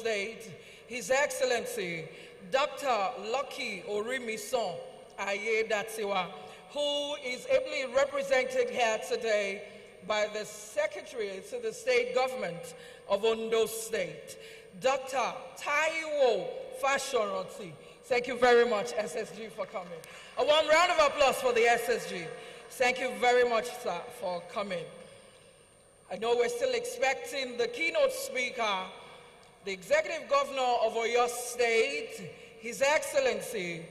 State, His Excellency, Dr. Lucky Orimison Ayedatiwa, who is ably represented here today by the Secretary to the State Government of Ondo State, Dr. Taiwo Fashoroti. Thank you very much, SSG, for coming. A warm round of applause for the SSG. Thank you very much, sir, for coming. I know we're still expecting the keynote speaker, the Executive Governor of Oyo State, His Excellency.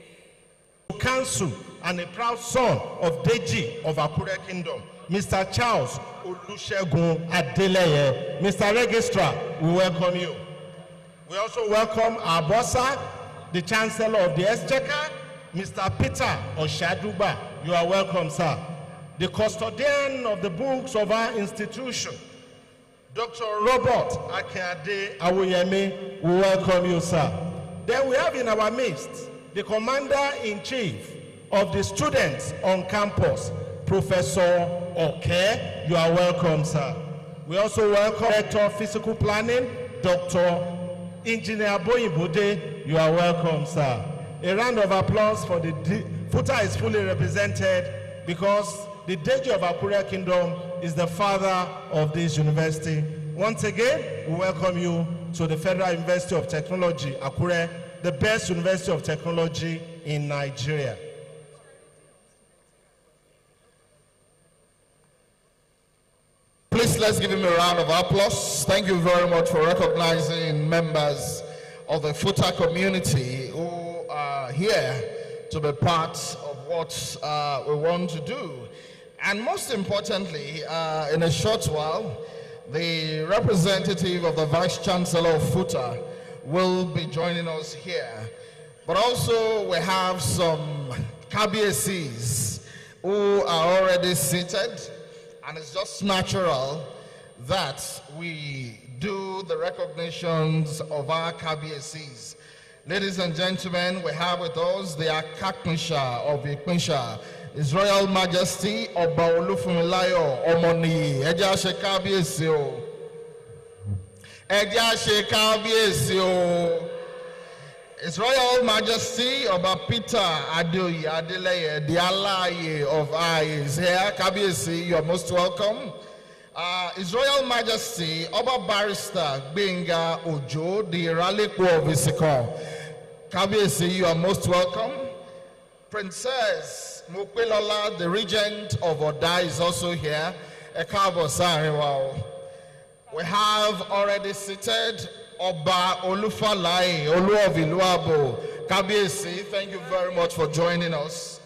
Council and a proud son of Deji of Akure Kingdom, Mr. Charles Olusegun Adeleye. Mr. Registrar, we welcome you. We also welcome our bossa, the Chancellor of the Exchequer, Mr. Peter Oshaduba. You are welcome, sir. The custodian of the books of our institution, Dr. Robert Akinde Awoyemi, we welcome you, sir. Then we have in our midst the Commander-in-Chief of the students on campus, Professor Oke. You are welcome, sir. We also welcome Director of Physical Planning, Dr. Engineer Boyinbode. You are welcome, sir. A round of applause for the FUTA is fully represented because the Deji of Akure Kingdom is the father of this university. Once again, we welcome you to the Federal University of Technology, Akure, the best university of technology in Nigeria. Please, let's give him a round of applause. Thank you very much for recognizing members of the FUTA community who are here to be part of what we want to do. And most importantly, in a short while, the representative of the Vice Chancellor of FUTA will be joining us here. But also we have some KBSCs who are already seated, and it's just natural that we do the recognitions of our KBSCs. Ladies and gentlemen, we have with us the Akakmisha of Ikmisha, His Royal Majesty Oba Olufunmilayo Omoni. Eja se KBSC o. Eja se KBSC o. His Royal Majesty Oba Peter Adeoye Adeleye, the Alaye of I is here. KBSC, you are most welcome. His Royal Majesty Oba Barrister Benga Ojo, the Raleigh of Isiko. KBSC, you are most welcome. Princess Mokwelola, the Regent of Oda, is also here. We have already seated Oba Olufalaye Oluoviluabo. KBSC, thank you very much for joining us.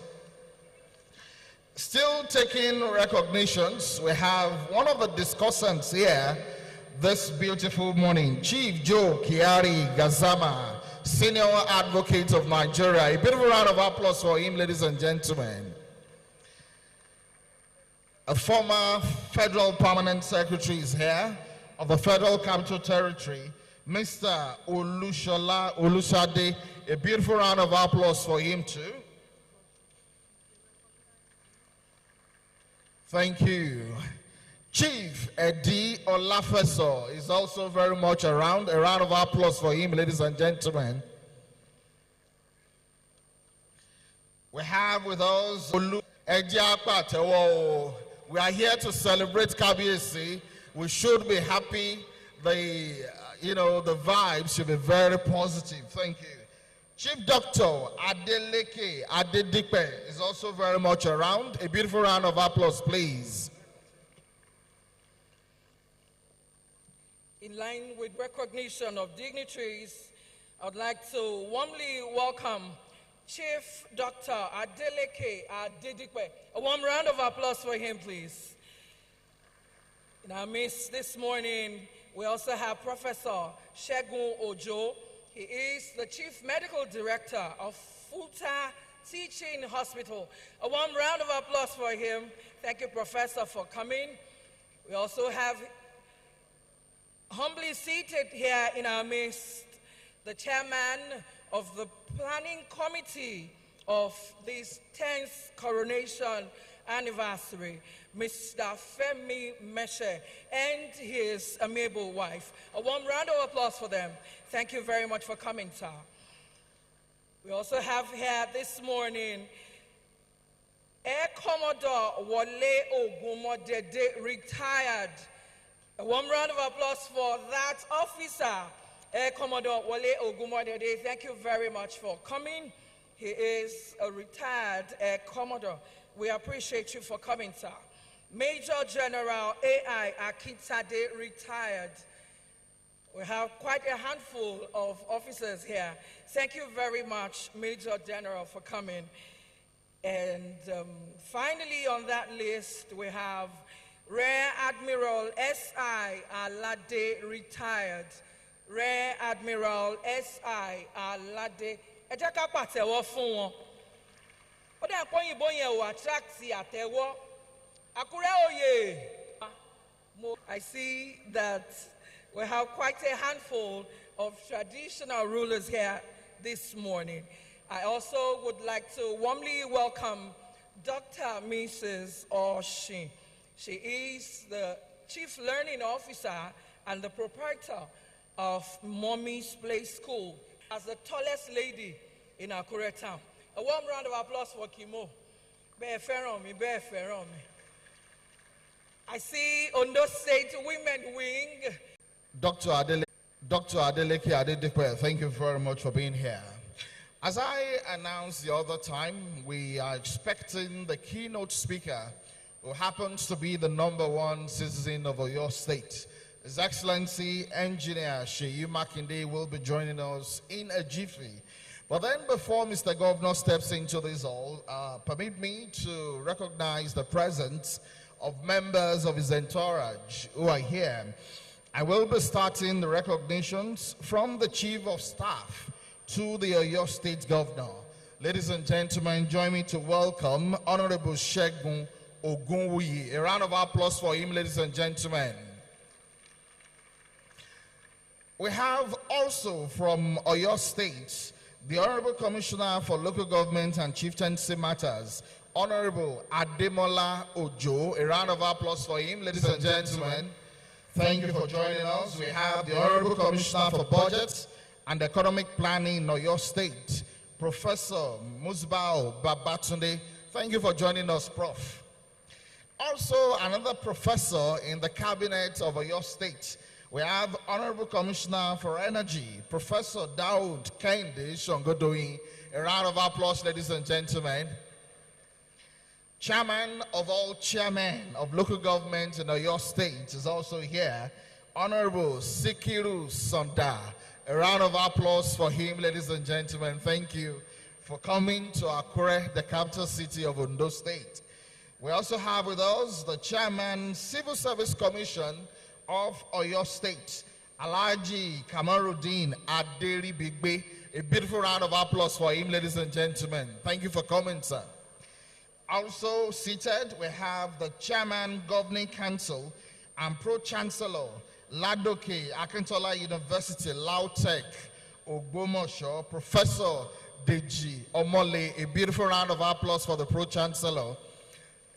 Still taking recognitions, we have one of the discussants here this beautiful morning, Chief Joe Kiari Gazama, Senior Advocate of Nigeria. A beautiful round of applause for him, ladies and gentlemen. A former Federal Permanent Secretary is here of the Federal Capital Territory, Mr. Olushola Olusade. A beautiful round of applause for him too. Thank you. Chief Eddie Olafeso is also very much around. A round of applause for him, ladies and gentlemen. We have with us Olu Ejiapatewo. We are here to celebrate KBSC. We should be happy. The vibes should be very positive. Thank you. Chief Doctor Adeleke Adedipe is also very much around. A beautiful round of applause, please. In line with recognition of dignitaries, I would like to warmly welcome Chief Dr. Adeleke Adedipe. A warm round of applause for him, please. In our midst this morning, we also have Professor Segun Ojo. He is the Chief Medical Director of FUTA Teaching Hospital. A warm round of applause for him. Thank you, Professor, for coming. We also have humbly seated here in our midst the Chairman of the Planning Committee of this 10th Coronation, anniversary, Mr. Femi Meshe and his amiable wife. A warm round of applause for them. Thank you very much for coming, sir. We also have here this morning Air Commodore Wale Ogumodede, retired. A warm round of applause for that officer, Air Commodore Wale Ogumodede. Thank you very much for coming. He is a retired Air Commodore. We appreciate you for coming, sir. Major General A.I. Akitade, retired. We have quite a handful of officers here. Thank you very much, Major General, for coming. And finally on that list, we have Rear Admiral S.I. Alade, retired. Rear Admiral S.I. Alade. I see that we have quite a handful of traditional rulers here this morning. I also would like to warmly welcome Dr. Mrs. Oshin. She is the Chief Learning Officer and the proprietor of Mommy's Play School as the tallest lady in Akure town. A warm round of applause for Kimo. I see Ondo State Women Wing. Dr. Adeleke Adedepe, thank you very much for being here. As I announced the other time, we are expecting the keynote speaker, who happens to be the #1 citizen of your state. His Excellency Engineer Seyi Makinde will be joining us in a jiffy. But then before Mr. Governor steps into this hall, permit me to recognize the presence of members of his entourage who are here. I will be starting the recognitions from the Chief of Staff to the Oyo State Governor. Ladies and gentlemen, join me to welcome Honorable Segun Ogunwuyi. A round of applause for him, ladies and gentlemen. We have also from Oyo State, the Honorable Commissioner for Local Government and Chieftaincy Matters, Honorable Ademola Ojo. A round of applause for him, ladies and gentlemen. Thank you for joining us. We have the Honorable Commissioner for Budget and Economic Planning in Oyo State, Professor Musbao Babatunde. Thank you for joining us, Prof. Also, another professor in the cabinet of Oyo State. We have Honorable Commissioner for Energy, Professor Daud Kende Shongodoyi. A round of applause, ladies and gentlemen. Chairman of all chairmen of local government in Oyo State is also here, Honorable Sikiru Sonda. A round of applause for him, ladies and gentlemen. Thank you for coming to Akure, the capital city of Ondo State. We also have with us the Chairman, Civil Service Commission of Oyo State, Alhaji Kamarudin Aderi Bigbe. A beautiful round of applause for him, ladies and gentlemen. Thank you for coming, sir. Also seated, we have the Chairman, Governing Council, and Pro-Chancellor, Ladoke Akintola University, Lautech, Ogbomosho, Professor Deji Omole. A beautiful round of applause for the Pro-Chancellor.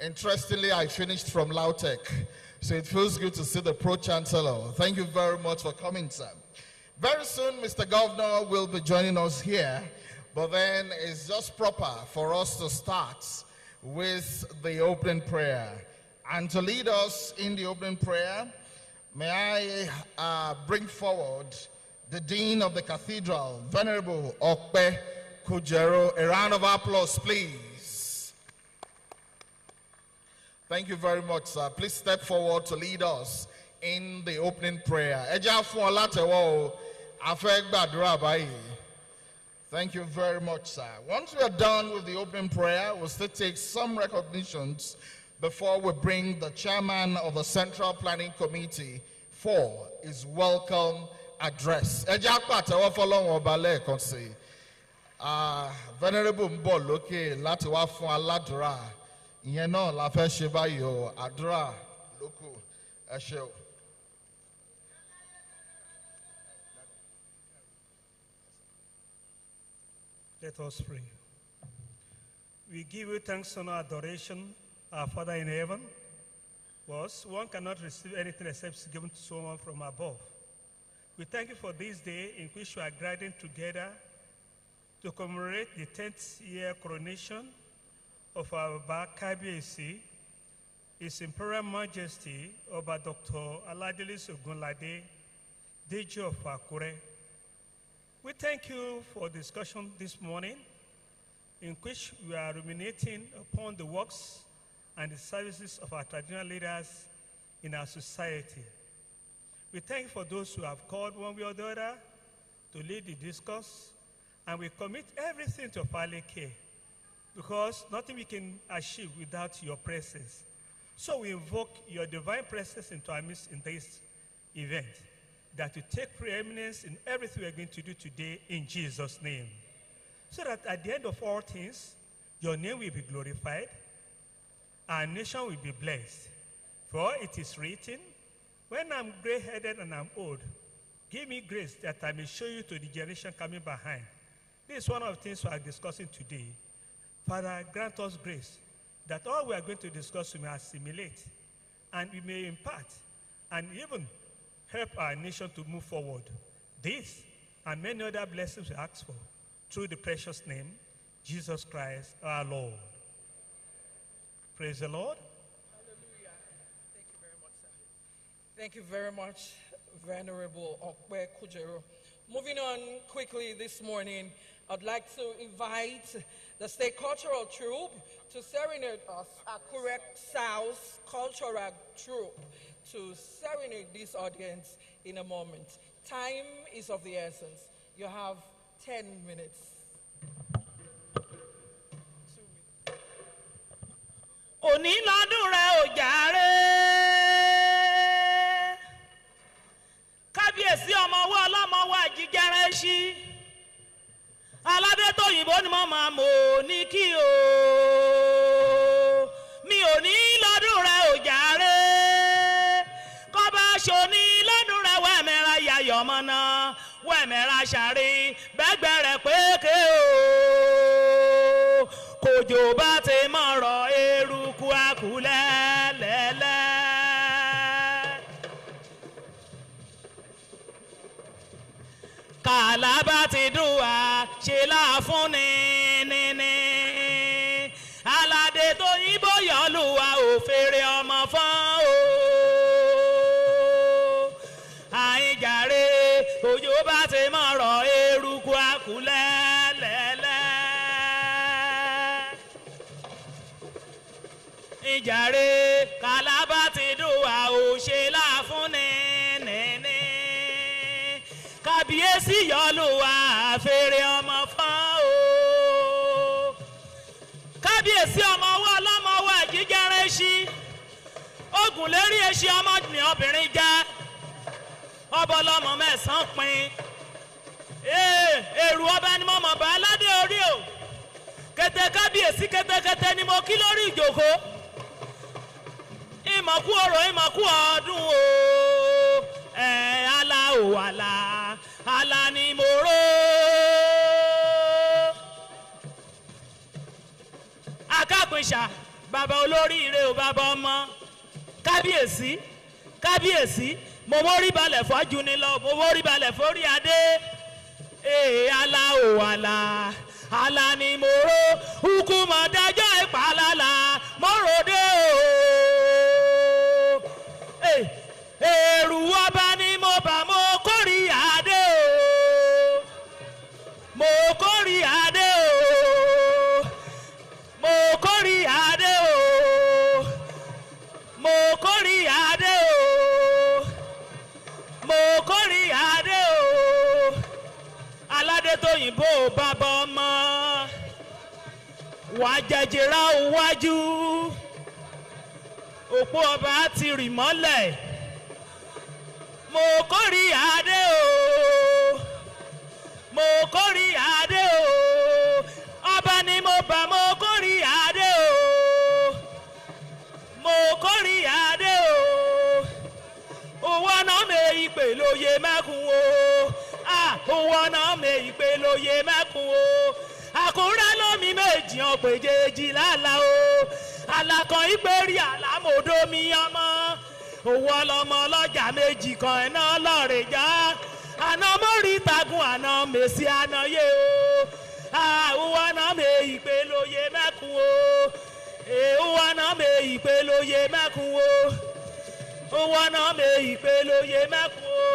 Interestingly, I finished from Lautech, so it feels good to see the Pro-Chancellor. Thank you very much for coming, sir. Very soon, Mr. Governor will be joining us here, but then it's just proper for us to start with the opening prayer. And to lead us in the opening prayer, may I bring forward the Dean of the Cathedral, Venerable Okpe Kujero. A round of applause, please. Thank you very much, sir. Please step forward to lead us in the opening prayer. Thank you very much, sir. Once we are done with the opening prayer, we'll still take some recognitions before we bring the chairman of the Central Planning Committee for his welcome address. Venerable Mboloke láti wá fún aládùúrà. Ìyẹn náà la fẹ́ ṣe báyìí o, àdúrà lókù. Ẹ ṣé o. Let us pray. We give you thanks and adoration Our Father in heaven, was one cannot receive anything except given to someone from above. We thank you for this day in which we are gathering together to commemorate the 10th year coronation of our Majesty, His Imperial Majesty, Oba Dr. Aladelusi Ogunlade, Deji of Akure. We thank you for discussion this morning in which we are ruminating upon the works and the services of our traditional leaders in our society. We thank you for those who have called one way or the other to lead the discourse, and we commit everything to Fatherly care, because nothing we can achieve without your presence. So we invoke your divine presence into our midst in this event, that you take preeminence in everything we're going to do today in Jesus' name, so that at the end of all things, your name will be glorified, our nation will be blessed. For it is written, when I'm gray-headed and I'm old, give me grace that I may show you to the generation coming behind. This is one of the things we are discussing today. Father, grant us grace that all we are going to discuss we may assimilate, and we may impart, and even help our nation to move forward. This and many other blessings we ask for, through the precious name, Jesus Christ our Lord. Praise the Lord. Hallelujah. Thank you very much, sir. Thank you very much, Venerable Okwe Kujero. Moving on quickly this morning, I'd like to invite the State Cultural Troupe to serenade us, Akure South Cultural Troupe, to serenade this audience in a moment. Time is of the essence. You have 10 minutes. Òní lọ́dún rẹ̀ ò jàre. Kábíyèsí ọmọwọ́ ọlọ́mọwọ́ àjíjẹrẹ sí. Aladetoyinbo ni mo máa mọ̀ ní kí o. Mi ò ní lọ́dún rẹ̀ ò jàre. Kọ́ba ṣòní lọ́dún rẹ̀ wẹ̀mẹ̀ra yayọ̀ mọ́nà. Wẹ̀mẹ̀ra ṣàrí bẹ́gbẹ̀ rẹ̀ pékè o. Kòjò bá ti mọ̀rọ̀ eruku akulẹ̀ lẹ́lẹ́. Kàlábà ti dùn wá ṣe láàfún ní. Aladetoyinbo yọ̀lùwà ò fèrè ọmọ fọ́n o. Àìjàre kòjò bá ti mọ̀rọ̀ eruku akulẹ̀ lẹ́lẹ́. Ìjàre kàlábà ti dùn wá ò ṣe láàfún ní. Kábíyèsí yọ̀lùwà fèrè ọmọ fọ́n o. Kábíyèsí ọmọwọ́ ọlọ́mọwọ́ àjíjẹrẹ sí. Ògúnlérí èsì ọmọdé obìnrin já. Ọbọlọmọ mẹ́sàn-án pin. Èrù ọba ni mo mọ̀ bá aládé orí o. Kété kábíyèsí kétékété ni mo kí lórí ìjòkó. Ìmọ̀kú orò ìmọ̀kú ọdún o. Àlà o àlà, àlà ni mo rò. Akápinṣà, bàbá olóríire o bàbá ọmọ. Kábíyèsí, kábíyèsí, mo mórí balẹ̀ fọ́jú ni lọ, mo mórí balẹ̀ fórí adé. Àlà o àlà, àlà ni mo rò. Hukumọ̀ dájọ́ ìpàlàlà, mo ròde o. Èrù ọba ni mo bà, mo kórì adé o. Mo kórì adé o. Mo kórì adé o. Mo kórì adé o. Mo kórì adé o. Aladetoyinbo bàbá ọmọ. Wà jẹjẹrẹ wájú. Òpó ọba ti rì mọ́lẹ̀. Mo kórì adé o. Mo kórì adé o. Ọba ni mo bà, mo kórì adé o. Mo kórì adé o. Owó náà mẹ ìpè lóye mẹ́kun o. Owó náà mẹ ìpè lóye mẹ́kun o. Àkúrẹ́ lómi méjì ọ̀pẹ̀jẹ̀jì lálá o. alákan ìgbérí àlámòdómi ọmọ owó ọlọmọ ọlọ́jà méjì kan iná lọ́ọ̀rẹ̀ já àná mórí tagun àná mèsì àná yé o àwọn àná mè ìpè lóye mẹ́kun o àwọn àná mè ìpè lóye mẹ́kun o àwọn àná mè ìpè lóye mẹ́kun o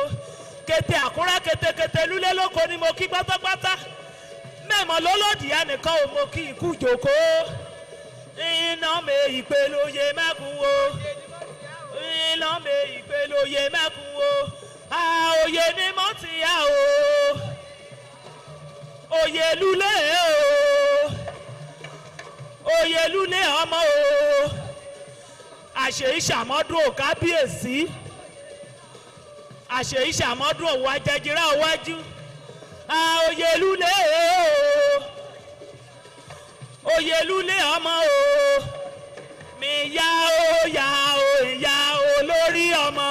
kété Àkúrẹ́ kétékété lúlé lóko ni mo kí pátápátá mẹ́mọ̀ lólòdì ẹnìkan ò mo kí ikú jòkóó iná mè ìpè lóye mẹ́kun o iná mè ìpè lóye mẹ́kun o òye ni mo ti yá o òye lúlé o òye lúlé ọmọ o àṣẹ ìṣàmọ́dún ò kábíyèsí àṣẹ ìṣàmọ́dún òwò ajẹjẹrẹ ọwájú òye lúlé o òye lúlé ọmọ o mi yá o yá o ìyá o lórí ọmọ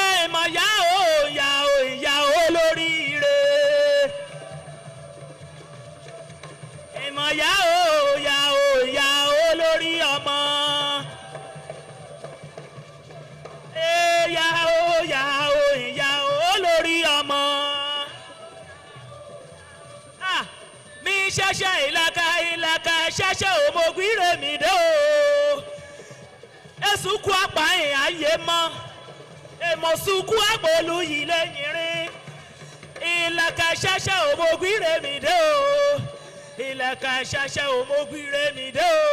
èèmọ̀ yá o yá o ìyá o lórí ire èèmọ̀ yá o yá o ìyá o lórí ọmọ yá o yá o ìyá o lórí ọmọ mi ṣẹ̀ṣẹ̀ ìlàkà ṣẹ̀ṣẹ̀ òmògbìrè mi dé o èsùkú apààyàn ayé mọ́ èmọ̀sùkú àpòlù yìí lẹ́yìn rí ìlàkà ṣẹ̀ṣẹ̀ òmògbìrè mi dé o ìlàkà ṣẹ̀ṣẹ̀ òmògbìrè mi dé o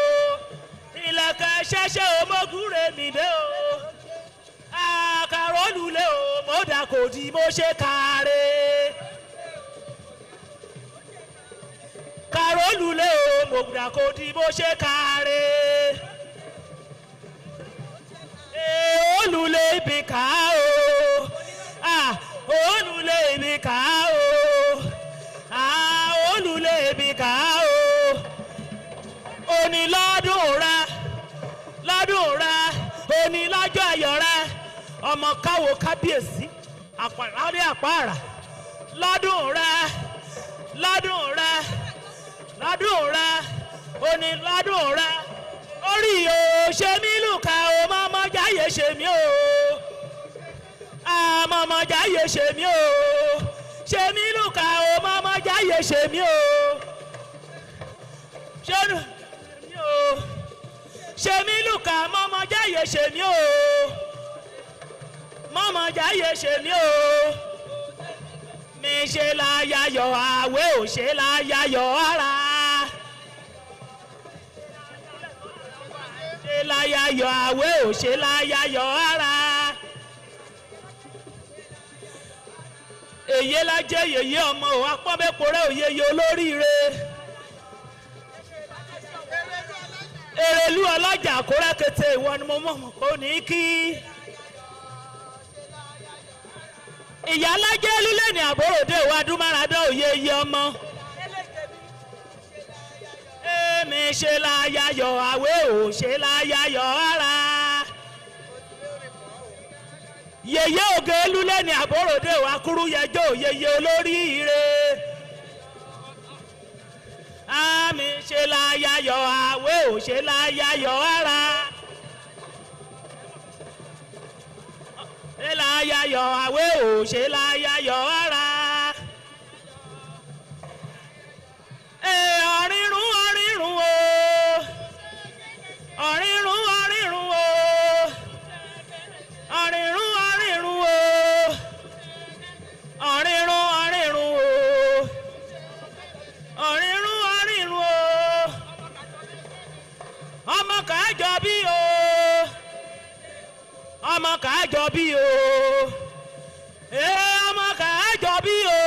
ìlàkà ṣẹ̀ṣẹ̀ òmògbìrè mi dé o àkàrà olùlé o mọ́dà kò di mo ṣe kàre. Karolule o mọ̀gbà kò di bó ṣe kàre. Olùlé ibi ká o. Olùlé ibi ká o. Olùlé ibi ká o. Òní lọ́dún rẹ. Lọ́dún rẹ. Òní lọ́jọ́ ayọ̀ rẹ. Ọmọ káwo kábíyèsí. Àpàrà àpàrà. Lọ́dún rẹ. Lọ́dún rẹ. Ládùn rẹ òní ládùn rẹ orí o ṣe mí lùkà o mọ́mọ́ jáyé ṣe mí o mọ́mọ́ jáyé ṣe mí o ṣe mí lùkà o mọ́mọ́ jáyé ṣe mí o ṣe mí lùkà mọ́mọ́ jáyé ṣe mí o mọ́mọ́ jáyé ṣe mí o mi ṣe láyàyọ̀ àwẹ̀ ò ṣe láyàyọ̀ ara. ṣe láyàyọ̀ àwẹ̀ ò ṣe láyàyọ̀ ara. èyí lájẹ́ yèyé ọmọ ò apọ́nbẹ́pọ̀rẹ́ òyeyè olóríire. Èrèlú ọlọ́jà Àkúrẹ́ kété ìwọ ni mo mọ̀ kó ní kí. Ìyá alájẹ́ lúlẹ̀ ní àbúròdé wa dúmáradá òye iye ọmọ. Èmi ṣe láyàyọ̀ àwẹ̀ ò ṣe láyàyọ̀ ara. Yèyé ògè lúlẹ̀ ní àbúròdé wa kúrú yẹjọ́ òye iye olóríire. Àmì ṣe láyàyọ̀ àwẹ̀ ò ṣe láyàyọ̀ ara. Ṣe láyàyọ̀ àwẹ̀ ò ṣe láyàyọ̀ ara. Ọ̀rìnrún ọ̀rìnrún o. Ọ̀rìnrún ọ̀rìnrún o. Ọ̀rìnrún ọ̀rìnrún o. Ọ̀rìnrún ọ̀rìnrún o. Ọ̀rìnrún ọ̀rìnrún o. Ọmọ kàájọ bí o. Ọmọ kàájọ bí o. Ọmọ kàájọ bí o.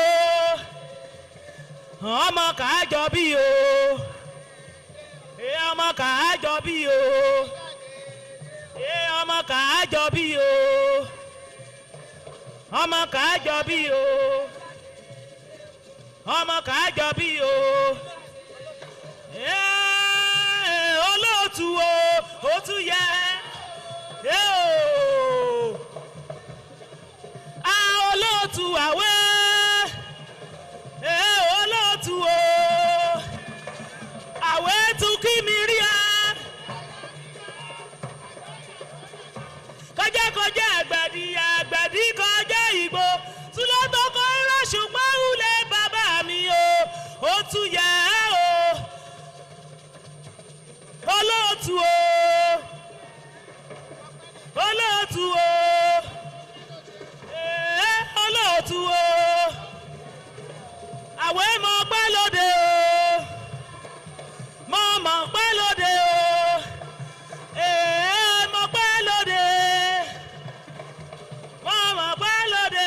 Ọmọ kàájọ bí o. Ọmọ kàájọ bí o. Ọmọ kàájọ bí o. Ọmọ kàájọ bí o. Ọmọ kàájọ bí o. Olóòtú o, ó tún yẹ. Olóòtú àwẹ̀. Olóòtú o. àwẹ̀ mọ̀ pẹ́ lóde o mọ̀ pẹ́ lóde o mọ̀ pẹ́ lóde mọ̀ pẹ́ lóde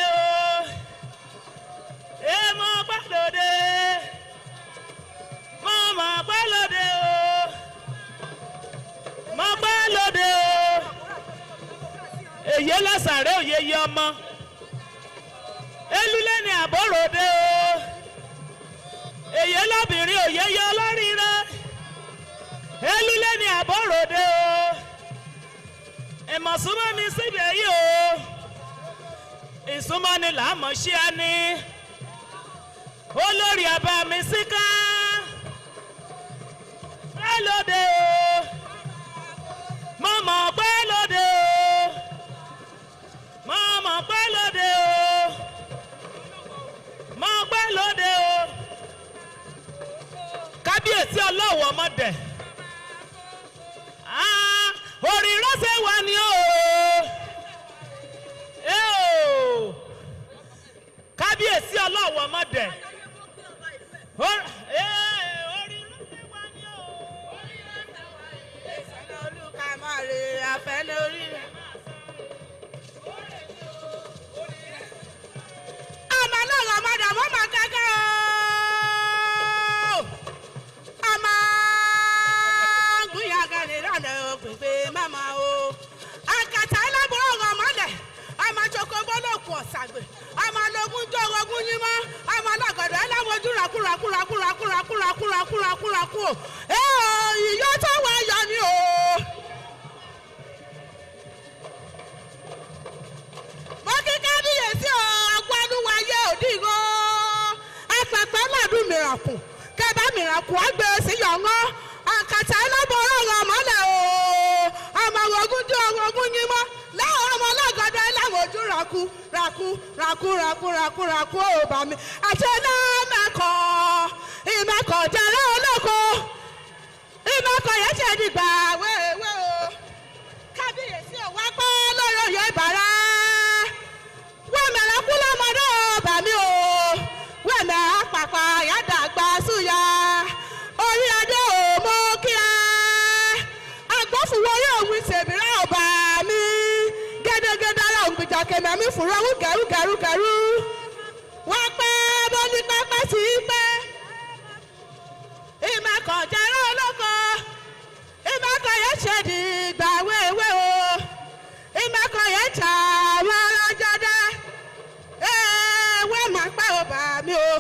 o mọ̀ pẹ́ lóde mọ̀ pẹ́ lóde o mọ̀ pẹ́ lóde o èyí lọ́sàrẹ́ òye yẹ ọmọ elúlé ni àbọ̀ròde o èyí lọ́bìnrin òye yẹ ọlọ́rìíre elúlé ni àbọ̀ròde o ìmọ̀súnmọ́ mi síbẹ̀ yìí o ìsúnmọ́ ni làámọ̀ ṣí á ní olórí àbá mi síká pẹ́ lóde o mọ̀mọ́ pẹ́ lóde o mọ̀mọ́ pẹ́ lóde o mọ̀ pẹ́ lóde o kábíyèsí ọlọ́wọ́ ọmọdé orí rọ́ṣẹ́ wa ni o kábíyèsí ọlọ́wọ́ ọmọdé orí rọ́ṣẹ́ wa ni o ìṣẹ̀lẹ̀ olùkàmọ́rè àfẹ́lẹ́ orí rẹ̀. ọmọ náà ọmọdé wọ́n máa kẹ́kẹ́ o ọmọ gúnyàgàlè lọ́nà òpèpè mẹ́mà o àkàtà ẹlẹ́bùrọ̀ ọmọdé ọmọ chokobolóku ọ̀sàgbè ọmọ lógún jó ogún yín mọ́ ọmọ lọ́gọ̀dọ̀ ẹlẹ́wọ̀jú rakúrakúrakúrakúrakúrakúrakúrakú o ìyọ́ tó wá yọ ni o. mo kí kábíyèsí o agbádùnwáyé òdìgbò apẹ̀pẹ̀ lọ́dún mìíràn kù kẹbà mìíràn kù ọgbẹ́ sí yọ̀ngọ́ àkàtà ẹlẹ́bùrọ̀ ọmọdé o ọmọ ogún jó ogún yín mọ́ láwọn ọmọ ọlọ́gọ́dọ̀ ẹlẹ́wọ̀jú rakú ò bá mi àṣẹ náà ìmẹ̀kọ̀ jẹ̀rẹ̀ olóko ìmẹ̀kọ̀ yẹn ṣe dìgbà wéwé o kábíyèsí ò wá pẹ́ lórí oyè ìbára wẹ́mẹ̀rẹ̀ kú lọ́mọdé ò bá mi o wẹ́mẹ̀ àpàpà yàdàgbà súyà orí adé ò mọ́ kí ẹ agbófinró òun ìṣèbírà ò bá mi gẹ́gẹ́gẹ́dẹ́ ara òun gbìjà kẹmẹ́ mi fúnra wú gẹ̀rú wọ́n pẹ́ bó ní pápá sí pẹ́ ìmẹ̀kọ̀ jẹ́rẹ́ olóko ìmẹ̀kọ̀ yẹn ṣe di ìgbà wéwé o ìmẹ̀kọ̀ yẹn tà wọ́n lọ́jọ́dẹ́ wọ́n máa pẹ́ ò bá mi o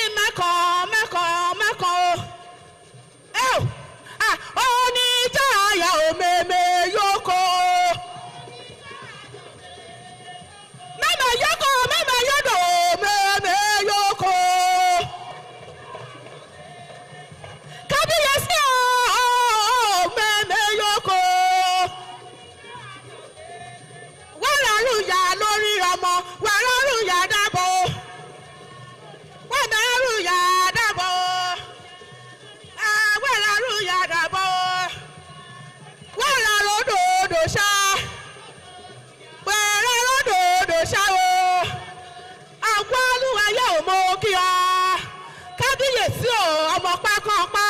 ìmẹ̀kọ̀ o oníjà àyà òmèmè yókò mẹ́mẹ̀ yókò mẹ́mẹ̀ yódò òmèmè yókò kábíyèsí òmèmè yókò wẹ́rẹ́rùyà lórí ọmọ wẹ́rẹ́rùyà dábọ̀ wẹ́rẹ́rùyà dábọ̀ wẹ́rẹ́rùyà dábọ̀ wẹ́rẹ́rùdòdò ṣá wẹ́rẹ́rùdòdò ṣá o àwọn olúwayé ò mọ kí ọ kábíyèsí o ọmọ pákánpá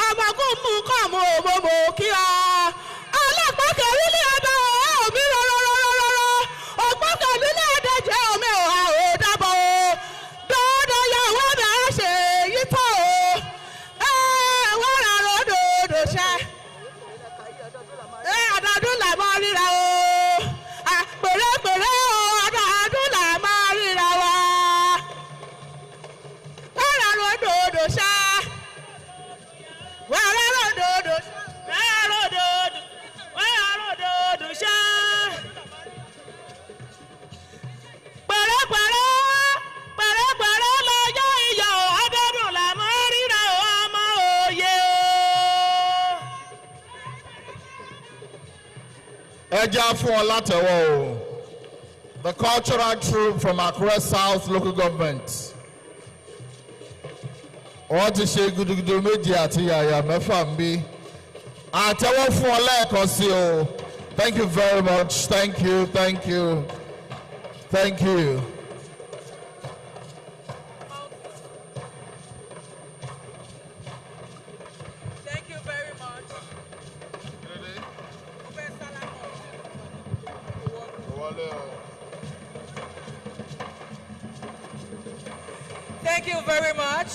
ọmọ gúnmù kọ́mù ò mọ kí ọ ọlọ́pàá kẹrí ní ọba òbí rọrọrọrọrọ ọgbọ́n kẹrí ní ẹ̀ẹ́dẹ́jẹ́ omi ọ̀hà ò dábọ̀ o dọ́dọ̀ yà wọ́n bẹ̀rẹ̀ ṣe yí tó o wọ́n rà ròdòdò ṣẹ́ ọdọọdún là mọ́ ríra o pèrèpèrè o ọdọọdún là mọ́ ríra wa wọ́n rà ròdòdò ṣẹ́ wọ́n rà ròdòdò ṣẹ́. Pẹ̀rẹ́pẹ̀rẹ́ lọ́jọ́ ìyá ọdọọdún là mọ́ ríra ọmọ òye o. Ẹ jẹ́ fún ọ látẹ̀wọ́ o. The cultural troupe from Akure South local government. Wọ́n ti ṣe gudugudu méje àti yàyà mẹ́fà ń bí. Àtẹ́wọ́ fún ọ lẹ́ẹ̀kan sí o. Thank you very much. Thank you. Thank you very much.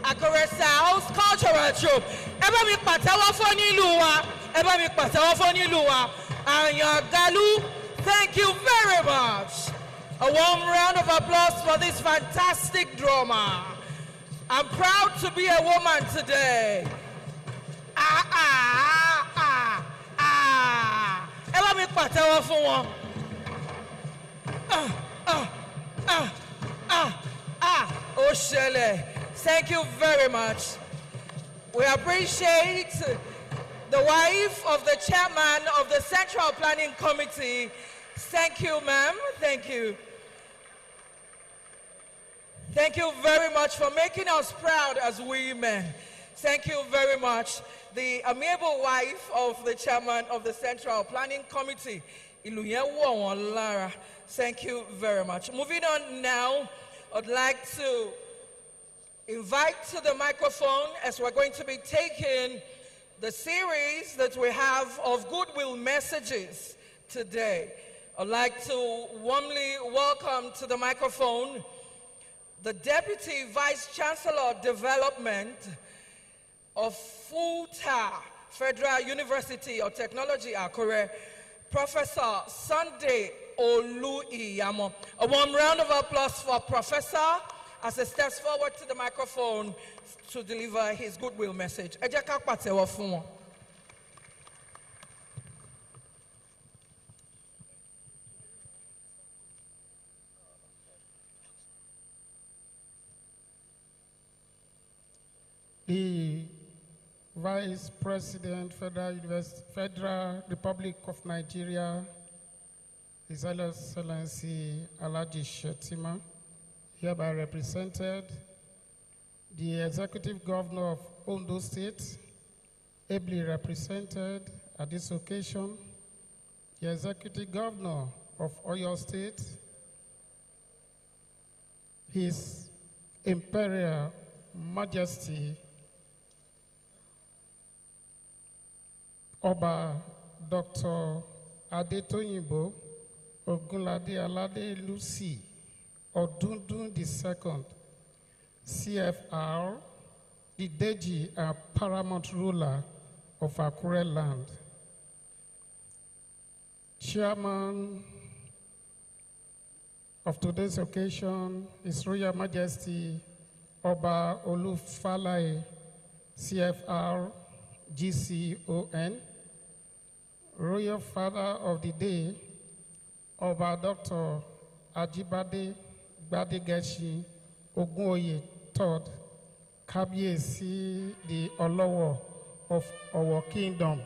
Akure South Cultural Troop. Eba mi pàtẹ́wọ́ fún nílùú wa. Eba mi pàtẹ́wọ́ fún nílùú wa. Ayagalu, thank you very much. A warm round of applause for this fantastic drama. I'm proud to be a woman today. Eba mi pàtẹ́wọ́ fún wọn. Oshele, thank you very much. We appreciate the wife of the chairman of the Central Planning Committee. Thank you, ma'am. Thank you. Thank you very much for making us proud as women. Thank you very much. The amiable wife of the chairman of the Central Planning Committee, Iluyewo Lara. Thank you very much. Moving on now, I'd like to invite to the microphone, as we're going to be taking the series that we have of goodwill messages today. I'd like to warmly welcome to the microphone the Deputy Vice Chancellor of Development of FUTA, Federal University of Technology, Akure, Professor Sunday Oluiyamo. A warm round of applause for Professor as he steps forward to the microphone to deliver his goodwill message. Ẹ jẹ́ ká pàtẹ́wọ́ fún wọn. The Vice President, Federal Republic of Nigeria, His Excellency Aladelusi, hereby represented, the Executive Governor of Ondo State, ably represented at this occasion, the Executive Governor of Oyo State, His Imperial Majesty, Oba Dr. Aladetoyinbo, Ogunlade Aladelusi, Odundun II, CFR, the Deji and Paramount ruler of Akure land. Chairman of today's occasion, His Royal Majesty, Oba Olufalaye, CFR, GCON, Royal Father of the Day, Oba Dr. Ajibade Gbadegeshi Ogunoye III, Kábíyèsí the Olowo of our kingdom.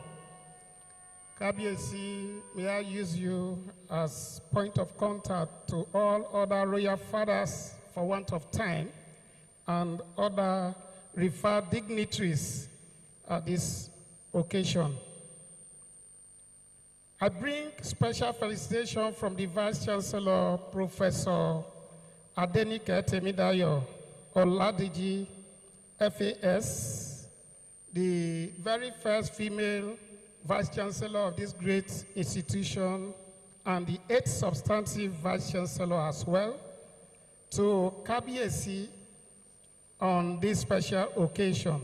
Kábíyèsí, may I use you as point of contact to all other royal fathers for want of time and other referred dignitaries at this occasion. I bring special felicitation from the Vice Chancellor, Professor Adenike Temidayo Oladeji, FAS, the very first female Vice Chancellor of this great institution, and the 8th substantive Vice Chancellor as well, to Kábíyèsí on this special occasion.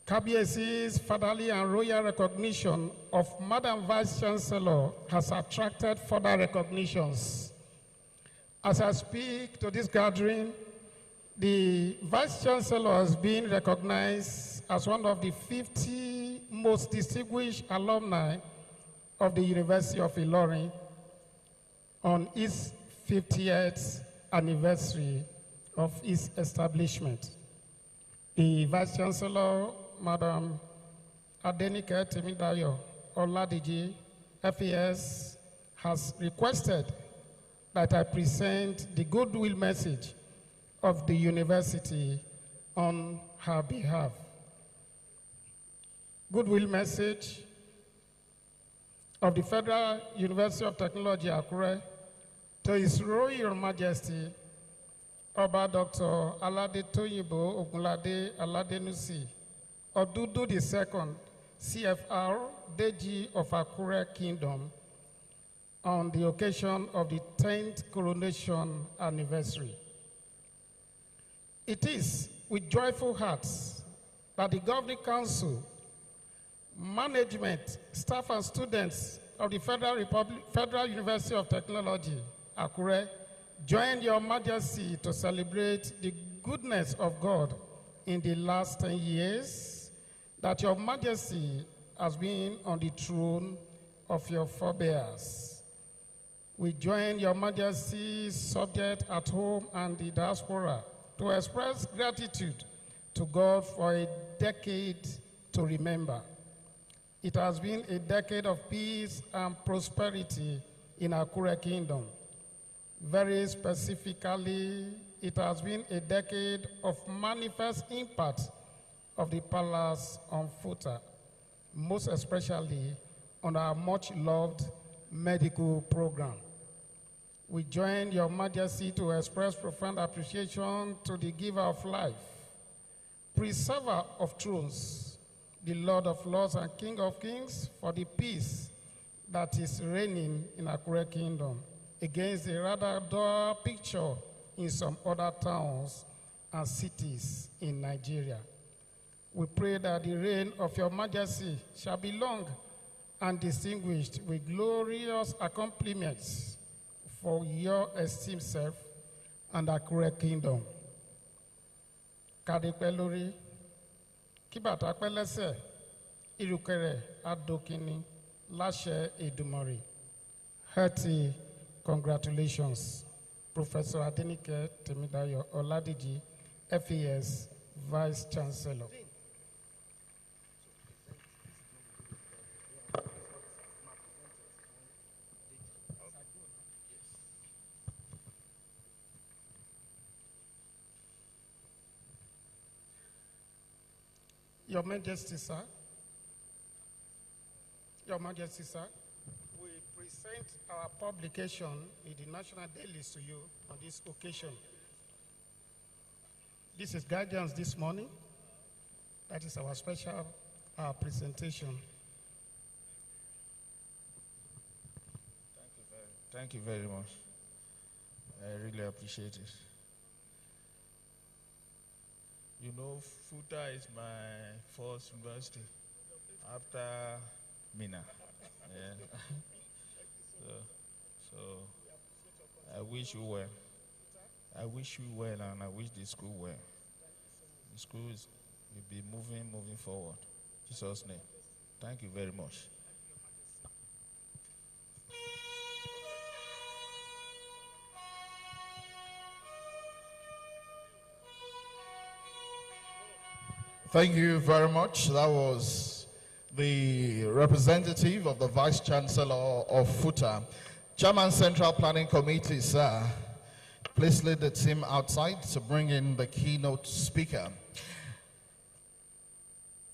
Kábíyèsí's fatherly and royal recognition of Madam Vice Chancellor has attracted further recognitions. As I speak to this gathering, the Vice Chancellor has been recognized as one of the 50 most distinguished alumni of the University of Ilorin on its 50th anniversary of its establishment. The Vice Chancellor, Madam Adenike Temidayo Oladeji, FAS, has requested that I present the goodwill message of the university on her behalf. Goodwill message of the Federal University of Technology, Akure, to His Royal Majesty, Oba Dr. Aladetoyinbo Ogunlade Aladelusi, Odundun II, CFR, Deji of Akure Kingdom, on the occasion of the 10th Coronation anniversary. It is with joyful hearts that the Governing Council, management, staff and students of the Federal University of Technology, Akure, join Your Majesty to celebrate the goodness of God in the last 10 years that Your Majesty has been on the throne of your forebears. We join Your Majesty's subject at home and the diaspora to express gratitude to God for a decade to remember. It has been a decade of peace and prosperity in Akure Kingdom. Very specifically, it has been a decade of manifest impact of the palace on Futa, most especially on our much-loved medical program. We join Your Majesty to express profound appreciation to the giver of life, preserver of thrones, the Lord of Lords and King of Kings, for the peace that is reigning in Akure Kingdom against the rather dull picture in some other towns and cities in Nigeria. We pray that the reign of Your Majesty shall be long and distinguished with glorious accomplishments for your esteemed self and Akure Kingdom. Kádépẹ́ lórí, kí bàtà pẹ́ lẹ́sẹ̀, ìrùkẹ̀rẹ̀ adókínní láṣẹ Èdùmàrè. Hearty congratulations, Professor Adenike Temidayo Oladeji, FES Vice Chancellor. Your Majesty, sir. Your Majesty, sir. We present our publication in the national dailies to you on this occasion. This is guidance this morning. That is our special presentation. Thank you very much. I really appreciate it. You know, Futa is my first university after Mina. Yeah. so I wish you well. I wish you well, and I wish the school well. The school will be moving forward. In Jesus' name. Thank you very much. Thank you very much. That was the representative of the Vice Chancellor of Futa. Chairman Central Planning Committee, sir, please lead the team outside to bring in the keynote speaker.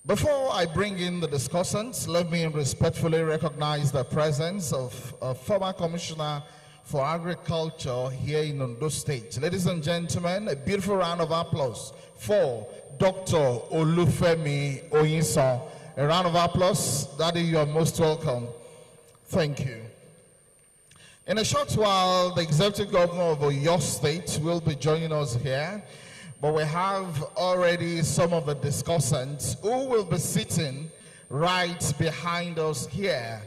Before I bring in the discussants, let me respectfully recognize the presence of a former Commissioner for Agriculture here in Ondo State. Ladies and gentlemen, a beautiful round of applause for Dr. Olufemi Oyinsan. A round of applause. Daddy, you are most welcome. Thank you. In a short while, the Executive Governor of Oyo State will be joining us here, but we have already some of the discussants who will be sitting right behind us here.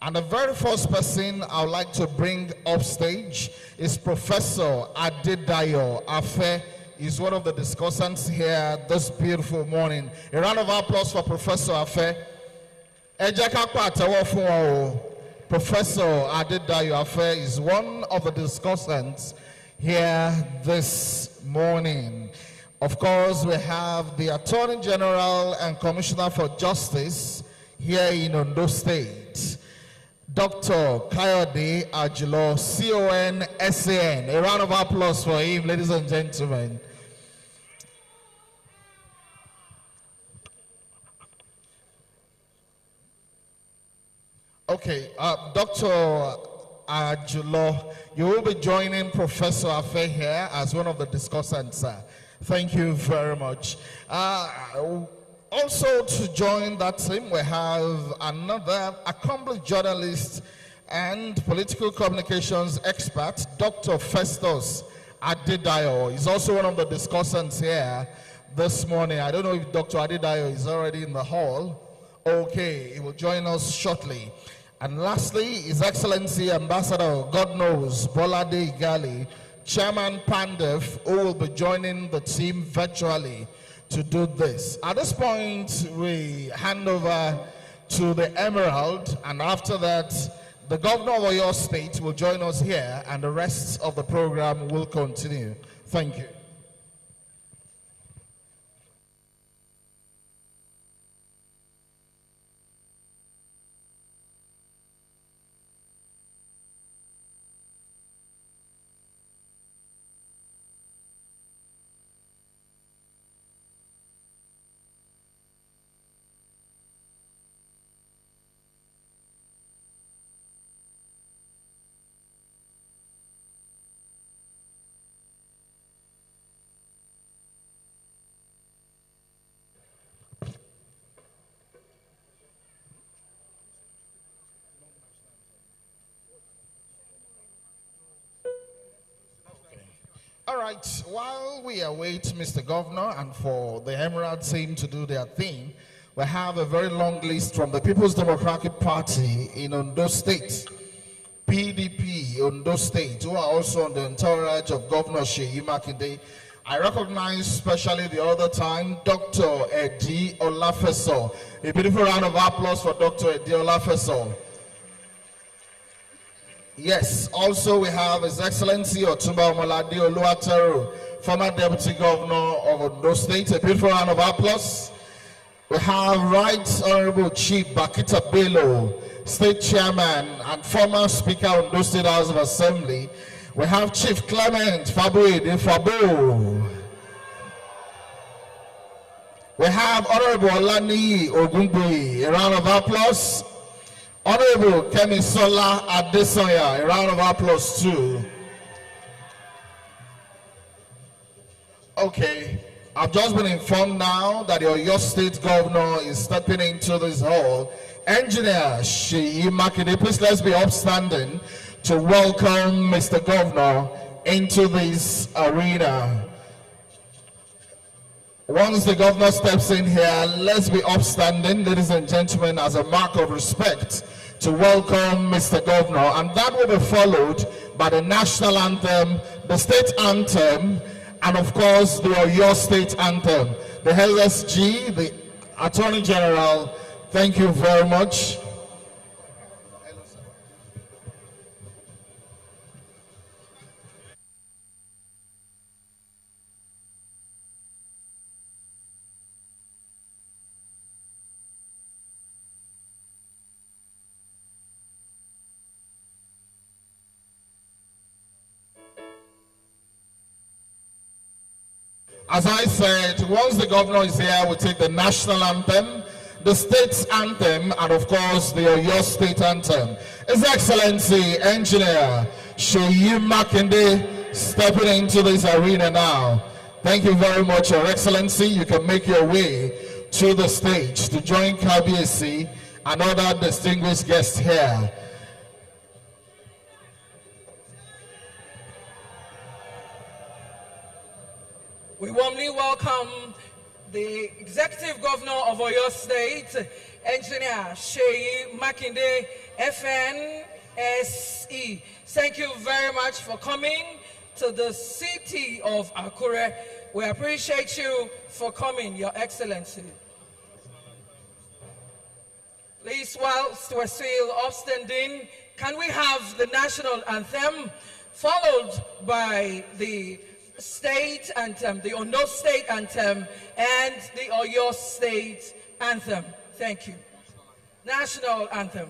And the very first person I would like to bring up stage is Professor Adedayo Afe. He's one of the discussants here this beautiful morning. A round of applause for Professor Afe. Professor Adedayo Afe is one of the discussants here this morning. Of course, we have the Attorney General and Commissioner for Justice here in Ondo State, Dr. Kayode Ajilo, CON-SAN. A round of applause for him, ladies and gentlemen. Okay, Dr. Ajilo, you will be joining Professor Afe here as one of the discussants. Thank you very much. Also to join that team, we have another accomplished journalist and political communications expert, Dr. Festus Adedayo. He's also one of the discussants here this morning. I don't know if Dr. Adedayo is already in the hall. Okay, he will join us shortly. And lastly, His Excellency Ambassador, God knows, Bolade Igali, Chairman Pandef, who will be joining the team virtually to do this. At this point, we hand over to the Emerald, and after that, the Governor of your state will join us here, and the rest of the program will continue. Thank you. All right, while we await Mr. Governor and for the Emerald team to do their thing, we have a very long list from the People's Democratic Party in Ondo State, PDP Ondo State, who are also on the entourage of Governor Seyi Makinde. I recognize especially the other time, Dr. Deji Olafeso. A beautiful round of applause for Dr. Deji Olafeso. Yes, also we have His Excellency Otumba Ogunlade Oluwateru, former Deputy Governor of Ondo State. A beautiful round of applause. We have Right Honorable Chief Bakita Bello, State Chairman and former Speaker of Ondo State House of Assembly. We have Chief Clement Fabuede Fabo. We have Honorable Olani Ogunboyi. A round of applause. Honorable Kemisola Adesoya, a round of applause too. Okay, I've just been informed now that your state governor is stepping into this hall. Engineer Seyi Makinde, please let's be upstanding to welcome Mr. Governor into this arena. Once the governor steps in here, let's be upstanding, ladies and gentlemen, as a mark of respect to welcome Mr. Governor, and that will be followed by the national anthem, the state anthem, and of course your state anthem. The LSG, the Attorney General, thank you very much. As I said, once the governor is here, we'll take the national anthem, the state's anthem, and of course, your state anthem. His Excellency, Engineer Seyi Makinde, stepping into this arena now. Thank you very much, Your Excellency. You can make your way to the stage to join Kabiyesi and other distinguished guests here. We warmly welcome the Executive Governor of Oyo State, Engineer Seyi Makinde, FNSE. Thank you very much for coming to the city of Akure. We appreciate you for coming, Your Excellency. Please, whilst we're still upstanding, can we have the national anthem followed by the state anthem, the Ondo state anthem, and the Oyo state anthem? Thank you. National anthem.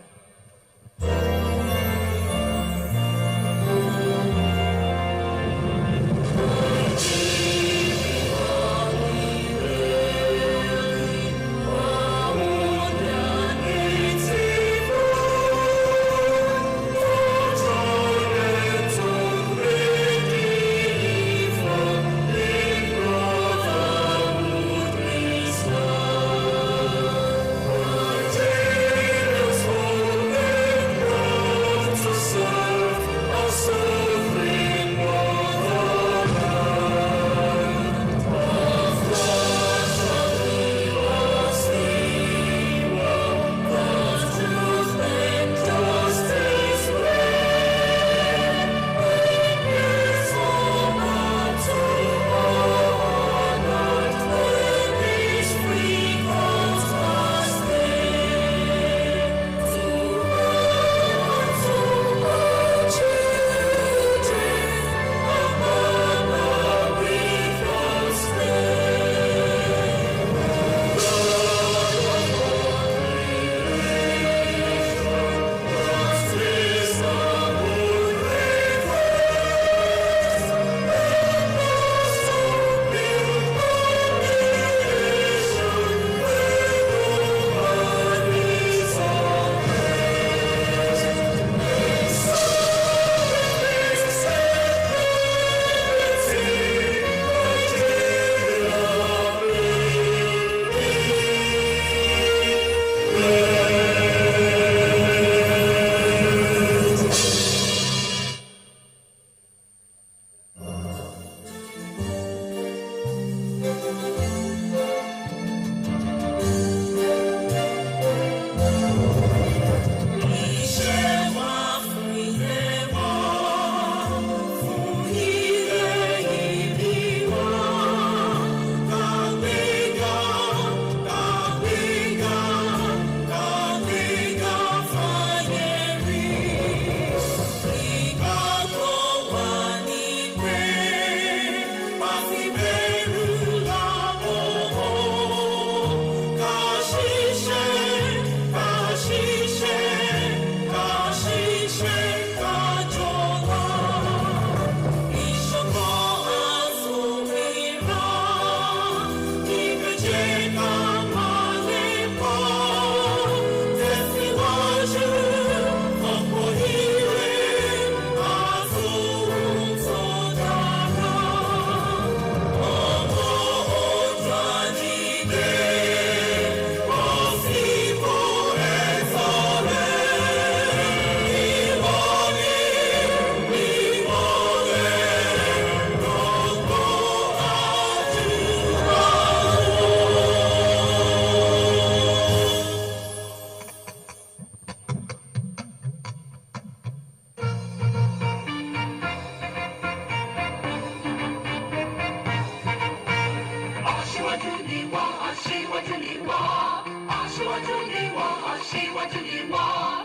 Aṣíwájú ni wọ́n,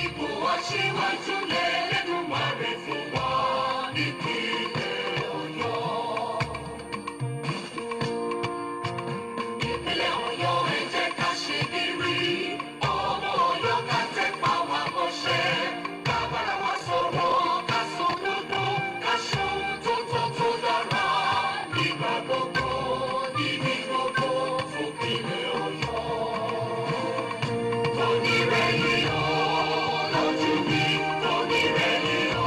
ipò aṣíwájú l'Ẹlẹ́dùmarè fún wọn nípínlẹ̀ Ọ̀yọ́. Ìpínlẹ̀ Ọ̀yọ́ ẹ jẹ́ ká ṣe kiri, ọmọ Ọ̀yọ́ ká tẹpá wa mọ́ṣẹ́, ká bára wa sọ̀rọ̀, ká sòdodo, ká ṣohun tó tọ́ tó dára, nígbà gbogbo, níbi gbogbo, fún ìpínlẹ̀ Ọ̀yọ́. Onírẹ̀yìn o, lójú mi, onírẹ̀yìn o.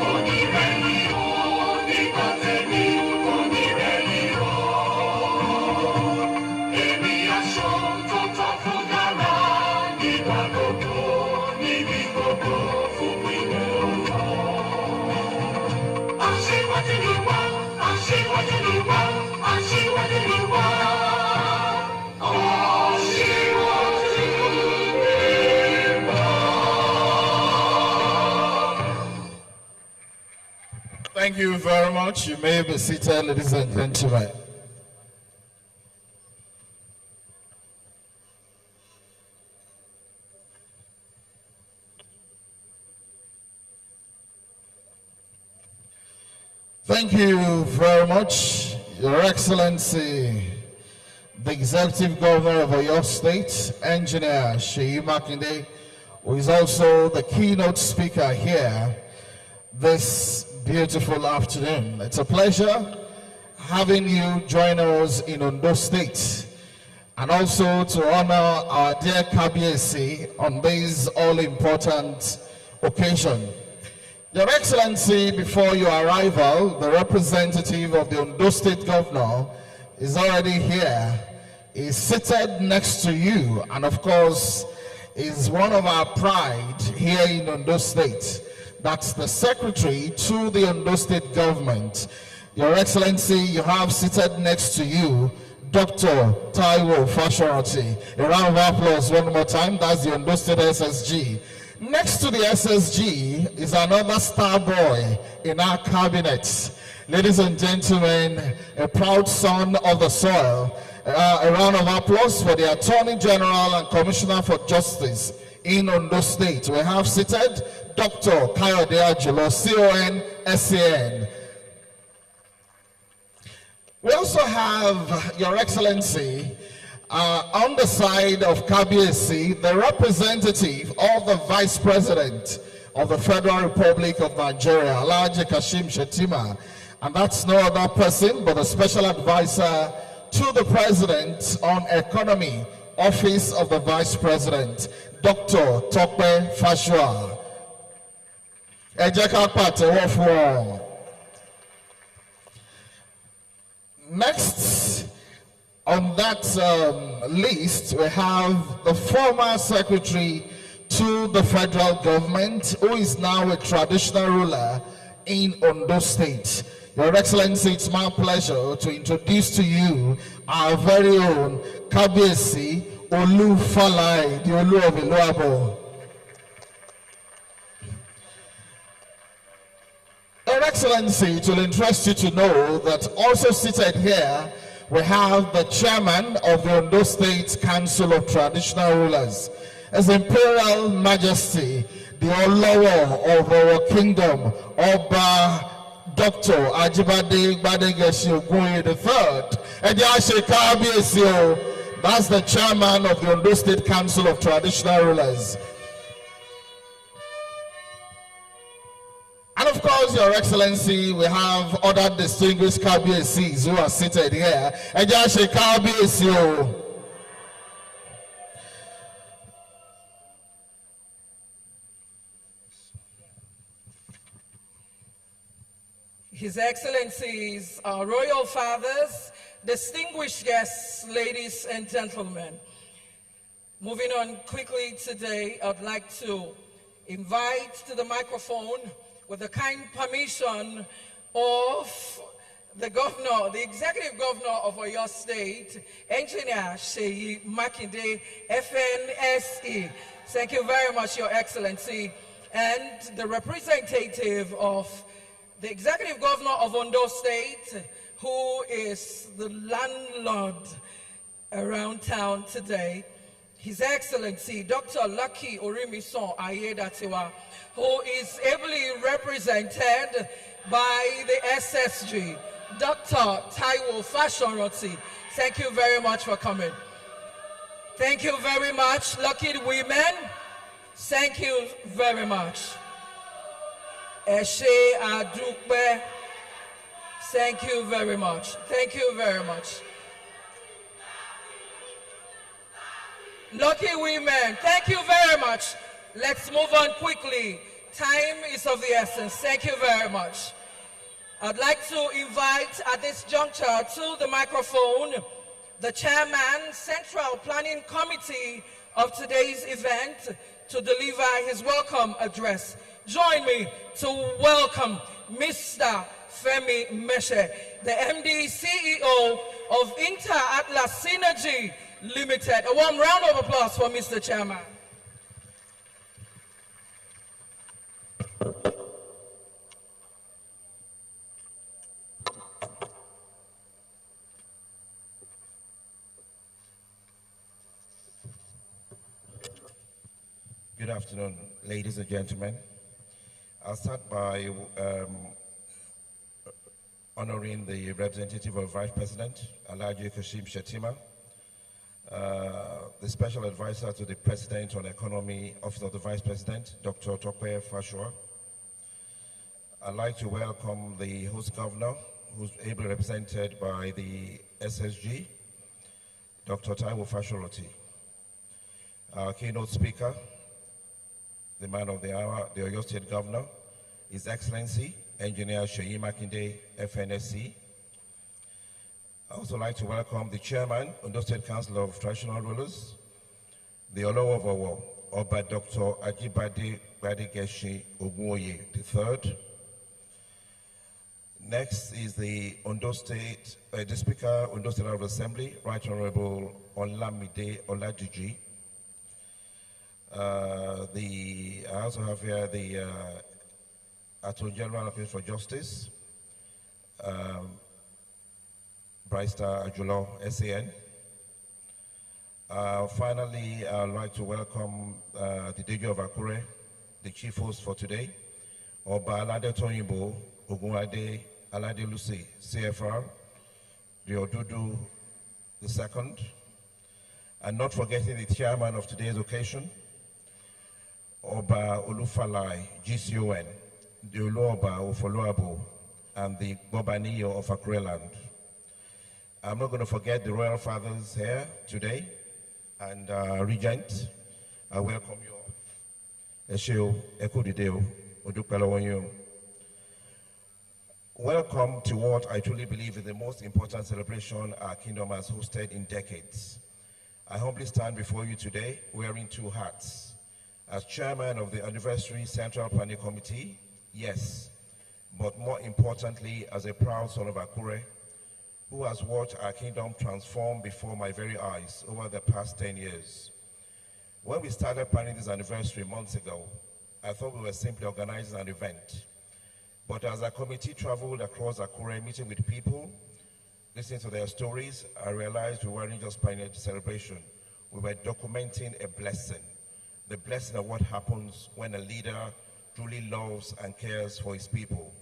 Onírẹ̀yìn o, nígbà tèmi, onírẹ̀yìn o. Èmi aṣọ tó tọ́ fún dára, nígbà gbogbo, níbi gbogbo, fún ìpínlẹ̀ Ọ̀yọ́. Aṣíwájú ni wá, aṣíwájú ni wá, aṣíwájú ni wá. Thank you very much. You may be seated, ladies and gentlemen. Thank you very much, Your Excellency, the Executive Governor of Oyo State, Engineer Seyi Makinde, who is also the keynote speaker here this beautiful afternoon. It's a pleasure having you join us in Ondo State, and also to honor our dear Kabiyesi on this all-important occasion. Your Excellency, before your arrival, the representative of the Ondo State Governor is already here. He's seated next to you, and of course, is one of our pride here in Ondo State. That's the Secretary to the Ondo State Government. Your Excellency, you have seated next to you Dr. Taiwo Fashorati. A round of applause one more time. That's the Ondo State SSG. Next to the SSG is another star boy in our cabinet. Ladies and gentlemen, a proud son of the soil. A round of applause for the Attorney General and Commissioner for Justice in Ondo State. We have seated Dr. Kayode Ajilo, CON, SAN. We also have, Your Excellency, on the side of Kabiyesi, the representative of the Vice President of the Federal Republic of Nigeria, Alhaji Kashim Shettima, and that's no other person but the Special Advisor to the President on Economy, Office of the Vice President, Dr. Tope Fashua. Next on that list, we have the former Secretary to the Federal Government, who is now a traditional ruler in Ondo State. Your Excellency, it's my pleasure to introduce to you our very own Kabiyesi Olufalai, the Olu of Iluabo. Your Excellency, it will interest you to know that also seated here, we have the Chairman of the Ondo State Council of Traditional Rulers, His Imperial Majesty, the Olowo of our kingdom, Oba Dr. Ajibade Gbadegeshi Ogunlade III. That's the Chairman of the Ondo State Council of Traditional Rulers. And of course, Your Excellency, we have other distinguished Kabiyesis who are seated here. His Excellencies, our Royal Fathers, distinguished guests, ladies and gentlemen. Moving on quickly today, I'd like to invite to the microphone, with the kind permission of the Governor, the Executive Governor of Oyo State, Engineer Seyi Makinde, FNSE. Thank you very much, Your Excellency. And the representative of the Executive Governor of Ondo State, who is the landlord around town today, His Excellency Dr. Lucky Orimison Ayedatiwa, who is ably represented by the SSG, Dr. Taiwo Fashionroti. Thank you very much for coming. Thank you very much, lucky women. Thank you very much. Eshe Adukbe. Thank you very much. Thank you very much. Lucky women, thank you very much. Let's move on quickly. Time is of the essence. Thank you very much. I'd like to invite at this juncture to the microphone the Chairman, Central Planning Committee of today's event to deliver his welcome address. Join me to welcome Mr. Femi Meshe, the MD CEO of Inter-Atlas Synergy Limited. A warm round of applause for Mr. Chairman. Good afternoon, ladies and gentlemen. I'll start by honoring the representative of Vice President, Alhaji Kashim Shettima, the Special Advisor to the President on Economy, Office of the Vice President, Dr. Tokwe Fashua. I'd like to welcome the host governor, who's ably represented by the SSG, Dr. Taiwo Fashoroti. Our keynote speaker, the man of the hour, the Oyo State Governor, His Excellency, Engineer Seyi Makinde, FNSC. I also like to welcome the Chairman, Ondo State Council of Traditional Rulers, the Olowowowo, Oba Dr. Ajibade Badigeshi Ogunwoye III. Next is the Ondo State, the Speaker, Ondo State House of Assembly, Right Honorable Olamide Oladeji. I also have here the Attorney General for Justice, Barrister Ajulo, SAN. Finally, I'd like to welcome the Deji of Akure, the chief host for today, Oba Aladetoyinbo, Ogunlade, Aladelusi, CFR, the Odundun II, and not forgetting the chairman of today's occasion, Oba Olufalai, GCON, the Oluoba Ofoluabo, and the Bobaniyo of Akure land. I'm not going to forget the royal fathers here today, and Regent. I welcome you all. Esheo, Ekudideo, Odukpelawonyo. Welcome to what I truly believe is the most important celebration our kingdom has hosted in decades. I humbly stand before you today wearing two hats. As chairman of the Anniversary Central Planning Committee, yes, but more importantly, as a proud son of Akure, who has watched our kingdom transform before my very eyes over the past 10 years. When we started planning this anniversary months ago, I thought we were simply organizing an event. But as our committee traveled across Akure, meeting with people, listening to their stories, I realized we weren't just planning a celebration. We were documenting a blessing. The blessing of what happens when a leader truly loves and cares for his people.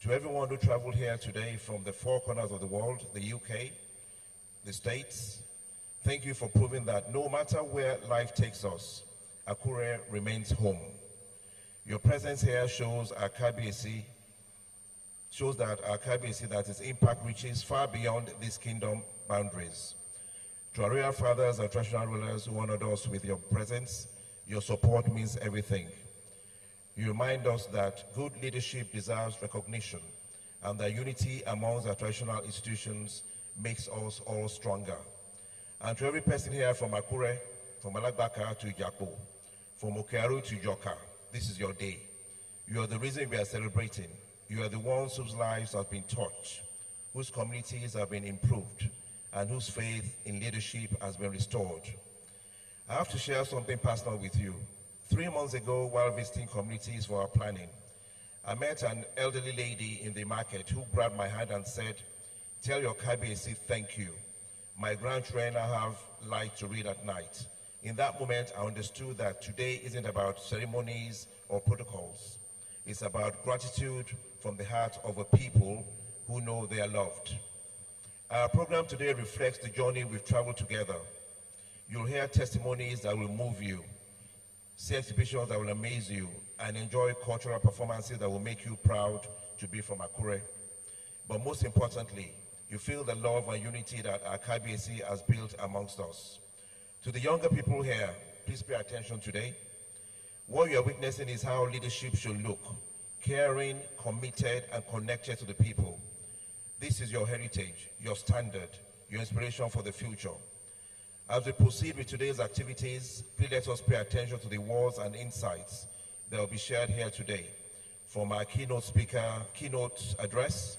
To everyone who traveled here today from the four corners of the world, the UK, the States, thank you for proving that no matter where life takes us, Akure remains home. Your presence here shows our KBC, that its impact reaches far beyond this kingdom boundaries. To our royal fathers and traditional rulers who honored us with your presence, your support means everything. You remind us that good leadership deserves recognition and that unity amongst our traditional institutions makes us all stronger. And to every person here from Akure, from Alagbaka to Ijapo, from Okearu to Joka, this is your day. You are the reason we are celebrating. You are the ones whose lives have been touched, whose communities have been improved, and whose faith in leadership has been restored. I have to share something personal with you. 3 months ago, while visiting communities for our planning, I met an elderly lady in the market who grabbed my hand and said, "Tell your KBC thank you. My grandchildren now have light to read at night. In that moment, I understood that today isn't about ceremonies or protocols. It's about gratitude from the heart of a people who know they are loved. Our program today reflects the journey we've traveled together. You'll hear testimonies that will move you, see exhibitions that will amaze you, and enjoy cultural performances that will make you proud to be from Akure. But most importantly, you feel the love and unity that our KBC has built amongst us. To the younger people here, please pay attention today. What you're witnessing is how leadership should look: caring, committed, and connected to the people. This is your heritage, your standard, your inspiration for the future. As we proceed with today's activities, please let us pay attention to the words and insights that will be shared here today. From our keynote speaker, keynote address,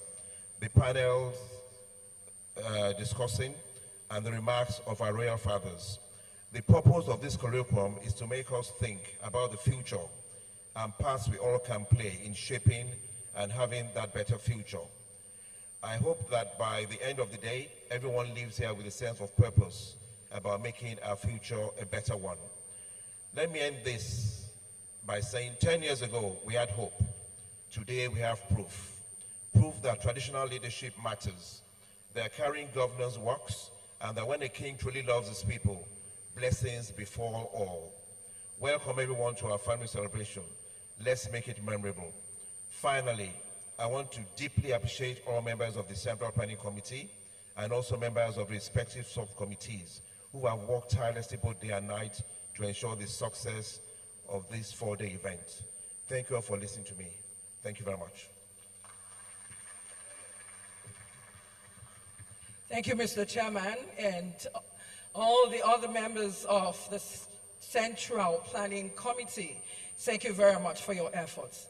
the panels discussing, and the remarks of our royal fathers. The purpose of this colloquium is to make us think about the future and parts we all can play in shaping and having that better future. I hope that by the end of the day, everyone leaves here with a sense of purpose about making our future a better one. Let me end this by saying 10 years ago, we had hope. Today, we have proof. Proof that traditional leadership matters. Their carrying governance works, and that when a king truly loves his people, blessings befall all. Welcome everyone to our family celebration. Let's make it memorable. Finally, I want to deeply appreciate all members of the Central Planning Committee and also members of the respective subcommittees who have worked tirelessly both day and night to ensure the success of this 4-day event. Thank you all for listening to me. Thank you very much. Thank you, Mr. Chairman, and all the other members of the Central Planning Committee. Thank you very much for your efforts.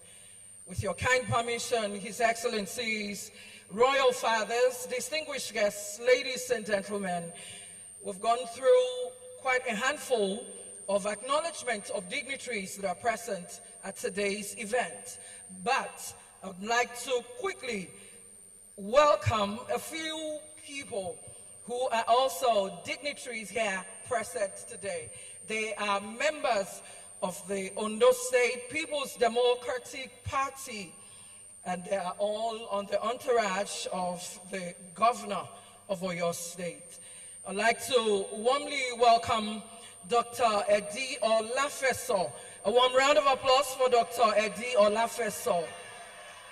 With your kind permission, His Excellencies, Royal Fathers, distinguished guests, ladies and gentlemen, we've gone through quite a handful of acknowledgements of dignitaries that are present at today's event. But I'd like to quickly welcome a few people who are also dignitaries here present today. They are members of the Ondo State People's Democratic Party, and they are all on the entourage of the governor of Oyo State. I'd like to warmly welcome Dr. Edi Olafeso. A warm round of applause for Dr. Edi Olafeso.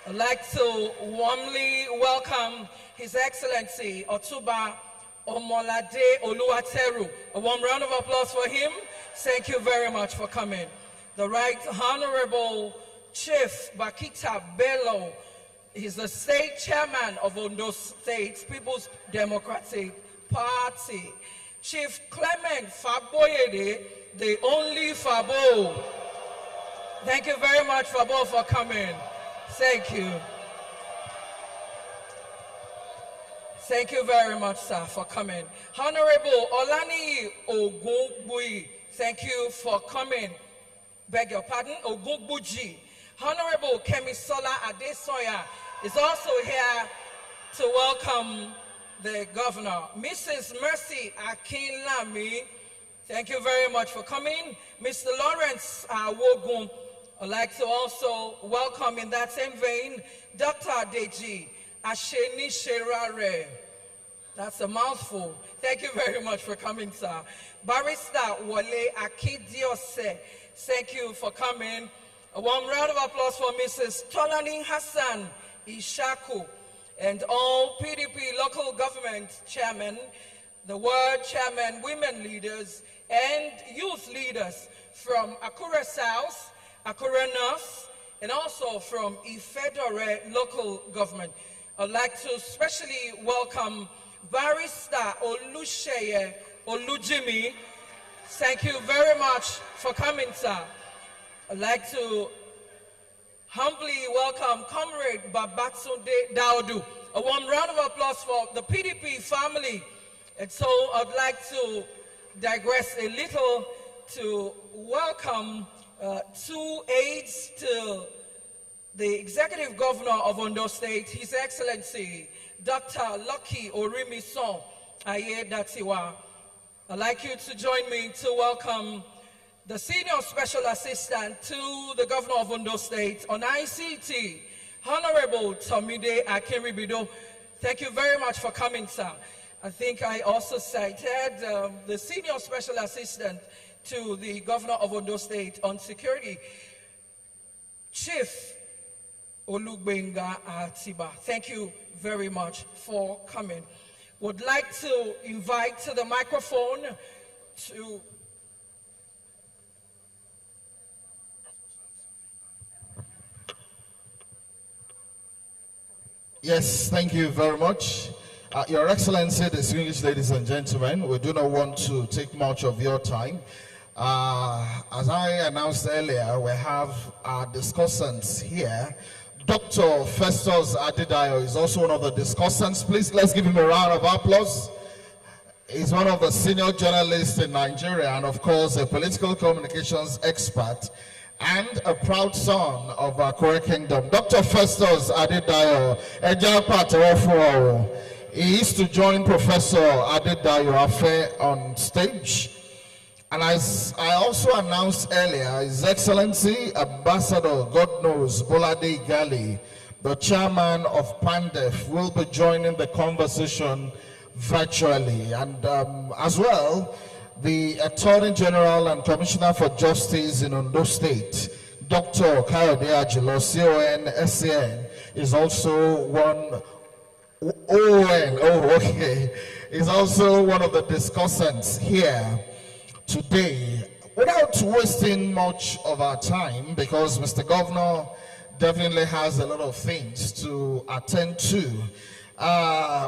I'd like to warmly welcome His Excellency Otuba Ogunlade Oluwateru. A warm round of applause for him. Thank you very much for coming. The Right Honorable Chief Bakita Bello. He's the State Chairman of Ondo State People's Democratic Party. Chief Clement Faboyede, the only Fabo. Thank you very much, Fabo, for coming. Thank you. Thank you very much, sir, for coming. Honorable Olani Ogunbui, thank you for coming. Beg your pardon, Ogunbuji. Honorable Kemisola Adesoya is also here to welcome the governor. Mrs. Mercy Akinlami, thank you very much for coming. Mr. Lawrence Wogun, I'd like to also welcome in that same vein, Dr. Deji Asheni Sherare. That's a mouthful. Thank you very much for coming, sir. Barrister Wale Akidiose, thank you for coming. A warm round of applause for Mrs. Tolani Hassan Ishaku and all PDP local government chairmen, the ward chairman, women leaders, and youth leaders from Akure South, Akure North, and also from Ifedore local government. I'd like to especially welcome Barrister Olusheye Olujimi. Thank you very much for coming, sir. I'd like to humbly welcome Comrade Babatunde Daudu. A warm round of applause for the PDP family. And so I'd like to digress a little to welcome two aides to the Executive Governor of Ondo State, His Excellency Dr. Lucky Orimison, Aye Datiwa. I'd like you to join me to welcome the Senior Special Assistant to the Governor of Ondo State on ICT, Honorable Tomide Akere. Thank you very much for coming, sir. I think I also cited the Senior Special Assistant to the Governor of Ondo State on Security, Chief Olugbenga Atiba. Thank you very much for coming. Would like to invite to the microphone to Yes, thank you very much. Your Excellency, distinguished ladies and gentlemen, we do not want to take much of your time. As I announced earlier, we have our discussants here. Dr. Festus Adedayo is also one of the discussants. Please, let's give him a round of applause. He's one of the senior journalists in Nigeria and, of course, a political communications expert and a proud son of Akure Kingdom. Dr. Festus Adedayo, he is to join Professor Adedayo Afe on stage. And as I also announced earlier, His Excellency Ambassador, God knows, Ogunlade Gali, the chairman of PANDEF, will be joining the conversation virtually. And as well, the Attorney General and Commissioner for Justice in Ondo State, Dr. Kayode Ajilo, CON, is also one. Is also one of the discussants here today. Without wasting much of our time, because Mr. Governor definitely has a lot of things to attend to,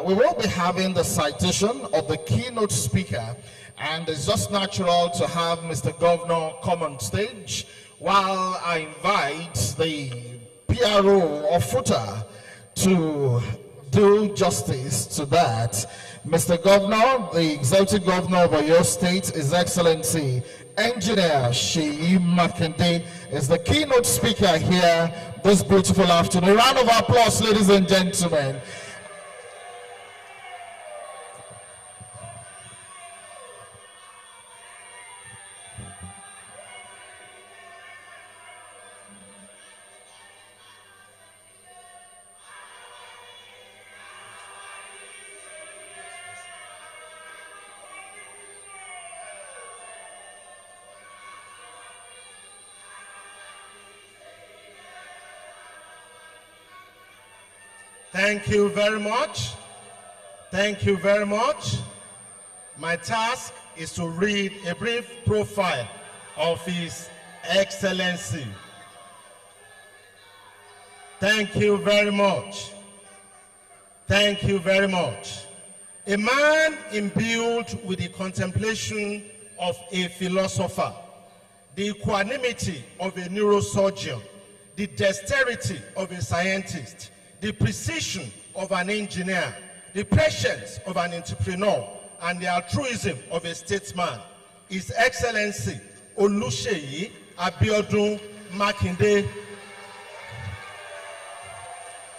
we will be having the citation of the keynote speaker, and it's just natural to have Mr. Governor come on stage while I invite the PRO or footer to do justice to that. Mr. Governor, the Executive Governor of Oyo State, His Excellency Engineer Seyi Makinde, is the keynote speaker here this beautiful afternoon. A round of applause, ladies and gentlemen. Thank you very much. Thank you very much. My task is to read a brief profile of His Excellency. Thank you very much. Thank you very much. A man imbued with the contemplation of a philosopher, the equanimity of a neurosurgeon, the dexterity of a scientist, the precision of an engineer, the patience of an entrepreneur, and the altruism of a statesman. His Excellency Oluseyi Abiodun Makinde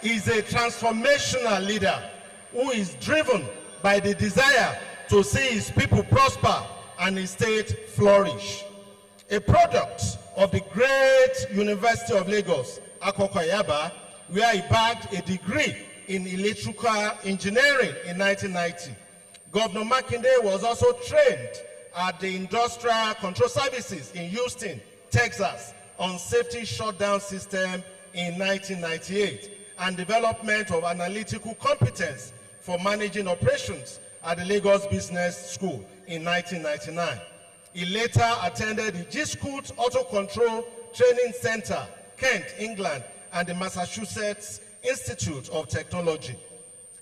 is a transformational leader who is driven by the desire to see his people prosper and his state flourish. A product of the great University of Lagos, Akokoyaba, where he bagged a degree in electrical engineering in 1990. Governor Makinde was also trained at the Industrial Control Services in Houston, Texas, on safety shutdown system in 1998, and development of analytical competence for managing operations at the Lagos Business School in 1999. He later attended the G-Scoot Auto Control Training Center, Kent, England, and the Massachusetts Institute of Technology.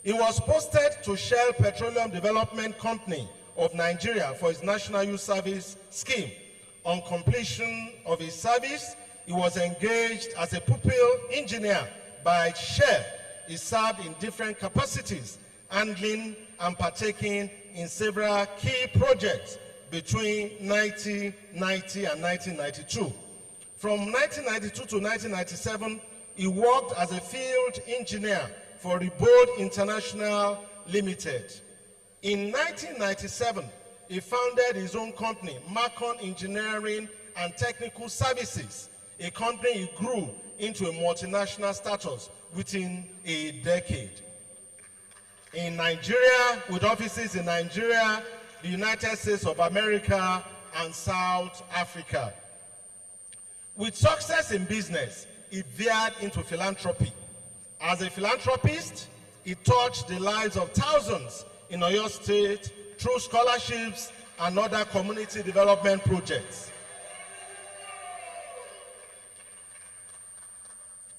He was posted to Shell Petroleum Development Company of Nigeria for his National Youth Service Scheme. On completion of his service, he was engaged as a pupil engineer by Shell. He served in different capacities, handling and partaking in several key projects between 1990 and 1992. From 1992 to 1997, he worked as a field engineer for Rebold International Limited. In 1997, he founded his own company, Macon Engineering and Technical Services, a company he grew into a multinational status within a decade. In Nigeria, with offices in Nigeria, the United States of America, and South Africa. With success in business, he veered into philanthropy. As a philanthropist, he touched the lives of thousands in Oyo State through scholarships and other community development projects.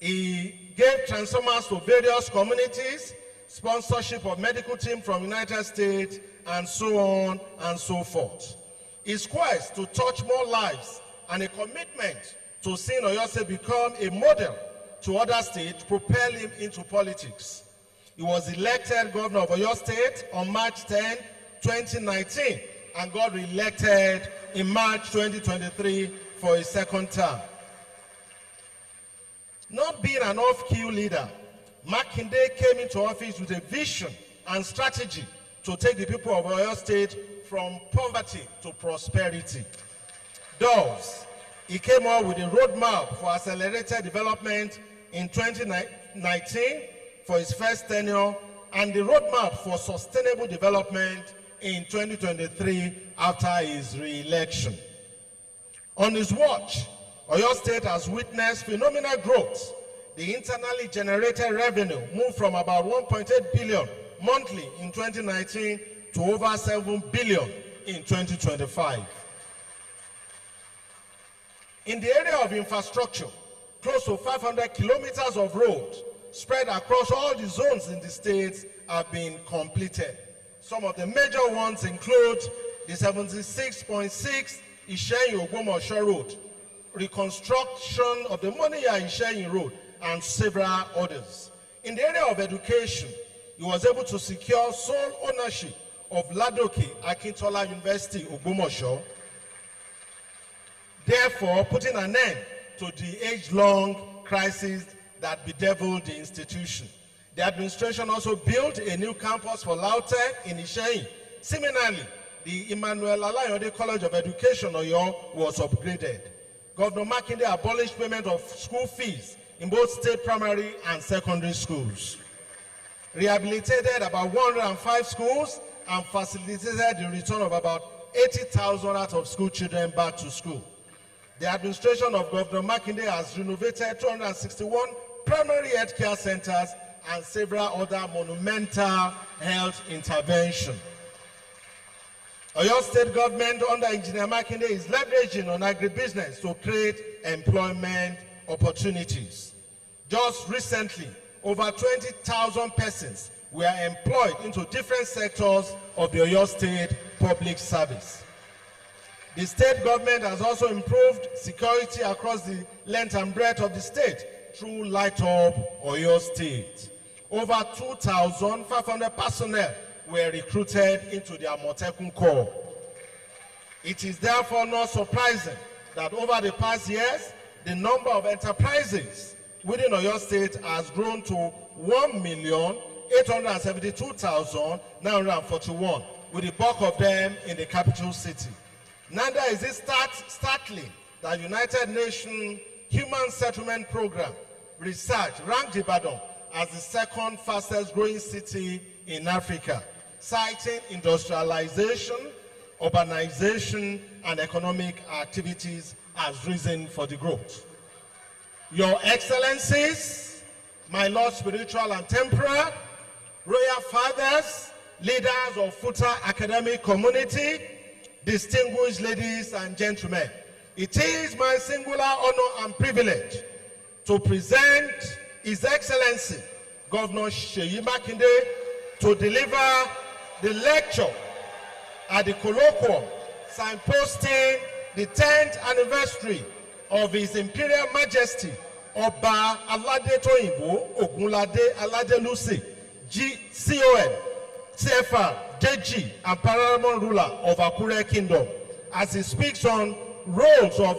He gave transformers to various communities, sponsorship of medical team from United States, and so on and so forth. His quest to touch more lives and a commitment to seeing Oyo State become a model to other states propelled him into politics. He was elected governor of Oyo State on March 10, 2019, and got re-elected in March 2023 for his second term. Not being an off-cue leader, Makinde came into office with a vision and strategy to take the people of Oyo State from poverty to prosperity. Thus, he came up with a roadmap for accelerated development in 2019 for his first tenure, and the roadmap for sustainable development in 2023 after his re-election. On his watch, Oyo State has witnessed phenomenal growth. The internally generated revenue moved from about 1.8 billion monthly in 2019 to over 7 billion in 2025. In the area of infrastructure, close to 500 kilometers of road spread across all the zones in the states have been completed. Some of the major ones include the 76.6 Isheyin-Ogbomoso Road, reconstruction of the Moniya-Isheyin Road, and several others. In the area of education, he was able to secure sole ownership of Ladoke Akintola University, Ogbomoso, therefore putting an end to the age-long crisis that bedeviled the institution. The administration also built a new campus for LAUTECH in Isheyin. Similarly, the Emmanuel Alayode College of Education, Oyo, was upgraded. Governor Makinde abolished payment of school fees in both state primary and secondary schools, rehabilitated about 105 schools, and facilitated the return of about 80,000 out-of-school children back to school. The administration of Governor Makinde has renovated 261 primary health care centers and several other monumental health interventions. Oyo State government under Engineer Makinde is leveraging on agribusiness to create employment opportunities. Just recently, over 20,000 persons were employed into different sectors of the Oyo State public service. The state government has also improved security across the length and breadth of the state through Light Up Oyo State. Over 2,500 personnel were recruited into the Amotekun Corps. It is therefore not surprising that over the past years, the number of enterprises within Oyo State has grown to 1,872,941, with the bulk of them in the capital city. Neither is it startling that United Nations Human Settlement Program research ranked Ibadan as the second fastest growing city in Africa, citing industrialization, urbanization, and economic activities as reason for the growth. Your Excellencies, my Lord Spiritual and Temporal, Royal Fathers, leaders of Futa academic community, distinguished ladies and gentlemen, it is my singular honor and privilege to present His Excellency Governor Seyi Makinde to deliver the lecture at the Colloquium signposting the 10th anniversary of His Imperial Majesty Oba Aladetoyinbo Ogunlade Aladelusi CON CFR Deji and Paramount ruler of Akure Kingdom, as he speaks on roles of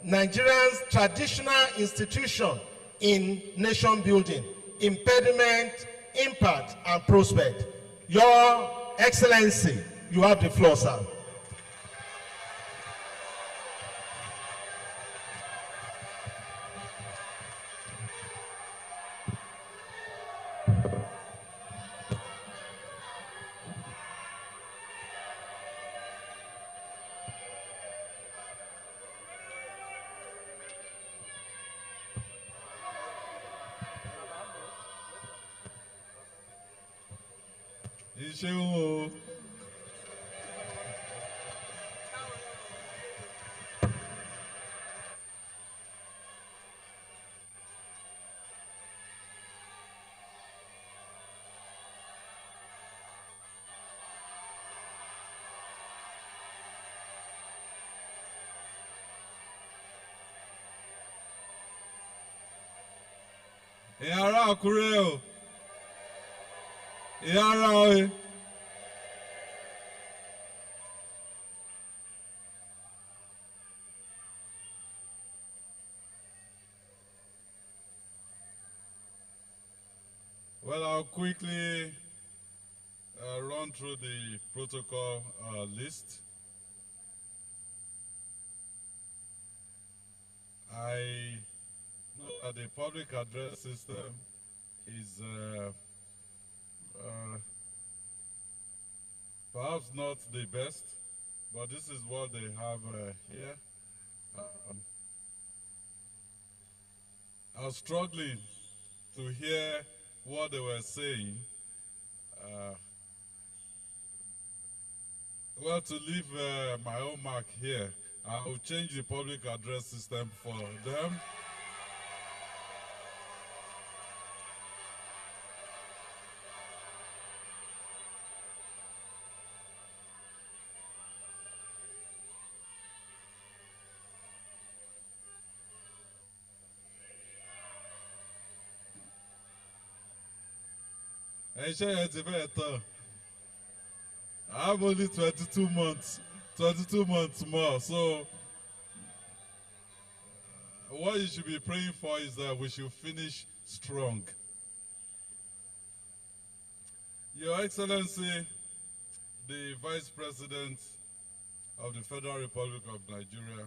Nigeria's traditional institution in nation building, impediment, impact, and prospect. Your Excellency, you have the floor, sir. Yara Akure. Yara. Well, I'll quickly run through the protocol list. I know that the public address system is perhaps not the best, but this is what they have here. I was struggling to hear what they were saying. Well, to leave my own mark here, I will change the public address system for them. I have only 22 months more, so what you should be praying for is that we should finish strong. Your Excellency, the Vice President of the Federal Republic of Nigeria,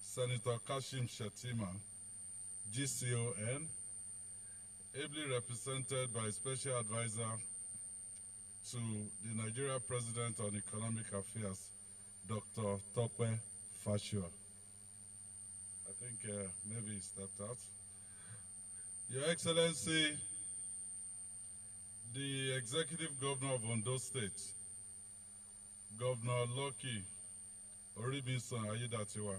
Senator Kashim Shettima, GCON, ably represented by Special Advisor to the Nigeria President on Economic Affairs, Dr. Tope Fashua. I think maybe he stepped out. Your Excellency, the Executive Governor of Ondo State, Governor Lucky Oribinson Ayedatiwa,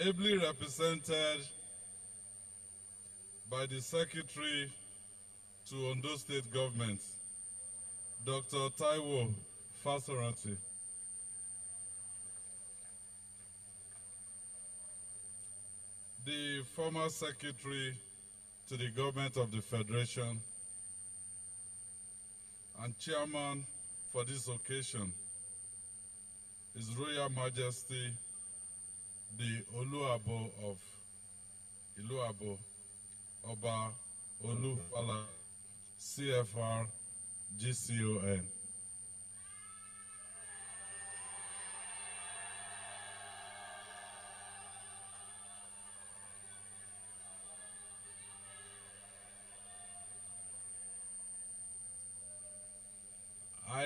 ably represented by the Secretary to Ondo State Government, Dr. Taiwo Fasoranti. The former Secretary to the Government of the Federation and Chairman for this occasion, His Royal Majesty, the Oluabo of Iluabo, Oba Olufala, CFR, GCON.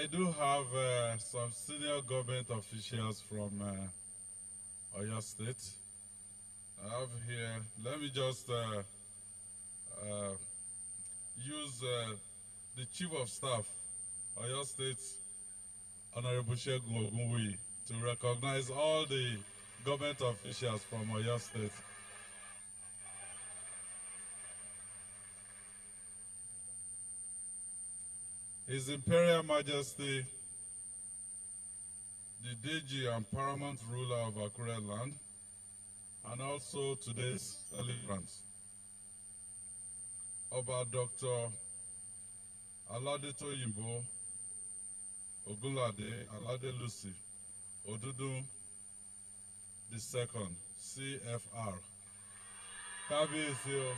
I do have some senior government officials from Oyo State. I have here, let me just use the Chief of Staff, Oyo State, Honorable Segun Ogunwuyi, to recognize all the government officials from Oyo State. His Imperial Majesty, the Deji and Paramount ruler of Akure land, and also today's celebrants, Oba Dr. Aladetoyinbo, Ogunlade, Aladelusi, Odundun II, CFR. Kábíyèsí o.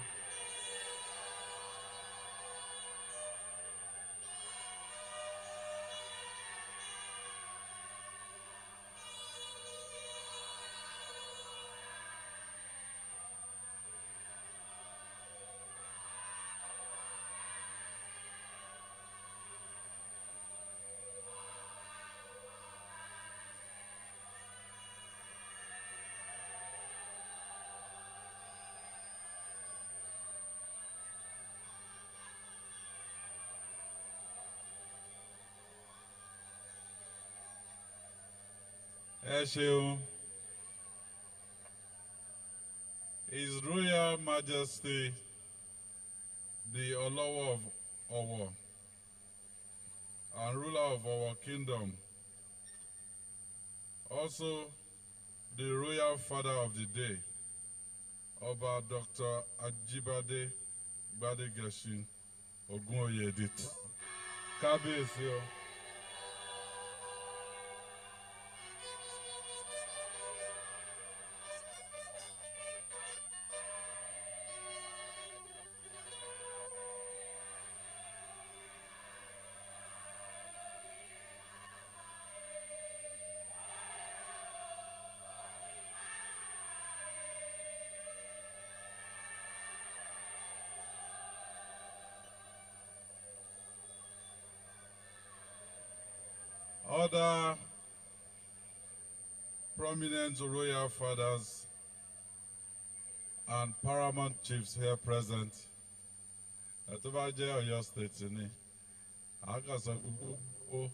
Ẹ ṣeun. His Royal Majesty, the Olowo of Owo and ruler of our kingdom, also the Royal Father of the Day, Oba Dr. Ajibade Gbadegesin Ogunoyedit. Kábíyèsí o. Other prominent royal fathers and paramount chiefs here present. Tó bá jẹ́ Ọ̀yọ́ State ni, àkàsọ̀ gbogbo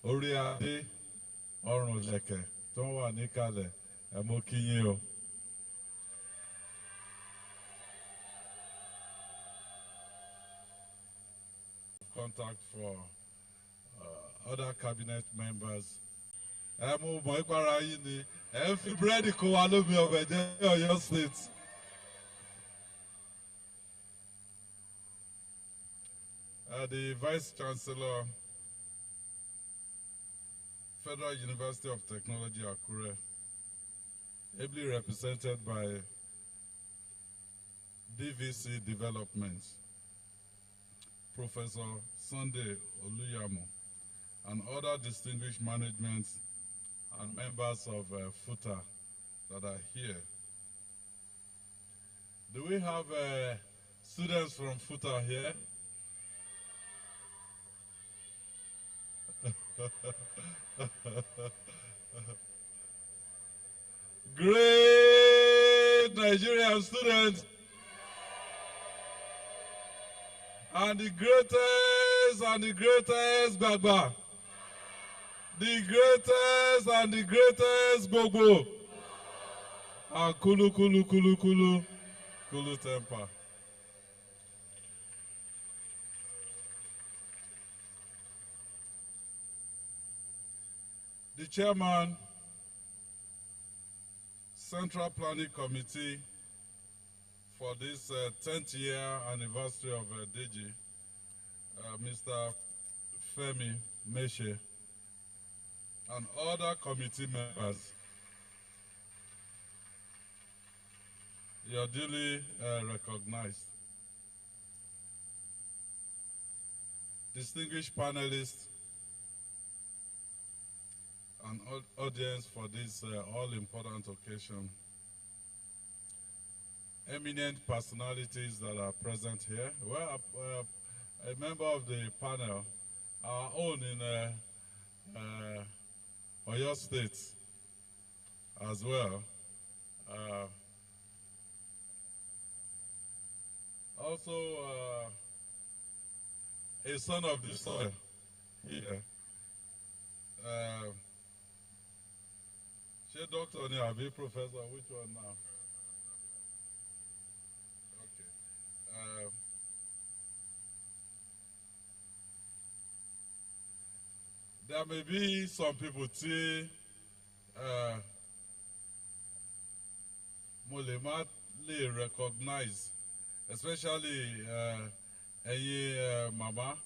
orí adé ọrùn lẹ̀kẹ̀ tó wà níkàlẹ̀ ẹ mú kí yín o. Contact for other cabinet members. Ẹ mú mọ̀ ìpara yín ni ẹ fi búrẹ́dì kó wa lómi ọbẹ̀ jẹ́ Ọ̀yọ́ State. The Vice Chancellor, Federal University of Technology, Akure, ably represented by DVC Development, Professor Sunday Oluyamo, and other distinguished management and members of FUTA that are here. Do we have students from FUTA here? Great Nigerian students. And the greatest Gbagba. The greatest and the greatest Gogo. And Kulu temper. The chairman, Central Planning Committee for this 10th year anniversary of Deji, Mr. Femi Meshe, and other committee members. You are duly recognized. Distinguished panelists and audience for this all-important occasion. Eminent personalities that are present here. Well, a member of the panel, our own in Oyo State as well. Also, a son of the soil here. She doctor ni abi professor, which one now? Okay. There may be some people tí mo lè má lè recognize, especially mama.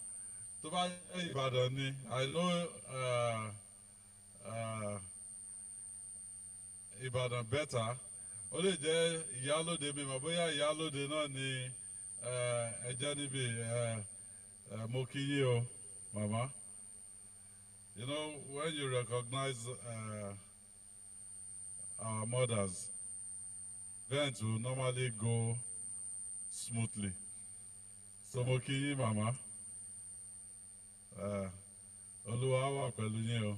Tó bá Ìbàdàn ni, I know Ìbàdàn better. Ó lè jẹ́ Ìyálóde mi, mà bóyá Ìyálóde náà ni ẹjẹ́ níbi mo kí yín o, mama. You know, when you recognize our mothers, events will normally go smoothly. So mo kí yín, mama. Olúwa wà pẹ̀lú yín o.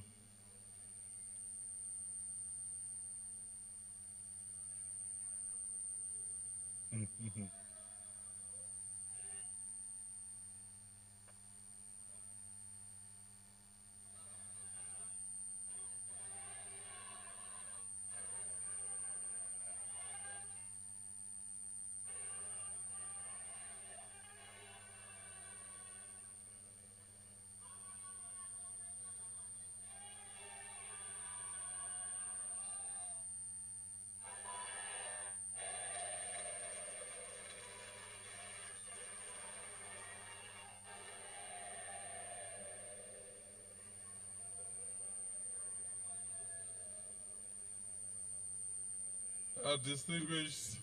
Distinguished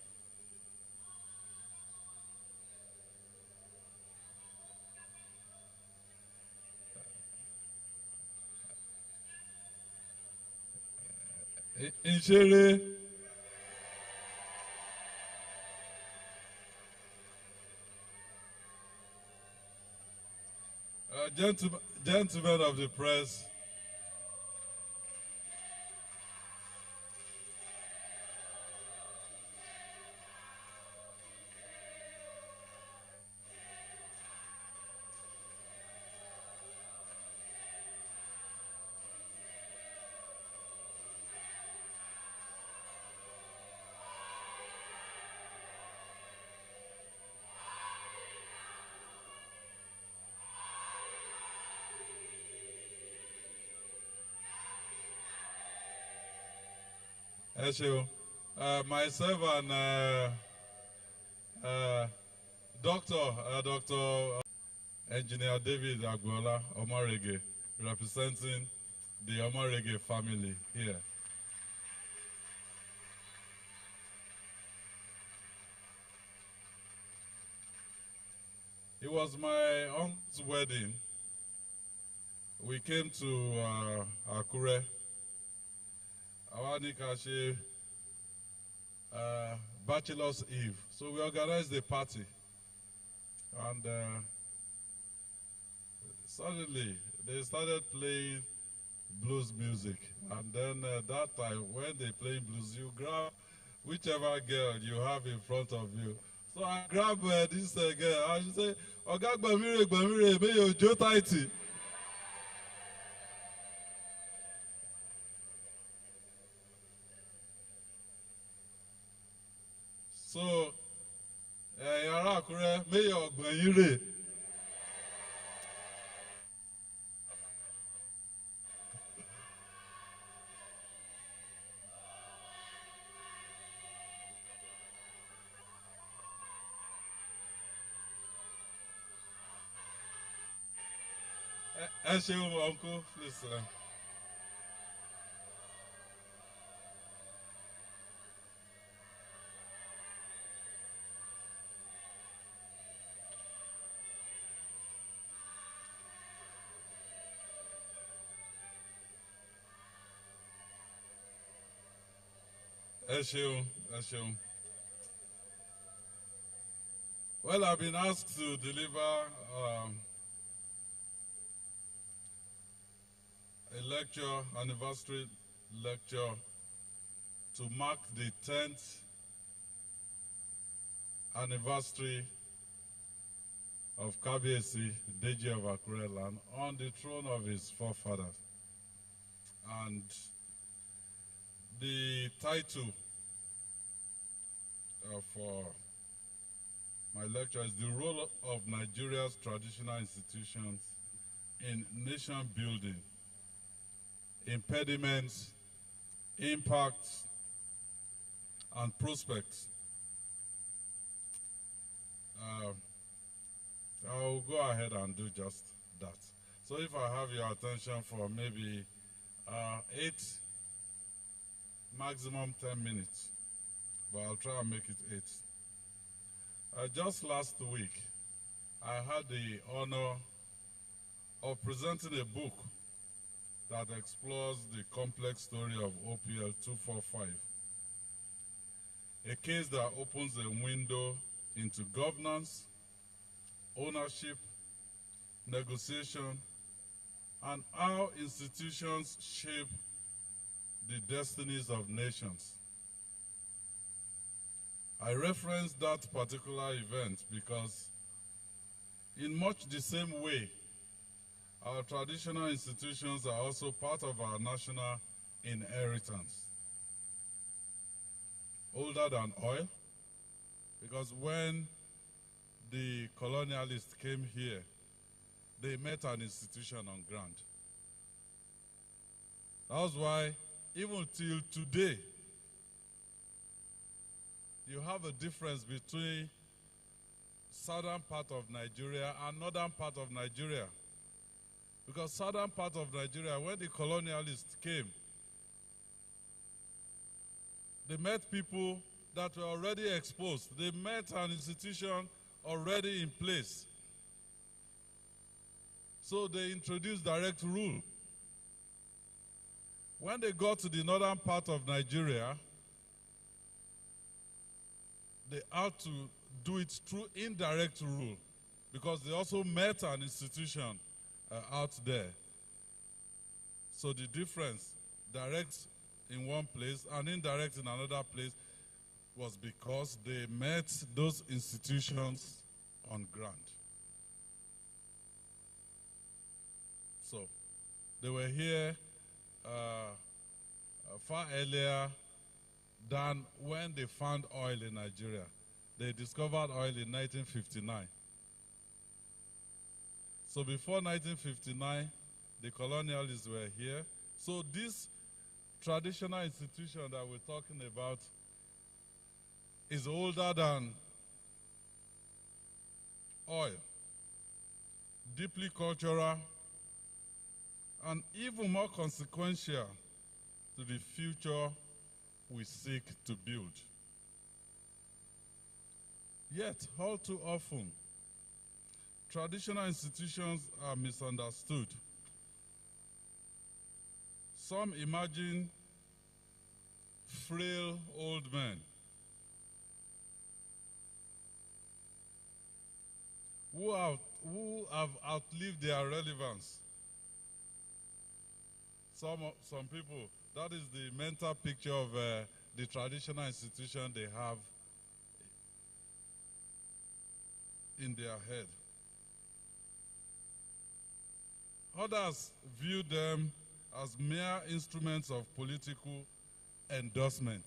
Ìṣeré gentlemen of the press, myself and Dr. Engineer David Agbola Omarege, representing the Omarege family here. It was my aunt's wedding. We came to Akure. Awanikashi Bachelor's Eve. So we organized a party. And suddenly they started playing blues music. And then that time, when they play blues, you grab whichever girl you have in front of you. So I grab this girl and she say, Oga Gbamire, may you jo tighty. So, Yara Akure, may you Gbamire. Uncle, please. Well, I've been asked to deliver a lecture, anniversary lecture, to mark the 10th anniversary of Kabiyesi, Deji of Akure land, on the throne of his forefathers. And the title for my lecture is The Role of Nigeria's Traditional Institutions in Nation Building, Impediments, Impacts, and Prospects. I'll go ahead and do just that. So if I have your attention for maybe 8, maximum 10 minutes, but I'll try and make it 8. Just last week, I had the honor of presenting a book that explores the complex story of OPL 245, a case that opens a window into governance, ownership, negotiation, and how institutions shape the destinies of nations. I referenced that particular event because in much the same way, our traditional institutions are also part of our national inheritance. Older than oil, because when the colonialists came here, they met an institution on ground. That's why, even till today, you have a difference between southern part of Nigeria and northern part of Nigeria. Because southern part of Nigeria, when the colonialists came, they met people that were already exposed. They met an institution already in place. So they introduced direct rule. When they got to the northern part of Nigeria, they had to do it through indirect rule because they also met an institution out there. So the difference, direct in one place and indirect in another place, was because they met those institutions on ground. So they were here far earlier than when they found oil in Nigeria. They discovered oil in 1959. So before 1959, the colonialists were here. So this traditional institution that we're talking about is older than oil, deeply cultural, and even more consequential to the future we seek to build. Yet, all too often, traditional institutions are misunderstood. Some imagine frail old men who have outlived their relevance. Some people, that is the mental picture of the traditional institution they have in their head. Others view them as mere instruments of political endorsement.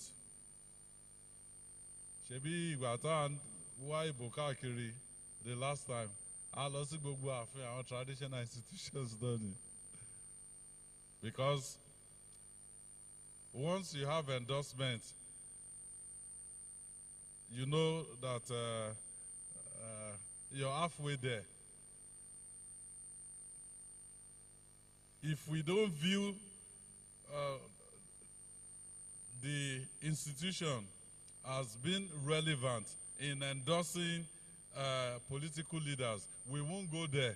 Ṣebí ìgbà tá wá ìbò káàkiri the last time, a lọ sí gbogbo ààfin àwọn traditional institutions done. Because once you have endorsement, you know that you're halfway there. If we don't view the institution as being relevant in endorsing political leaders, we won't go there.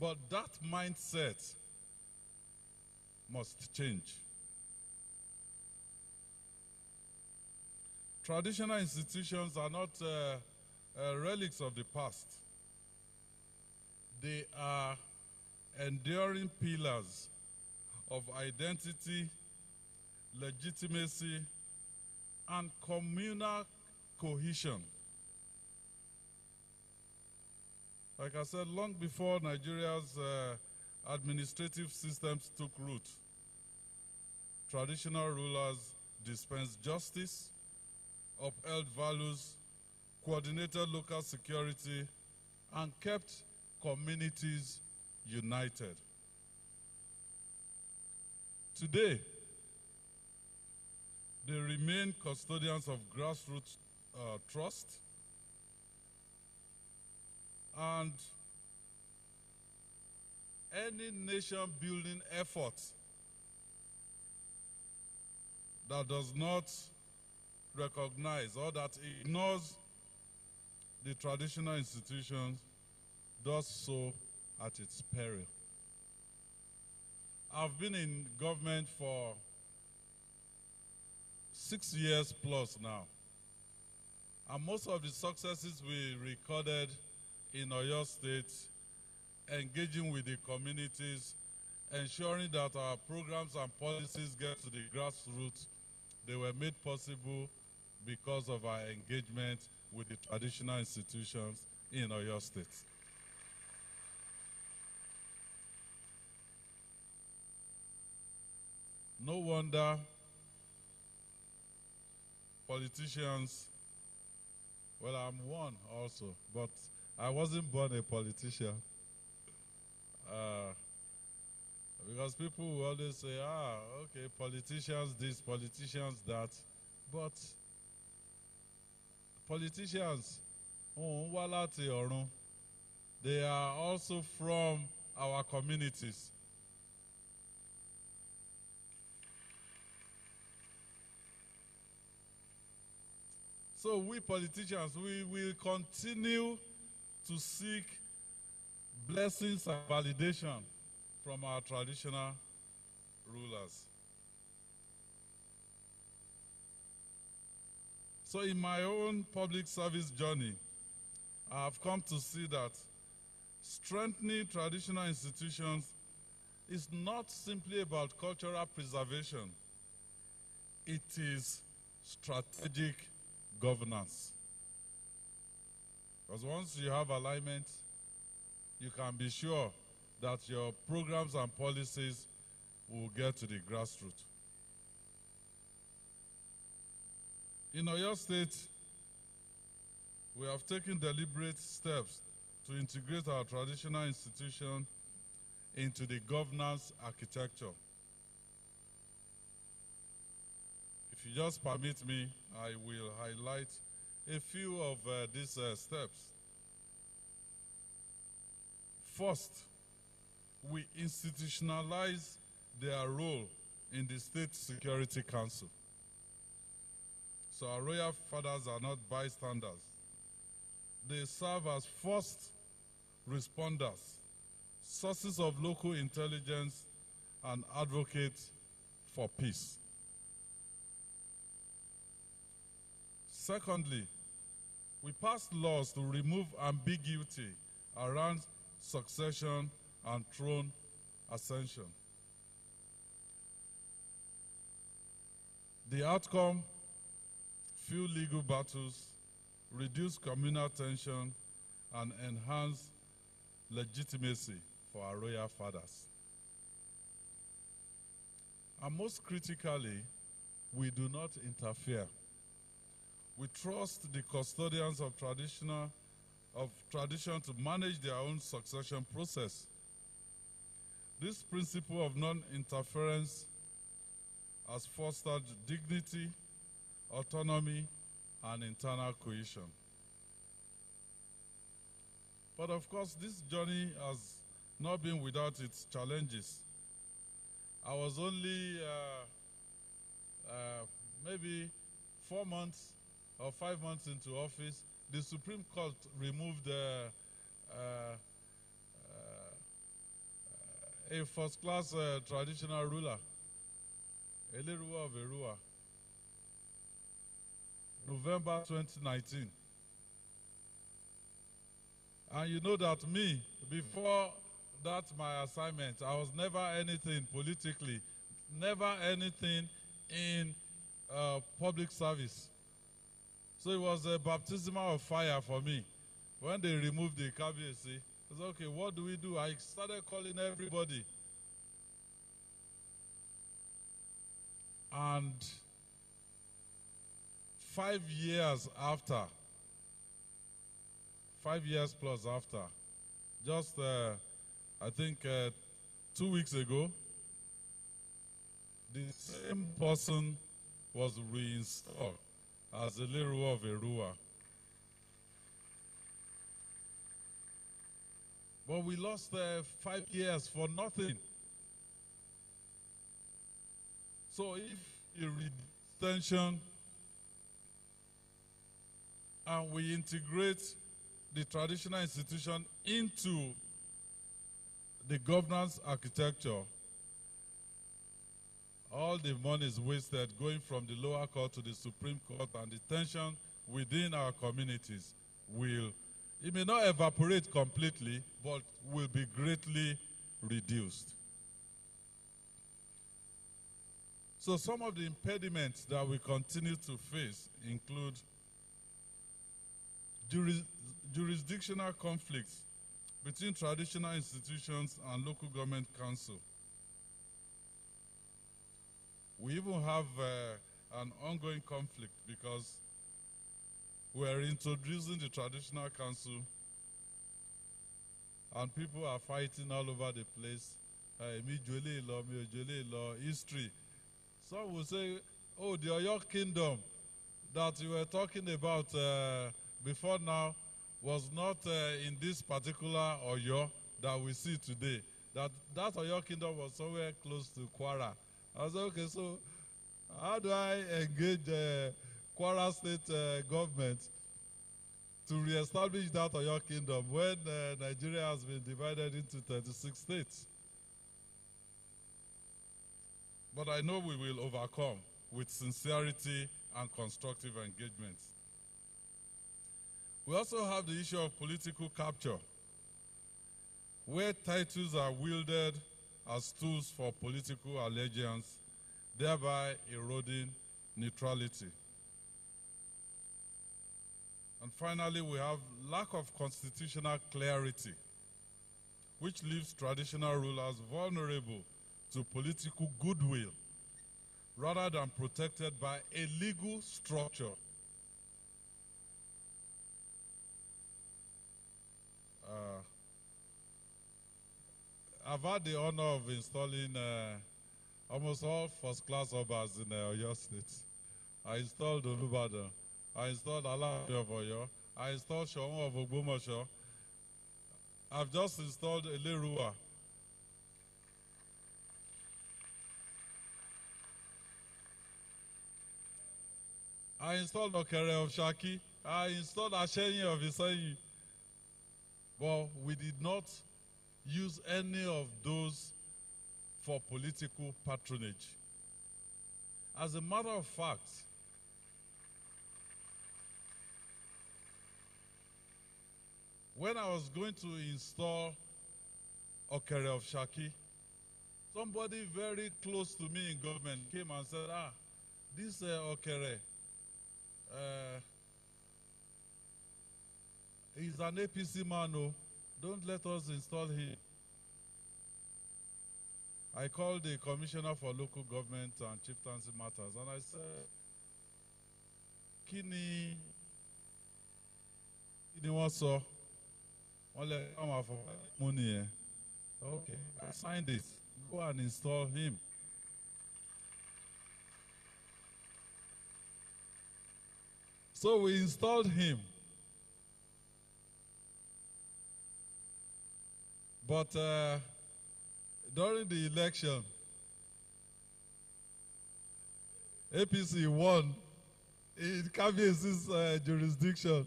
But that mindset must change. Traditional institutions are not relics of the past. They are enduring pillars of identity, legitimacy, and communal cohesion. Like I said, long before Nigeria's administrative systems took root, traditional rulers dispensed justice, upheld values, coordinated local security, and kept communities united. Today, they remain custodians of grassroots trust and any nation-building effort that does not recognize or that ignores the traditional institutions does so at its peril. I've been in government for 6 years plus now, and most of the successes we recorded in Oyo State, engaging with the communities, ensuring that our programs and policies get to the grassroots, they were made possible because of our engagement with the traditional institutions in Oyo State. No wonder politicians, well, I'm one also, but I wasn't born a politician. Because people will always say, okay, politicians this, politicians that. But politicians, they are also from our communities. So we politicians, we will continue to seek blessings and validation from our traditional rulers. So in my own public service journey, I have come to see that strengthening traditional institutions is not simply about cultural preservation. It is strategic governance. Because once you have alignment, you can be sure that your programs and policies will get to the grassroots. In Oyo State, we have taken deliberate steps to integrate our traditional institution into the governance architecture. If you just permit me, I will highlight a few of these steps. First, we institutionalize their role in the State Security Council. So our royal fathers are not bystanders. They serve as first responders, sources of local intelligence, and advocates for peace. Secondly, we passed laws to remove ambiguity around succession and throne ascension. The outcome, few legal battles, reduce communal tension, and enhance legitimacy for our royal fathers. And most critically, we do not interfere. We trust the custodians of tradition to manage their own succession process. This principle of non-interference has fostered dignity, autonomy, and internal cohesion. But of course, this journey has not been without its challenges. I was only maybe 4 months or 5 months into office. The Supreme Court removed a first-class traditional ruler, Eleruwa of Erua, November 2019. And you know that me, before that my assignment, I was never anything politically, never anything in public service. So it was a baptismal of fire for me. When they removed the Kabiyesi, I said, okay, what do we do? I started calling everybody. And 5 years after, 5 years plus after, just I think 2 weeks ago, the same person was reinstalled as a Leruwa of Eruwa. But we lost 5 years for nothing. So if you read tension and we integrate the traditional institution into the governance architecture, all the money is wasted going from the lower court to the Supreme Court, and the tension within our communities will, it may not evaporate completely, but will be greatly reduced. So some of the impediments that we continue to face include jurisdictional conflicts between traditional institutions and local government council. We even have an ongoing conflict because we are introducing the traditional council and people are fighting all over the place. History. Some will say, oh, the Oyo kingdom that you were talking about before now was not in this particular Oyo that we see today. That Oyo kingdom was somewhere close to Kwara. I said, okay, so how do I engage Kwara state government to reestablish that Oyo kingdom when Nigeria has been divided into 36 states? But I know we will overcome with sincerity and constructive engagement. We also have the issue of political capture, where titles are wielded as tools for political allegiance, thereby eroding neutrality. And finally, we have lack of constitutional clarity, which leaves traditional rulers vulnerable to political goodwill rather than protected by a legal structure. I've had the honor of installing almost all first-class obas in Oyo State. I installed Olubada, I installed Aladelusi of Oyo, I installed Shawon of Ogbomoso. I've just installed Eleruwa. I installed Okere of Shaki. I installed Ashenyi of Seyi. But we did not use any of those for political patronage. As a matter of fact, when I was going to install Okere of Shaki, somebody very close to me in government came and said, this Okere, he's an APC man, no. Don't let us install him. I called the Commissioner for Local Government and Chieftaincy Matters, and I said, Kini wants so? Only come out for money. Okay, I signed this. Go and install him. So we installed him. But during the election, APC won in Kabiyesi's jurisdiction.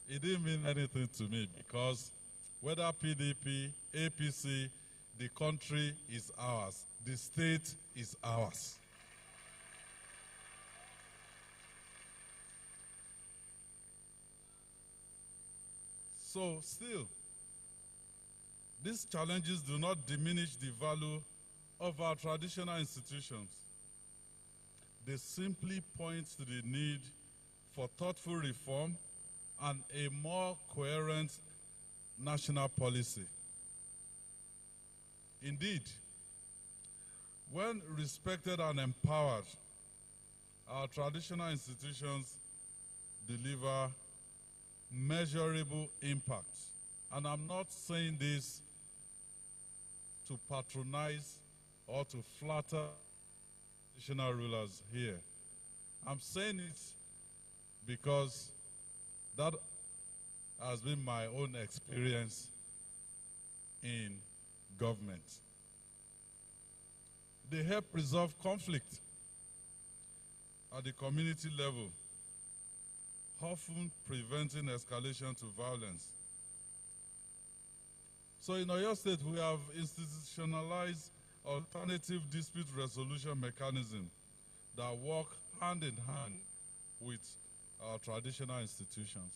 It didn't mean anything to me because whether PDP, APC, the country is ours. The state is ours. So still, these challenges do not diminish the value of our traditional institutions. They simply point to the need for thoughtful reform and a more coherent national policy. Indeed, when respected and empowered, our traditional institutions deliver measurable impact. And I'm not saying this to patronize or to flatter traditional rulers here. I'm saying it because that has been my own experience in government. They help resolve conflict at the community level, often preventing escalation to violence. So in Oyo State, we have institutionalized alternative dispute resolution mechanism that work hand in hand with our traditional institutions.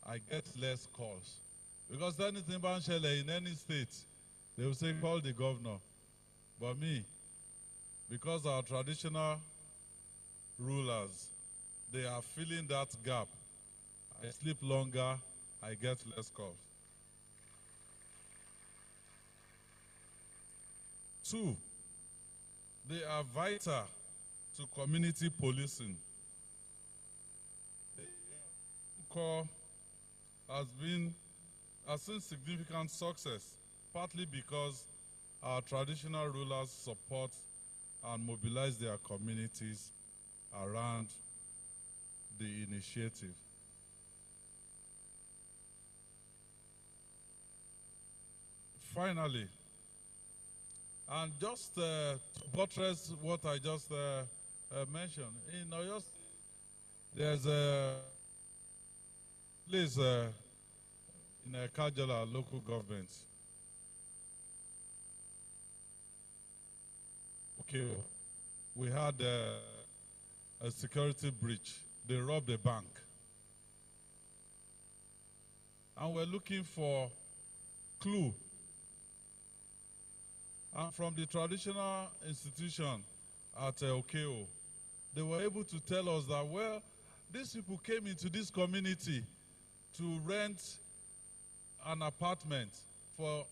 I get less calls. Because anything in any state, they will say, call the governor. But me, because our traditional rulers, they are filling that gap. I sleep longer, I get less calls. 2, they are vital to community policing. Core has seen significant success, partly because our traditional rulers support and mobilize their communities around the initiative. Finally, and just to buttress what I just mentioned, in Oyo, there's a place in Kajala local government. Okay, we had a security breach. They robbed a bank. And we're looking for clue. And from the traditional institution at Okeo, they were able to tell us that, well, these people came into this community to rent an apartment for,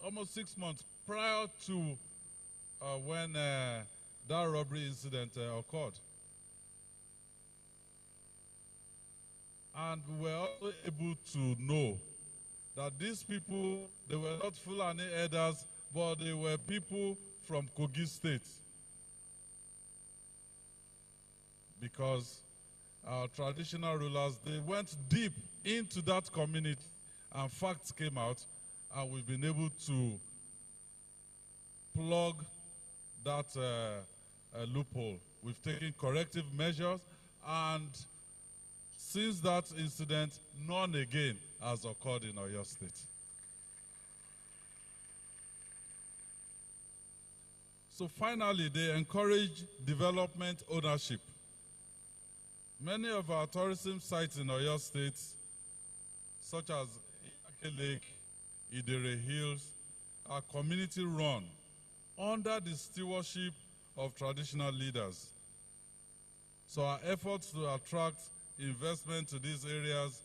almost 6 months prior to when that robbery incident occurred. And we were also able to know that these people, they were not Fulani elders, but they were people from Kogi State. Because our traditional rulers, they went deep into that community and facts came out, and we've been able to plug that loophole. We've taken corrective measures, and since that incident, none again has occurred in Oyo State. So finally, they encourage development ownership. Many of our tourism sites in Oyo State, such as Akure Lake, Idere Hills, are community-run under the stewardship of traditional leaders. So our efforts to attract investment to these areas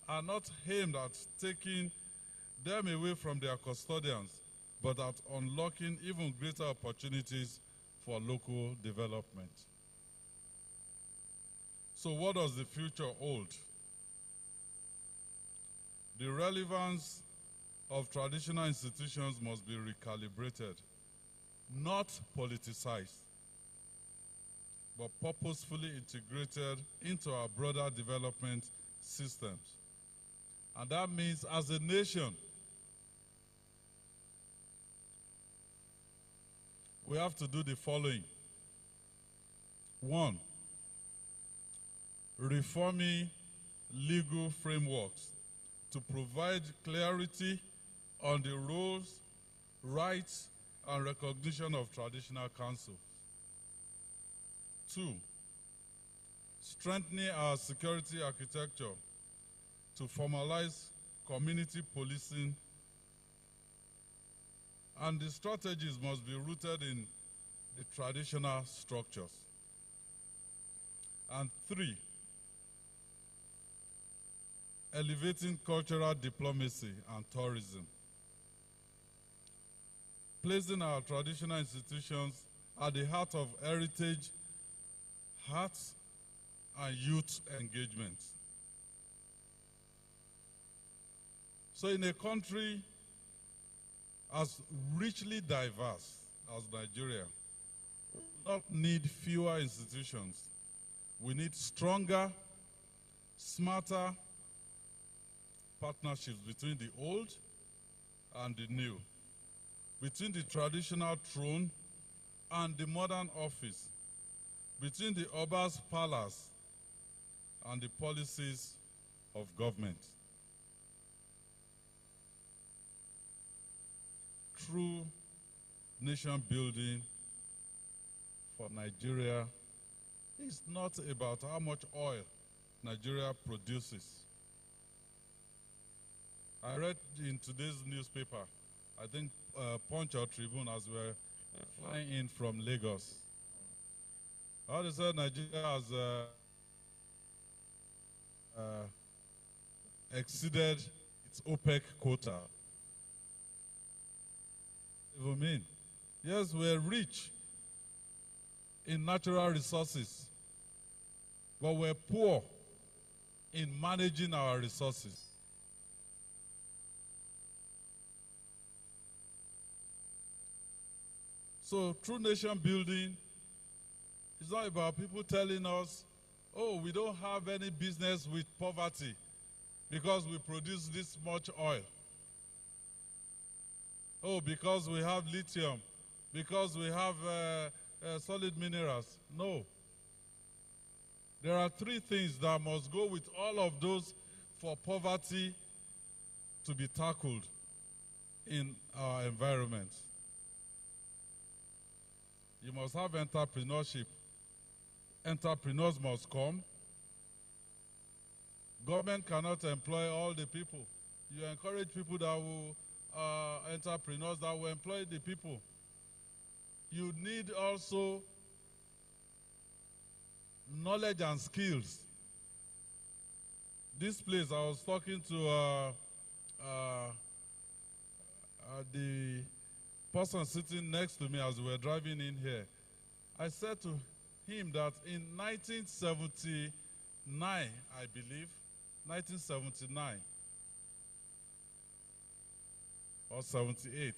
are not aimed at taking them away from their custodians, but at unlocking even greater opportunities for local development. So what does the future hold? The relevance of traditional institutions must be recalibrated, not politicized, but purposefully integrated into our broader development systems. And that means, as a nation, we have to do the following. 1, reforming legal frameworks to provide clarity on the roles, rights, and recognition of traditional councils. 2, strengthening our security architecture to formalize community policing, and the strategies must be rooted in the traditional structures. And 3, elevating cultural diplomacy and tourism, placing our traditional institutions at the heart of heritage, arts, and youth engagement. So in a country as richly diverse as Nigeria, we do not need fewer institutions. We need stronger, smarter partnerships between the old and the new, between the traditional throne and the modern office, between the Oba's palace and the policies of government. True nation building for Nigeria is not about how much oil Nigeria produces. I read in today's newspaper, I think Punch or Tribune, as we're flying in from Lagos. How they said Nigeria has exceeded its OPEC quota. What do you mean? Yes, we're rich in natural resources, but we're poor in managing our resources. So true nation building is not about people telling us, oh, we don't have any business with poverty because we produce this much oil. Oh, because we have lithium, because we have solid minerals. No. There are 3 things that must go with all of those for poverty to be tackled in our environment. You must have entrepreneurship. Entrepreneurs must come. Government cannot employ all the people. You encourage people that will, entrepreneurs that will employ the people. You need also knowledge and skills. This place, I was talking to the person sitting next to me as we were driving in here. I said to him that in 1979, I believe, 1979 or 78,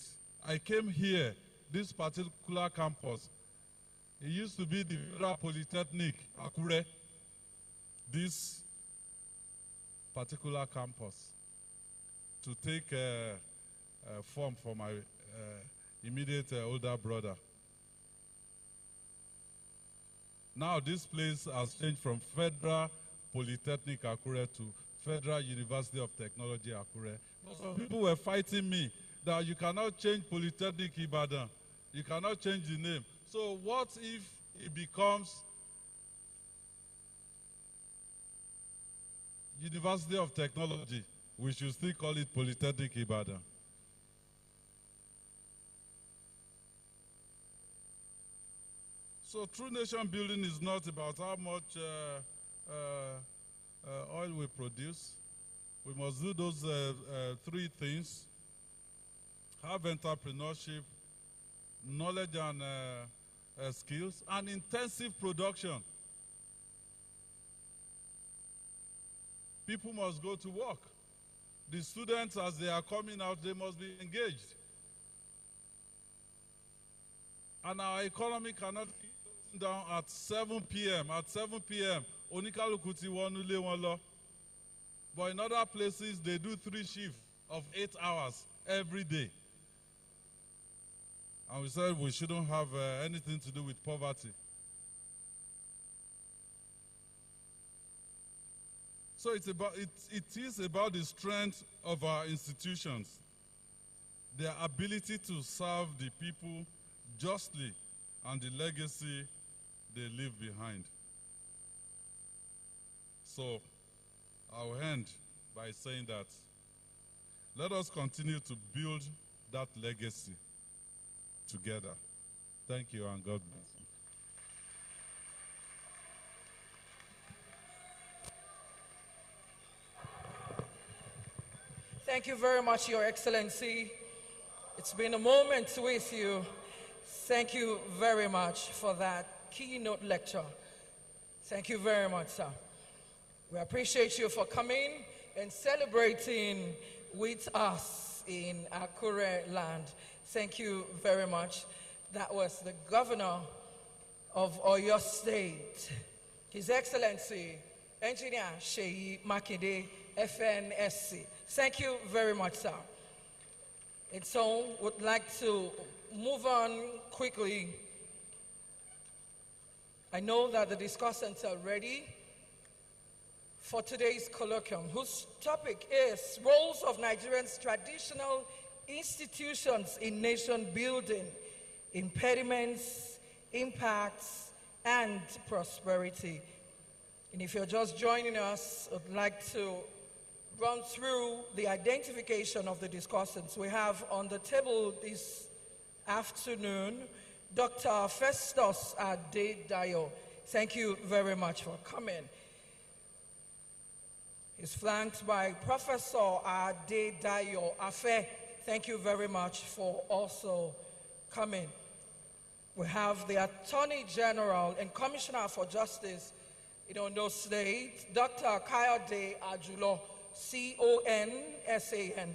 I came here, this particular campus. It used to be the Federal Polytechnic, Akure, this particular campus, to take a form for my immediate older brother. Now this place has changed from Federal Polytechnic Akure to Federal University of Technology Akure. Some people were fighting me that you cannot change Polytechnic Ibadan, you cannot change the name. So what if it becomes University of Technology? We should still call it Polytechnic Ibadan. So true nation building is not about how much oil we produce. We must do those 3 things: have entrepreneurship, knowledge and skills, and intensive production. People must go to work. The students, as they are coming out, they must be engaged. And our economy cannot be down at 7 p.m. At 7 p.m., onikaluku ti wonu le won lo. But in other places, they do 3 shifts of 8 hours every day. And we said we shouldn't have anything to do with poverty. So it is about the strength of our institutions, their ability to serve the people justly, and the legacy they leave behind. So I'll end by saying that let us continue to build that legacy together. Thank you and God bless you. Thank you very much, Your Excellency. It's been a moment with you. Thank you very much for that keynote lecture. Thank you very much, sir. We appreciate you for coming and celebrating with us in Akure land. Thank you very much. That was the governor of Oyo State, His Excellency, Engineer Seyi Makinde, FNSC. Thank you very much, sir. And so, would like to move on quickly. I know that the discussants are ready for today's colloquium, whose topic is Roles of Nigerians' Traditional Institutions in Nation Building, Impediments, Impacts, and Prosperity. And if you're just joining us, I'd like to run through the identification of the discussants. We have on the table this afternoon Dr. Festus Adedayo. Thank you very much for coming. He's flanked by Professor Adedayo Afe. Thank you very much for also coming. We have the Attorney General and Commissioner for Justice in Ondo State, Dr. Kayode Ajulo, CONSAN.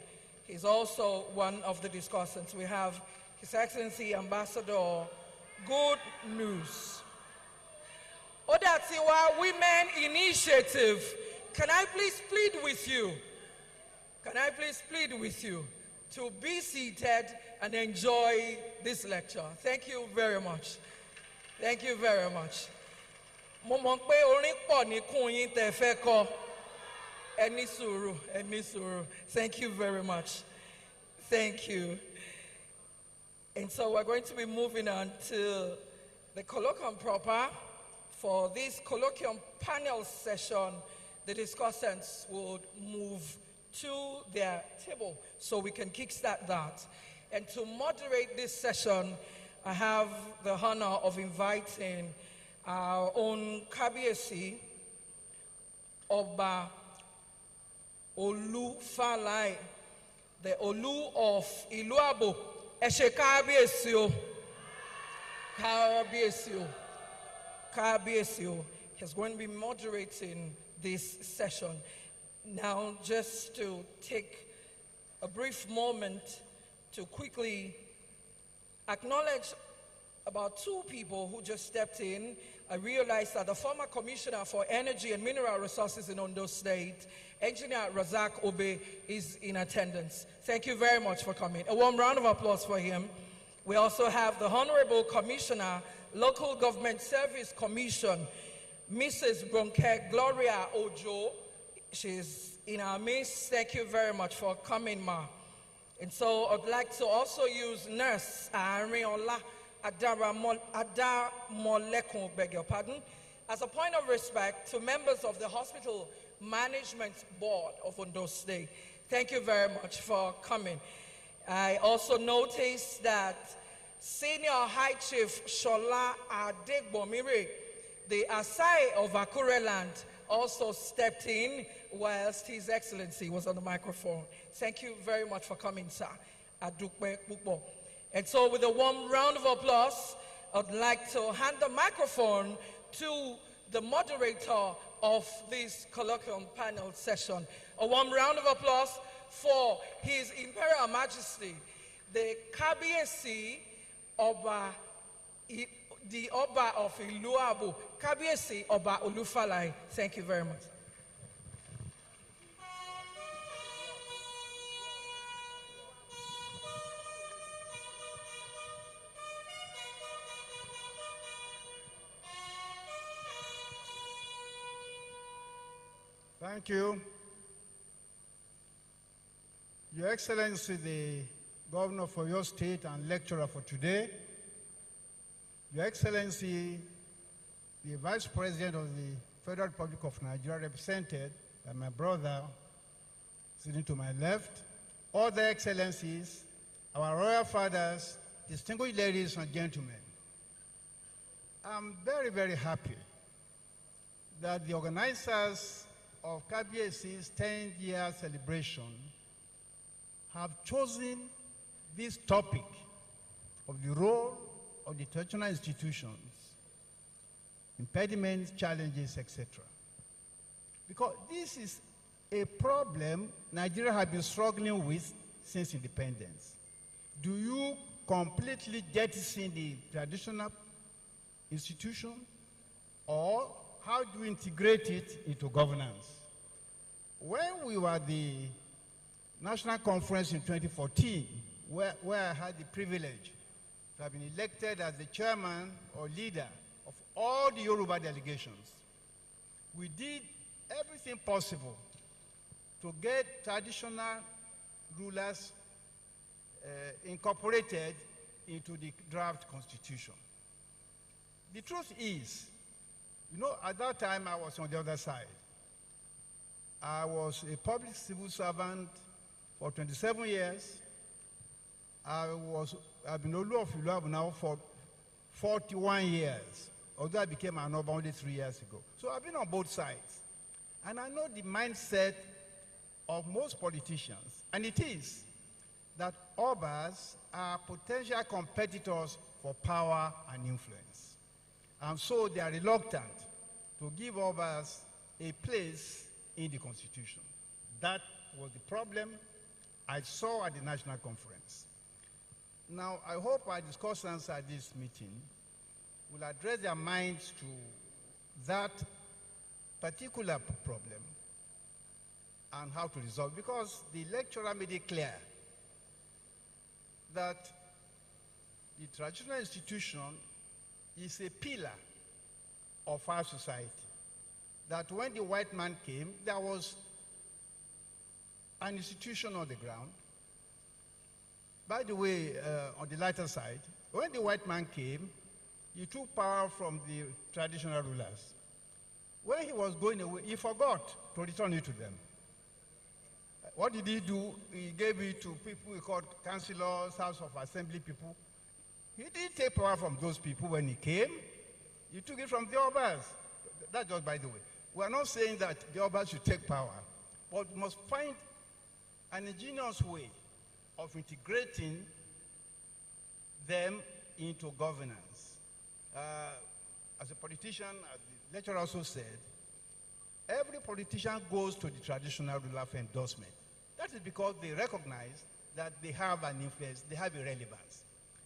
He's also one of the discussants. We have His Excellency Ambassador Good News. Odatiwa Women Initiative. Can I please plead with you? Can I please plead with you to be seated and enjoy this lecture? Thank you very much. Thank you very much. Mo mọ̀ pé orin pọ̀ ní kún yín tẹ́ fẹ́ kọ. Ẹ ní sùúrù, ẹ ní sùúrù. Thank you very much. Thank you. And so we're going to be moving on to the colloquium proper. For this colloquium panel session, the discussants would move to their table so we can kickstart that. And to moderate this session, I have the honor of inviting our own Kábíyèsí, Ọba Olúfálàì, the Olu of Iluabo. Ẹ ṣé Kábíyèsí o. Kábíyèsí o. Kábíyèsí o. He's going to be moderating this session. Now, just to take a brief moment to quickly acknowledge about two people who just stepped in. I realized that the former Commissioner for Energy and Mineral Resources in Ondo State, Engineer Razak Obe, is in attendance. Thank you very much for coming. A warm round of applause for him. We also have the Honorable Commissioner, Local Government Service Commission, Mrs. Bronke Gloria Ojo. She's in our midst. Thank you very much for coming, ma. And so I'd like to also use Nurse Ariola Adamolekun, beg your pardon, as a point of respect to members of the Hospital Management Board of Ondo State. Thank you very much for coming. I also noticed that Senior High Chief Shola Adegbomire, the Asai of Akure land, also stepped in whilst His Excellency was on the microphone. Thank you very much for coming, sir. Adukwe Pukbo. And so with a warm round of applause, I'd like to hand the microphone to the moderator of this colloquium panel session. A warm round of applause for His Imperial Majesty, the Kábíyèsí Ọba, the Oba of Iluabo, Kábíyèsí Ọba Olúfálàì. Thank you very much. Thank you. Your Excellency, the Governor for your state and lecturer for today, Your Excellency, the Vice President of the Federal Republic of Nigeria, represented by my brother, sitting to my left, all the excellencies, our royal fathers, distinguished ladies and gentlemen. I'm very, very happy that the organizers of KBSC's 10th-year celebration have chosen this topic of the role of the traditional institutions, impediments, challenges, etc. Because this is a problem Nigeria has been struggling with since independence. Do you completely jettison the traditional institution, or how do you integrate it into governance? When we were at the National Conference in 2014, where I had the privilege to have been elected as the chairman or leader of all the Yoruba delegations, we did everything possible to get traditional rulers incorporated into the draft constitution. The truth is, you know, at that time I was on the other side. I was a public civil servant for 27 years. I've been Olu of Ilu now for 41 years, although I became an Oba only 3 years ago. So I've been on both sides. And I know the mindset of most politicians, and it is that Obas are potential competitors for power and influence. And so they are reluctant to give Obas a place in the Constitution. That was the problem I saw at the National Conference. Now, I hope our discussants at this meeting will address their minds to that particular problem and how to resolve, because the lecturer made it clear that the traditional institution is a pillar of our society. That when the white man came, there was an institution on the ground. By the way, on the lighter side, when the white man came, he took power from the traditional rulers. When he was going away, he forgot to return it to them. What did he do? He gave it to people he called councillors, House of Assembly people. He didn't take power from those people when he came. He took it from the Obas. That's just by the way. We are not saying that the Obas should take power, but we must find an ingenious way of integrating them into governance. As a politician, as the lecturer also said, every politician goes to the traditional ruler for endorsement. That is because they recognize that they have an influence, they have a relevance,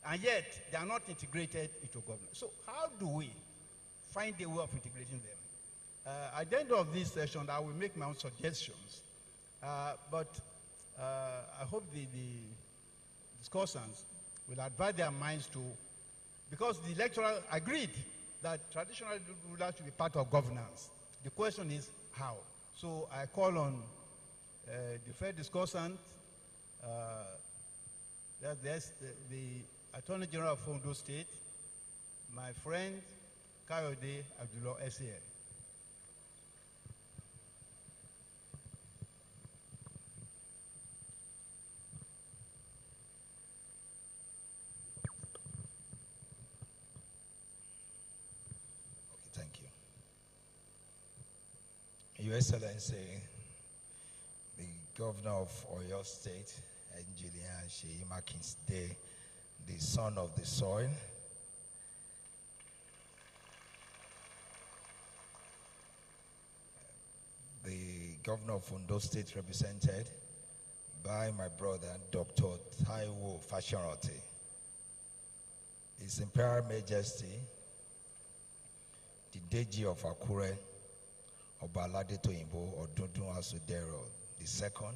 and yet they are not integrated into government. So how do we find a way of integrating them? At the end of this session, I will make my own suggestions, but I hope the discussants will advise their minds to, because the lecturer agreed that traditional rulers should be part of governance. The question is how. So I call on the fair discussant, there's the Attorney General of Ondo State, my friend Kayode Abdullah SAN. Thank you. Your Excellency, the Governor of Oyo State, Engineer Seyi Makinde, the son of the soil, the Governor of Ondo State, represented by my brother, Dr. Taiwo Fashion-Rote, His Imperial Majesty, the Deji of Akure, Aladetoyinbo, Odundun Asudero II,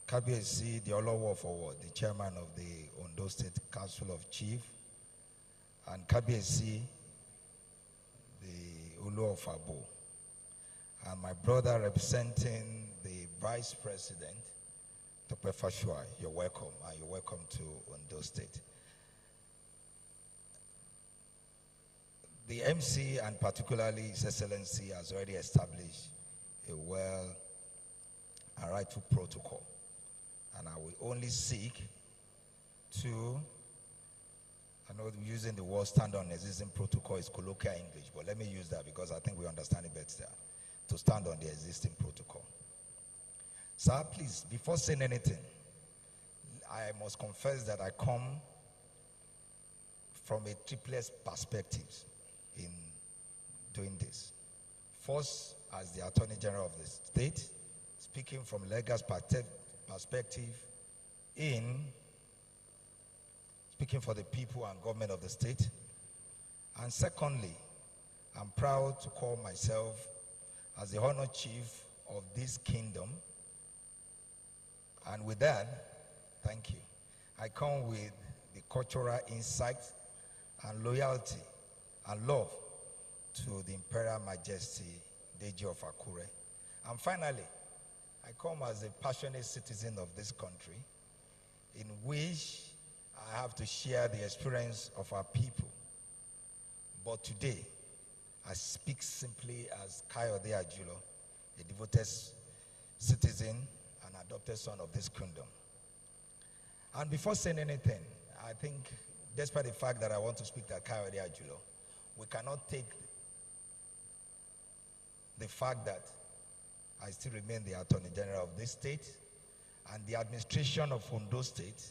Kabiyesi, the Olowo of Owo, the chairman of the Ondo State Council of Chiefs, and Kabiyesi, the Olu of Abo, and my brother representing the Vice President, Dr. Fashua, you're welcome, and you're welcome to Ondo State. The MC, and particularly His Excellency, has already established a and rightful protocol. And I will only seek to, I know using the word stand on existing protocol is colloquial English, but let me use that because I think we understand it better. To stand on the existing protocol. Sir, please, before saying anything, I must confess that I come from a triplet perspective in doing this. First, as the Attorney General of the state, speaking from a legal perspective in speaking for the people and government of the state. And secondly, I'm proud to call myself as the honor chief of this kingdom. And with that, thank you. I come with the cultural insight and loyalty and love to the Imperial Majesty, Deji of Akure. And finally, I come as a passionate citizen of this country in which I have to share the experience of our people. But today, I speak simply as Kayode Ajulo, a devoted citizen and adopted son of this kingdom. And before saying anything, I think, despite the fact that I want to speak as Kayode Ajulo, we cannot take the fact that I still remain the Attorney General of this state and the administration of Ondo State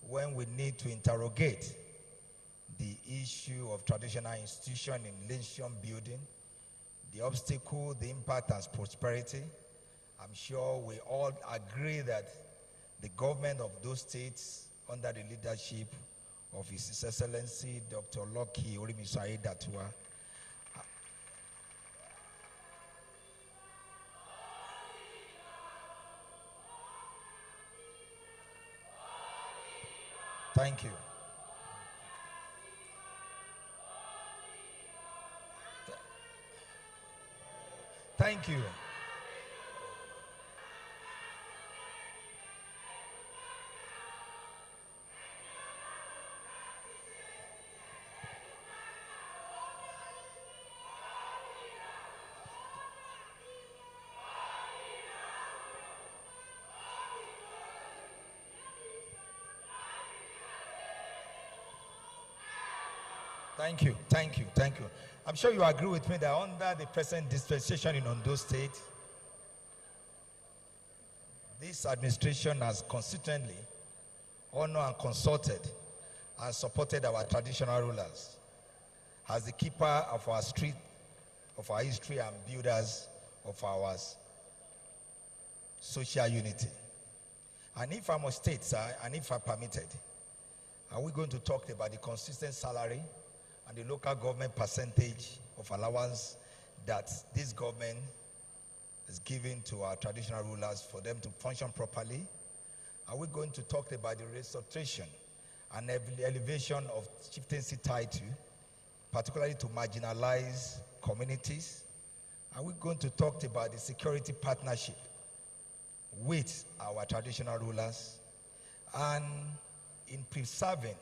when we need to interrogate the issue of traditional institution in nation building, the obstacle, the impact and prosperity. I'm sure we all agree that the government of those states under the leadership of His Excellency Dr. Lucky Orimisaye Datua Thank you. Thank you. Thank you, thank you, thank you. I'm sure you agree with me that under the present dispensation in Ondo State, this administration has consistently honored and consulted and supported our traditional rulers as the keeper of our street, of our history and builders of our social unity. And if I must state, sir, and if I permitted, are we going to talk about the consistent salary and the local government percentage of allowance that this government is giving to our traditional rulers for them to function properly? Are we going to talk about the restoration and elevation of chieftaincy title, particularly to marginalized communities? Are we going to talk about the security partnership with our traditional rulers and in preserving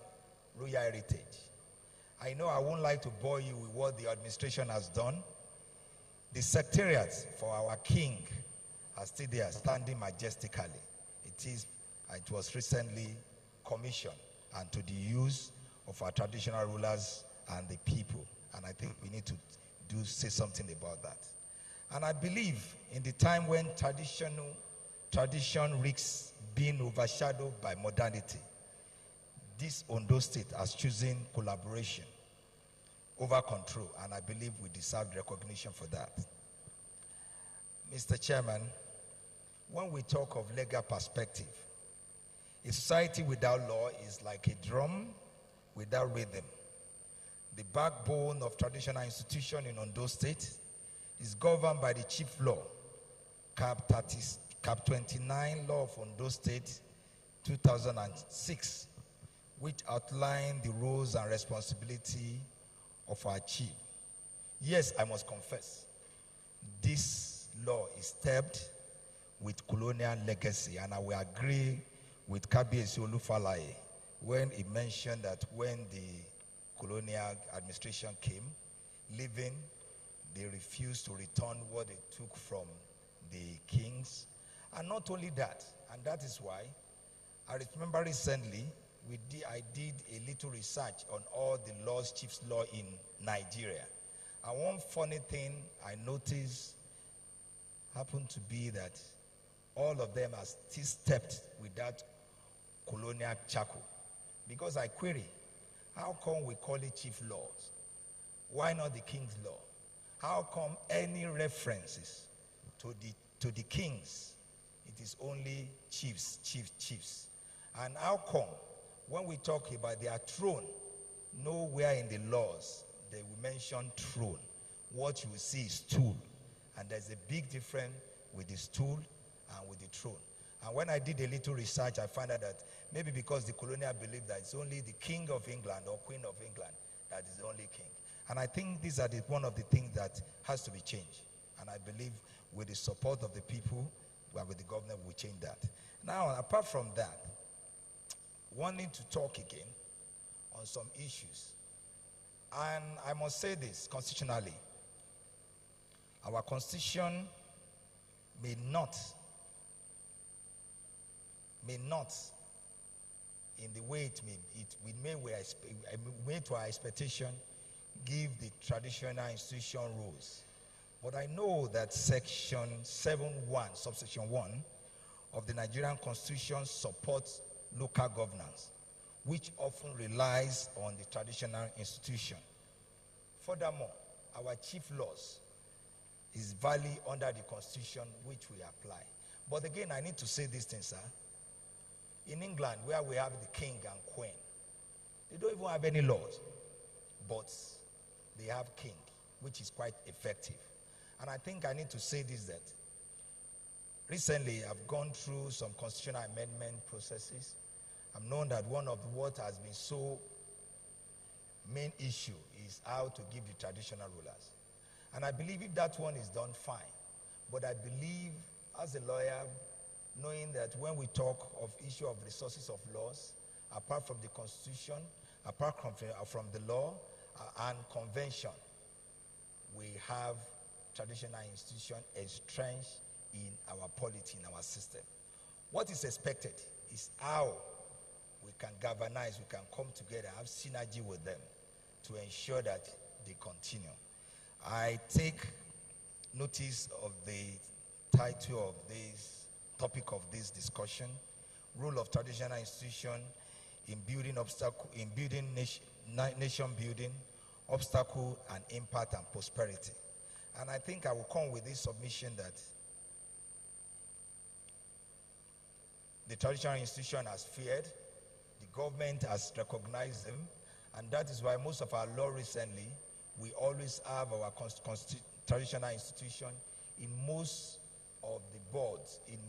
royal heritage? I know I won't like to bore you with what the administration has done. The secretariat for our king are still there, standing majestically. It was recently commissioned and to the use of our traditional rulers and the people. And I think we need to say something about that. And I believe in the time when tradition risks being overshadowed by modernity, this Ondo State has chosen collaboration over control, and I believe we deserve recognition for that. Mr. Chairman, when we talk of legal perspective, a society without law is like a drum without rhythm. The backbone of traditional institution in Ondo State is governed by the chief law, Cap 29 Law of Ondo State 2006, which outlined the roles and responsibility of our chief. Yes, I must confess, this law is steeped with colonial legacy, and I will agree with Kabiyesi Olufalaye when he mentioned that when the colonial administration came, they refused to return what they took from the kings, And not only that, and that is why I remember recently I did a little research on all the laws, chief's law in Nigeria. And one funny thing I noticed happened to be that all of them are still stepped with that colonial charcoal. Because I query, how come we call it chief laws? Why not the king's law? How come any references to the kings, it is only chiefs? And how come when we talk about their throne, nowhere in the laws they will mention throne. What you will see is stool. And there's a big difference with the stool and with the throne. And when I did a little research, I found out that maybe because the colonial believed that it's only the king of England or queen of England that is the only king. And I think these are one of the things that has to be changed. And I believe with the support of the people, well, with the government, we'll change that. Now, apart from that, wanting to talk again on some issues. And I must say this constitutionally. Our constitution may not, in the way we may to our expectation, give the traditional institution rules. But I know that section 7.1, subsection 1 of the Nigerian Constitution supports local governance, which often relies on the traditional institution. Furthermore, our chief laws is valid under the Constitution, which we apply. But again, I need to say this thing, sir. In England, where we have the king and queen, they don't even have any laws, but they have king, which is quite effective. And I think I need to say this, that recently I've gone through some constitutional amendment processes. I've known that one of what has been so main issue is how to give the traditional rulers. And I believe if that one is done, fine. But I believe as a lawyer, knowing that when we talk of issue of resources of laws, apart from the Constitution, apart from the law and convention, we have traditional institution entrenched in our polity, in our system. What is expected is how we can galvanize, we can come together, have synergy with them to ensure that they continue. I take notice of the title of this topic of this discussion, role of traditional institution in building nation building, obstacle and impact and prosperity. And I think I will come with this submission that the traditional institution has feared, the government has recognized them, and that is why most of our law recently, we always have our traditional institution in most of the boards, in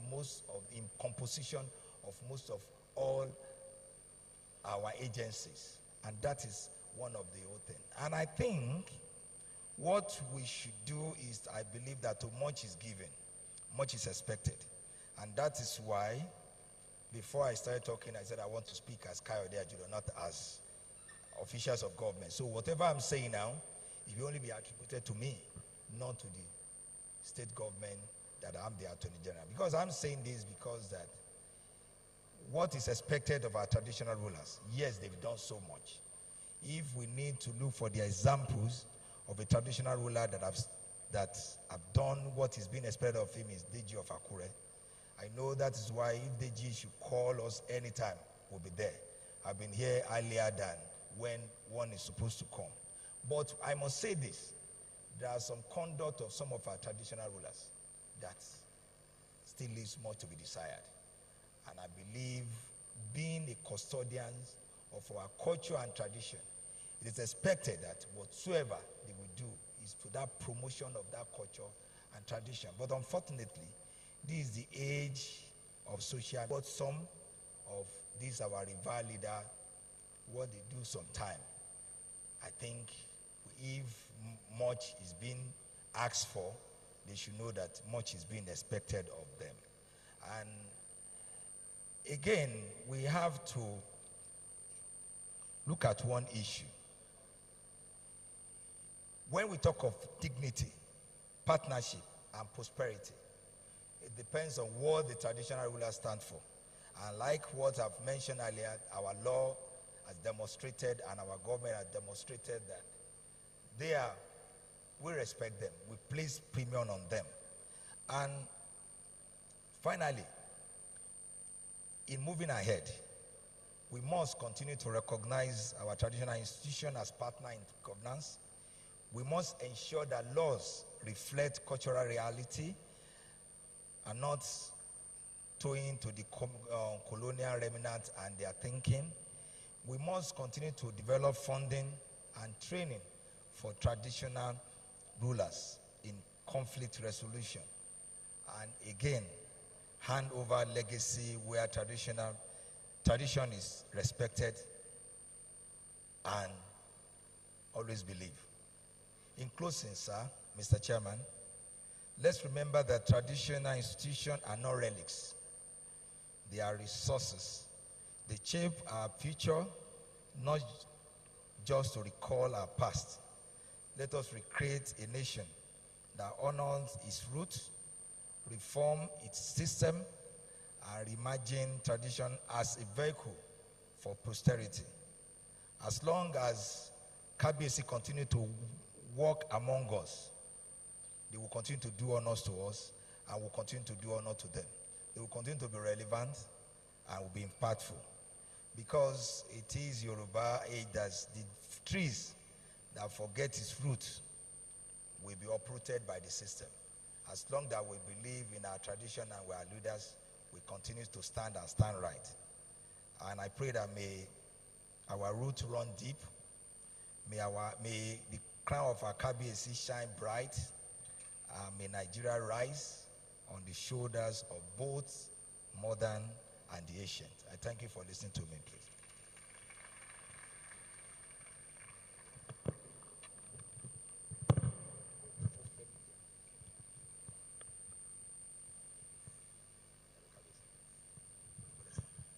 composition of most of all our agencies. And that is one of the whole thing. And I think what we should do is, I believe that too much is given, much is expected. And that is why, before I started talking, I said I want to speak as Kayode Ajudo, not as officials of government. So whatever I'm saying now, it will only be attributed to me, not to the state government that I'm the Attorney General. Because I'm saying this because that what is expected of our traditional rulers, yes, they've done so much. If we need to look for the examples of a traditional ruler that have done what is being expected of him, is Deji of Akure. I know that is why if Deji should call us anytime, we'll be there. I've been here earlier than when one is supposed to come. But I must say this, there are some conduct of some of our traditional rulers that still leaves more to be desired. And I believe being a custodian of our culture and tradition, it is expected that whatsoever they will do is for that promotion of that culture and tradition. But unfortunately, this is the age of social. But some of these our rival leader, what they do sometime, I think if much is being asked for, they should know that much is being expected of them. And again, we have to look at one issue. When we talk of dignity, partnership, and prosperity, It depends on what the traditional rulers stand for. And like what I've mentioned earlier, our law has demonstrated and our government has demonstrated that we respect them. We place premium on them. And finally, in moving ahead, we must continue to recognize our traditional institution as partner in governance. We must ensure that laws reflect cultural reality and not towing to the colonial remnants and their thinking. We must continue to develop funding and training for traditional rulers in conflict resolution. And again, hand over legacy where tradition is respected and always believe. In closing, sir, Mr. Chairman, let's remember that traditional institutions are not relics. They are resources. They shape our future, not just to recall our past. Let us recreate a nation that honors its roots, reform its system, and reimagine tradition as a vehicle for posterity. As long as KBC continue to walk among us, they will continue to do honors to us and will continue to do honor to them. They will continue to be relevant and will be impactful, because it is Yoruba age that the trees that forget its roots will be uprooted by the system. As long as we believe in our tradition and we are leaders, we continue to stand and stand right. And I pray that may our roots run deep, may the crown of our KBC shine bright, may Nigeria rise on the shoulders of both modern and the ancient. I thank you for listening to me, please.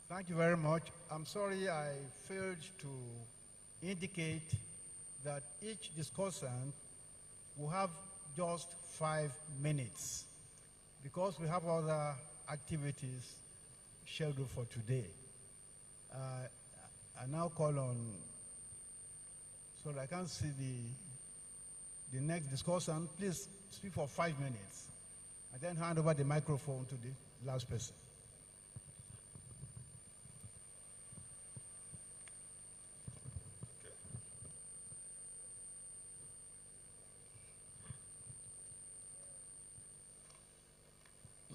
Thank you very much. I'm sorry I failed to indicate that each discussant will have just 5 minutes because we have other activities scheduled for today. I now call on, sorry, I can't see the next discussant. Please speak for 5 minutes and then hand over the microphone to the last person.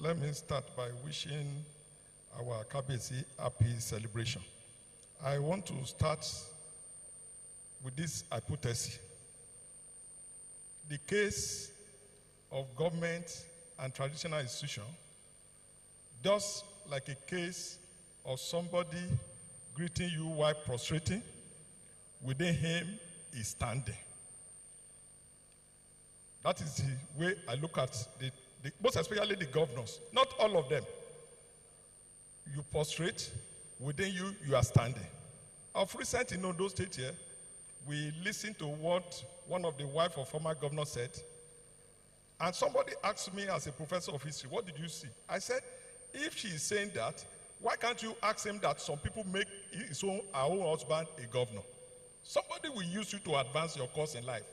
Let me start by wishing our KBC happy celebration. I want to start with this hypothesis. The case of government and traditional institution, just like a case of somebody greeting you while prostrating, within him is standing. That is the way I look at most especially the governors, not all of them. You prostrate, within you, you are standing. Of recent in Ondo State here, we listened to what one of the wife of former governor said, and somebody asked me as a professor of history, what did you see? I said, if she is saying that, why can't you ask him that some people make our own husband a governor? Somebody will use you to advance your cause in life.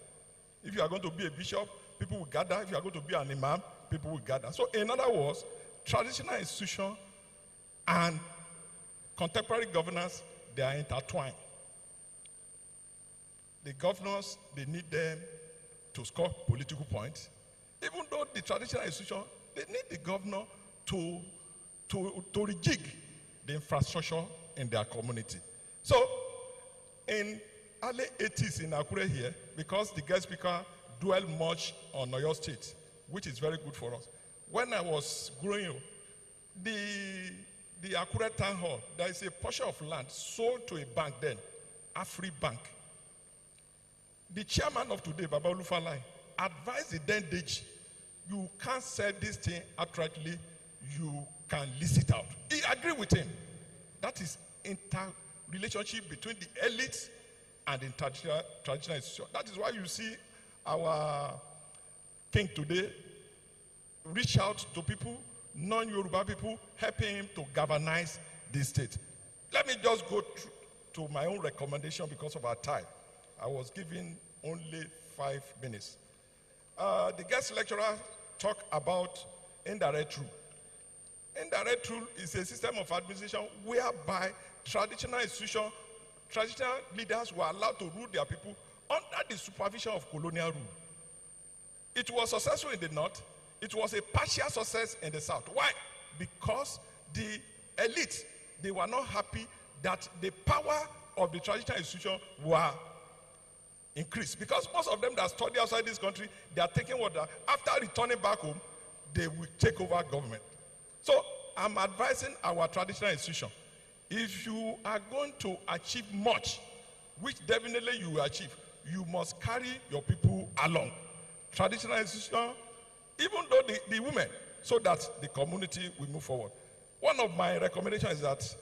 If you are going to be a bishop, people will gather. If you are going to be an imam, people will gather. So in other words, traditional institution and contemporary governance, they are intertwined. The governors, they need them to score political points. Even though the traditional institution, they need the governor to rejig the infrastructure in their community. So in early 80s in Akure here, because the guest speaker dwelled much on Oyo State, which is very good for us. When I was growing up, the Akure Town Hall, there is a portion of land sold to a bank then, Afri Bank. The chairman of today, Baba Olufalain, advised the then Deji, you can't sell this thing outrightly, you can lease it out. He agreed with him. That is interrelationship between the elites and the traditional institution. That is why you see our king today reach out to people, non-Yoruba people, helping him to galvanize the state. Let me just go to my own recommendation because of our time. I was given only 5 minutes. The guest lecturer talked about indirect rule. Indirect rule is a system of administration whereby traditional institutions, traditional leaders were allowed to rule their people under the supervision of colonial rule. It was successful in the north. It was a partial success in the south. Why? Because the elite, they were not happy that the power of the traditional institution were increased. Because most of them that study outside this country, they are taking what, after returning back home, they will take over government. So I'm advising our traditional institution, if you are going to achieve much, which definitely you will achieve, you must carry your people along. Traditional institution, even though the women, so that the community will move forward. One of my recommendations is that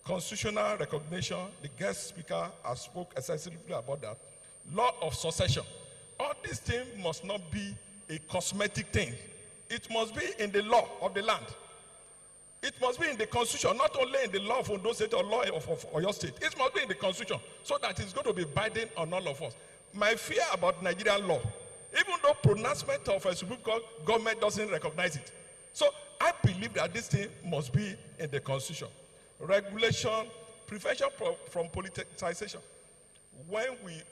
constitutional recognition, the guest speaker has spoke extensively about that, law of succession. All these things must not be a cosmetic thing. It must be in the law of the land. It must be in the constitution, not only in the law of Ondo State or law of Oyo State. It must be in the constitution, so that it's going to be binding on all of us. My fear about Nigerian law, even though pronouncement of a Supreme Court, government doesn't recognize it. So I believe that this thing must be in the constitution. Regulation, prevention from politicization. When we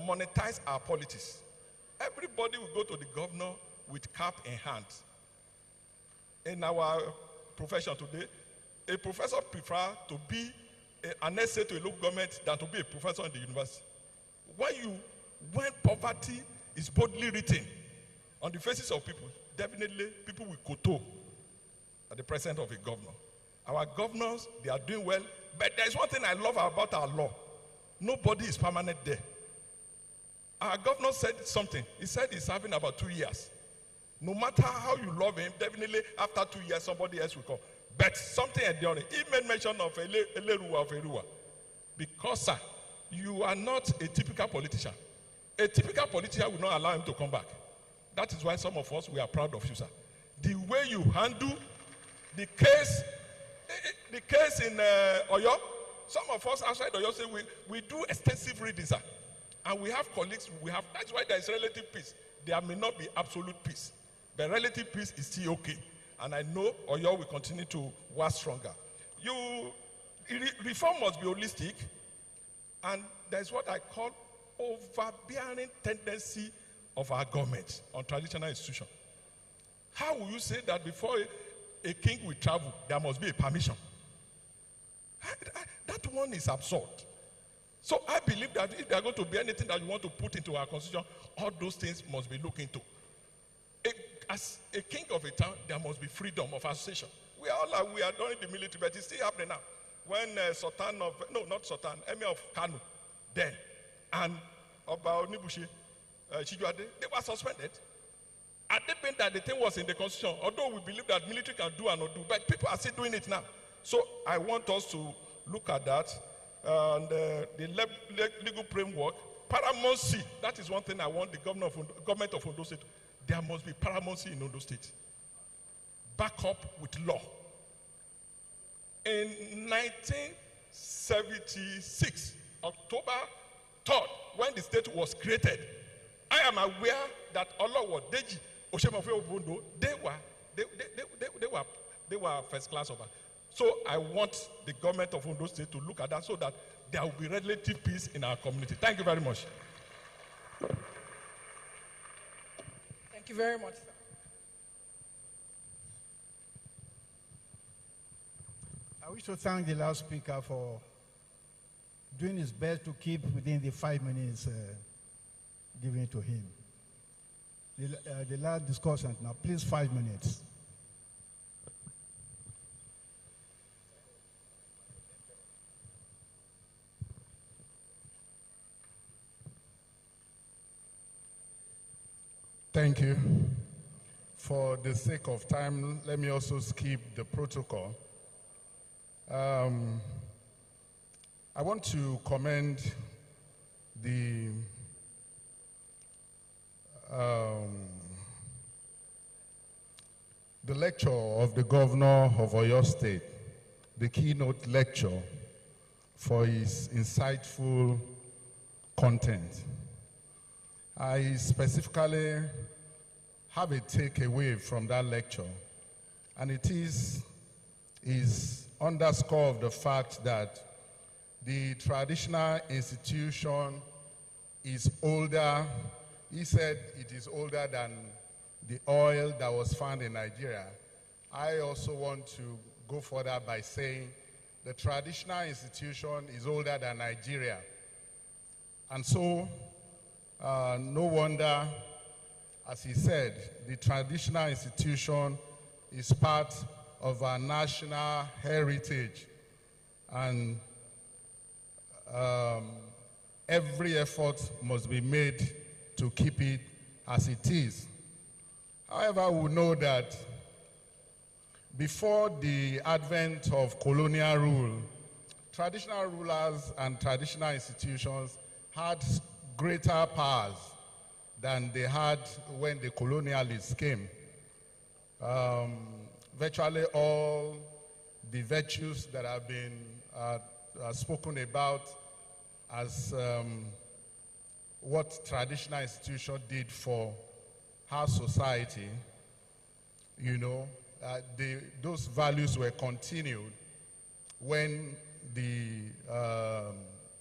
monetize our politics, everybody will go to the governor with cap in hand. In our profession today, a professor prefers to be an essay to a local government than to be a professor in the university. When poverty is boldly written on the faces of people, definitely people will kowtow at the presence of a governor. Our governors, they are doing well, but there's one thing I love about our law. Nobody is permanent there. Our governor said something. He said he's having about 2 years. No matter how you love him, definitely after 2 years, somebody else will come. But something enduring. He made mention of Eleruwa of Erua. Because, sir, you are not a typical politician. A typical politician will not allow him to come back. That is why some of us, we are proud of you, sir. The way you handle the case in Oyo, some of us outside Oyo say we do extensive reading, sir. And we have colleagues, that's why there is relative peace. There may not be absolute peace. But relative peace is still okay. And I know Oyo will continue to work stronger. Reform must be holistic. And there's what I call overbearing tendency of our government on traditional institutions. How will you say that before a king will travel, there must be a permission? That one is absurd. So I believe that if there are going to be anything that you want to put into our constitution, all those things must be looked into. As a king of a town, there must be freedom of association. We are doing the military, but it's still happening now. When Emir of Kano, then, and about Nibushi, Chijuade, they were suspended. And they meant that the thing was in the constitution, although we believe that military can do and not do, but people are still doing it now. So I want us to look at that. And the legal framework, paramountcy, that is one thing I want the government of Ondo State. There must be paramountcy in Ondo State. Back up with law. In 1976, October 3rd, when the state was created, I am aware that Olowo, Deji, Oshemafe Obundo, they were first class over. So I want the government of Ondo State to look at that so that there will be relative peace in our community. Thank you very much. Thank you very much, sir. I wish to thank the last speaker for doing his best to keep within the 5 minutes given to him. The last discussant now, please, 5 minutes. Thank you. For the sake of time, let me also skip the protocol. I want to commend the the lecture of the governor of Oyo State, the keynote lecture, for his insightful content. I specifically have a takeaway from that lecture, and it is underscore of the fact that the traditional institution is older. He said it is older than the oil that was found in Nigeria. I also want to go further by saying the traditional institution is older than Nigeria. And so, no wonder, as he said, the traditional institution is part of our national heritage. And every effort must be made to keep it as it is. However, we know that before the advent of colonial rule, traditional rulers and traditional institutions had greater powers than they had when the colonialists came. Virtually all the virtues that have been spoken about as what traditional institution did for our society, you know, those values were continued when the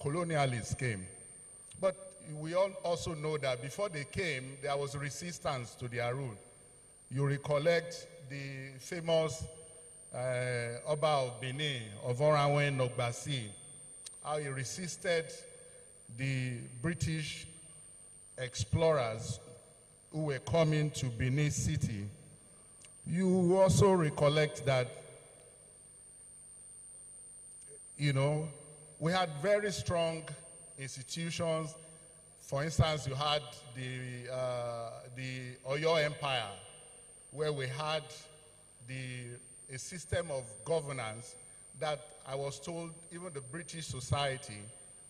colonialists came. But we all also know that before they came, there was resistance to their rule. You recollect the famous Oba of Benin, of Oranwen Nogbasi, how he resisted the British explorers who were coming to Benin City. You also recollect that, you know, we had very strong institutions. For instance, you had the Oyo Empire, where we had a system of governance that I was told even the British society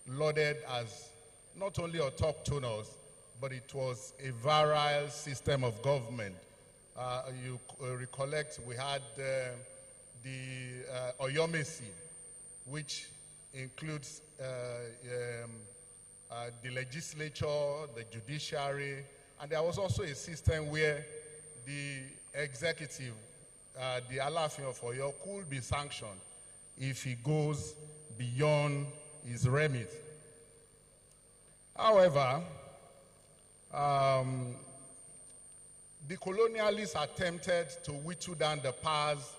lauded as not only autochthonous, but it was a virile system of government. You recollect we had the Oyomesi, which includes the legislature, the judiciary, and there was also a system where the executive, the Alaafin of Oyo, could be sanctioned if he goes beyond his remit. However, the colonialists attempted to whittle down the powers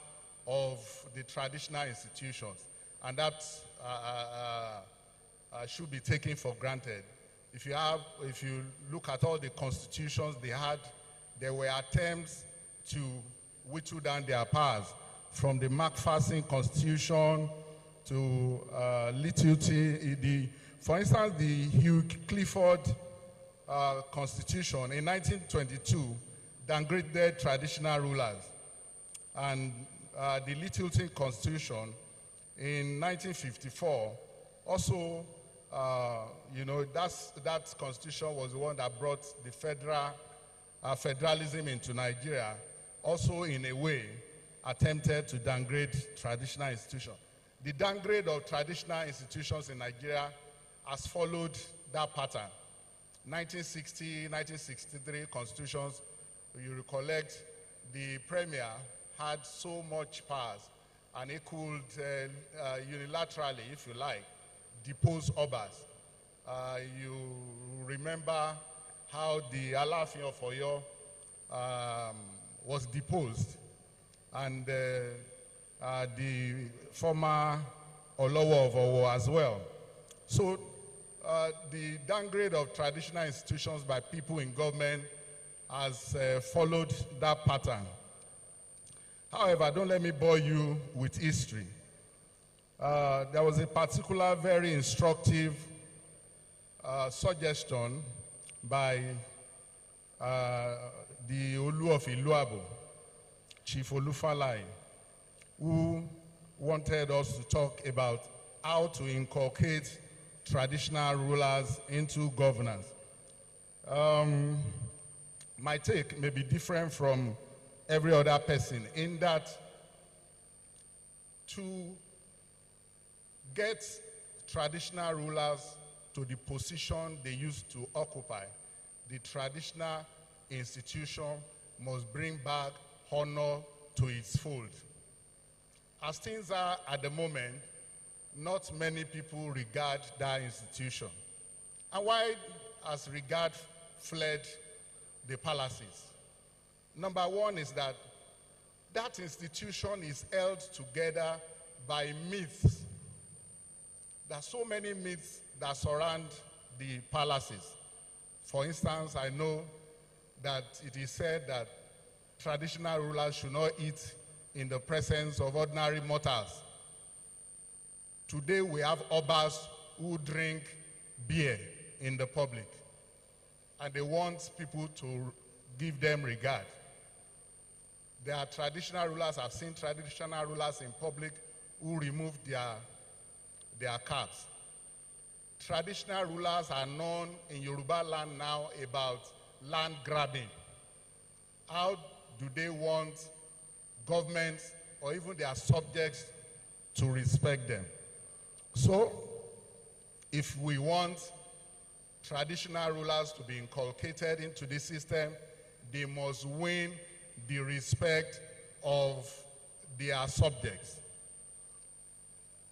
of the traditional institutions, and that should be taken for granted. If you look at all the constitutions they had, there were attempts to whittle down their powers, from the Macpherson Constitution to Little T. For instance, the Hugh Clifford Constitution in 1922 downgraded traditional rulers, and the Littleton Constitution in 1954 also, you know, that constitution was the one that brought the federalism into Nigeria. Also, in a way, attempted to downgrade traditional institutions. The downgrade of traditional institutions in Nigeria has followed that pattern. 1960, 1963 constitutions, you recollect, the premier had so much powers, and he could unilaterally, if you like, depose Obas. You remember how the Alaafin of Oyo was deposed, and the former Olowo of Owo as well. So the downgrade of traditional institutions by people in government has followed that pattern. However, don't let me bore you with history. There was a particular very instructive suggestion by the Olu of Iluabo, Chief Olufalaye, who wanted us to talk about how to inculcate traditional rulers into governance. My take may be different from every other person, in that to get traditional rulers to the position they used to occupy, the traditional institution must bring back honor to its fold. As things are at the moment, not many people regard that institution. And why has regard fled the palaces? Number one is that that institution is held together by myths. There are so many myths that surround the palaces. For instance, I know that it is said that traditional rulers should not eat in the presence of ordinary mortals. Today we have obas who drink beer in the public, and they want people to give them regard. There are traditional rulers, I've seen traditional rulers in public who remove their caps. Traditional rulers are known in Yoruba land now about land grabbing. How do they want governments or even their subjects to respect them? So, if we want traditional rulers to be inculcated into the system, they must win the respect of their subjects.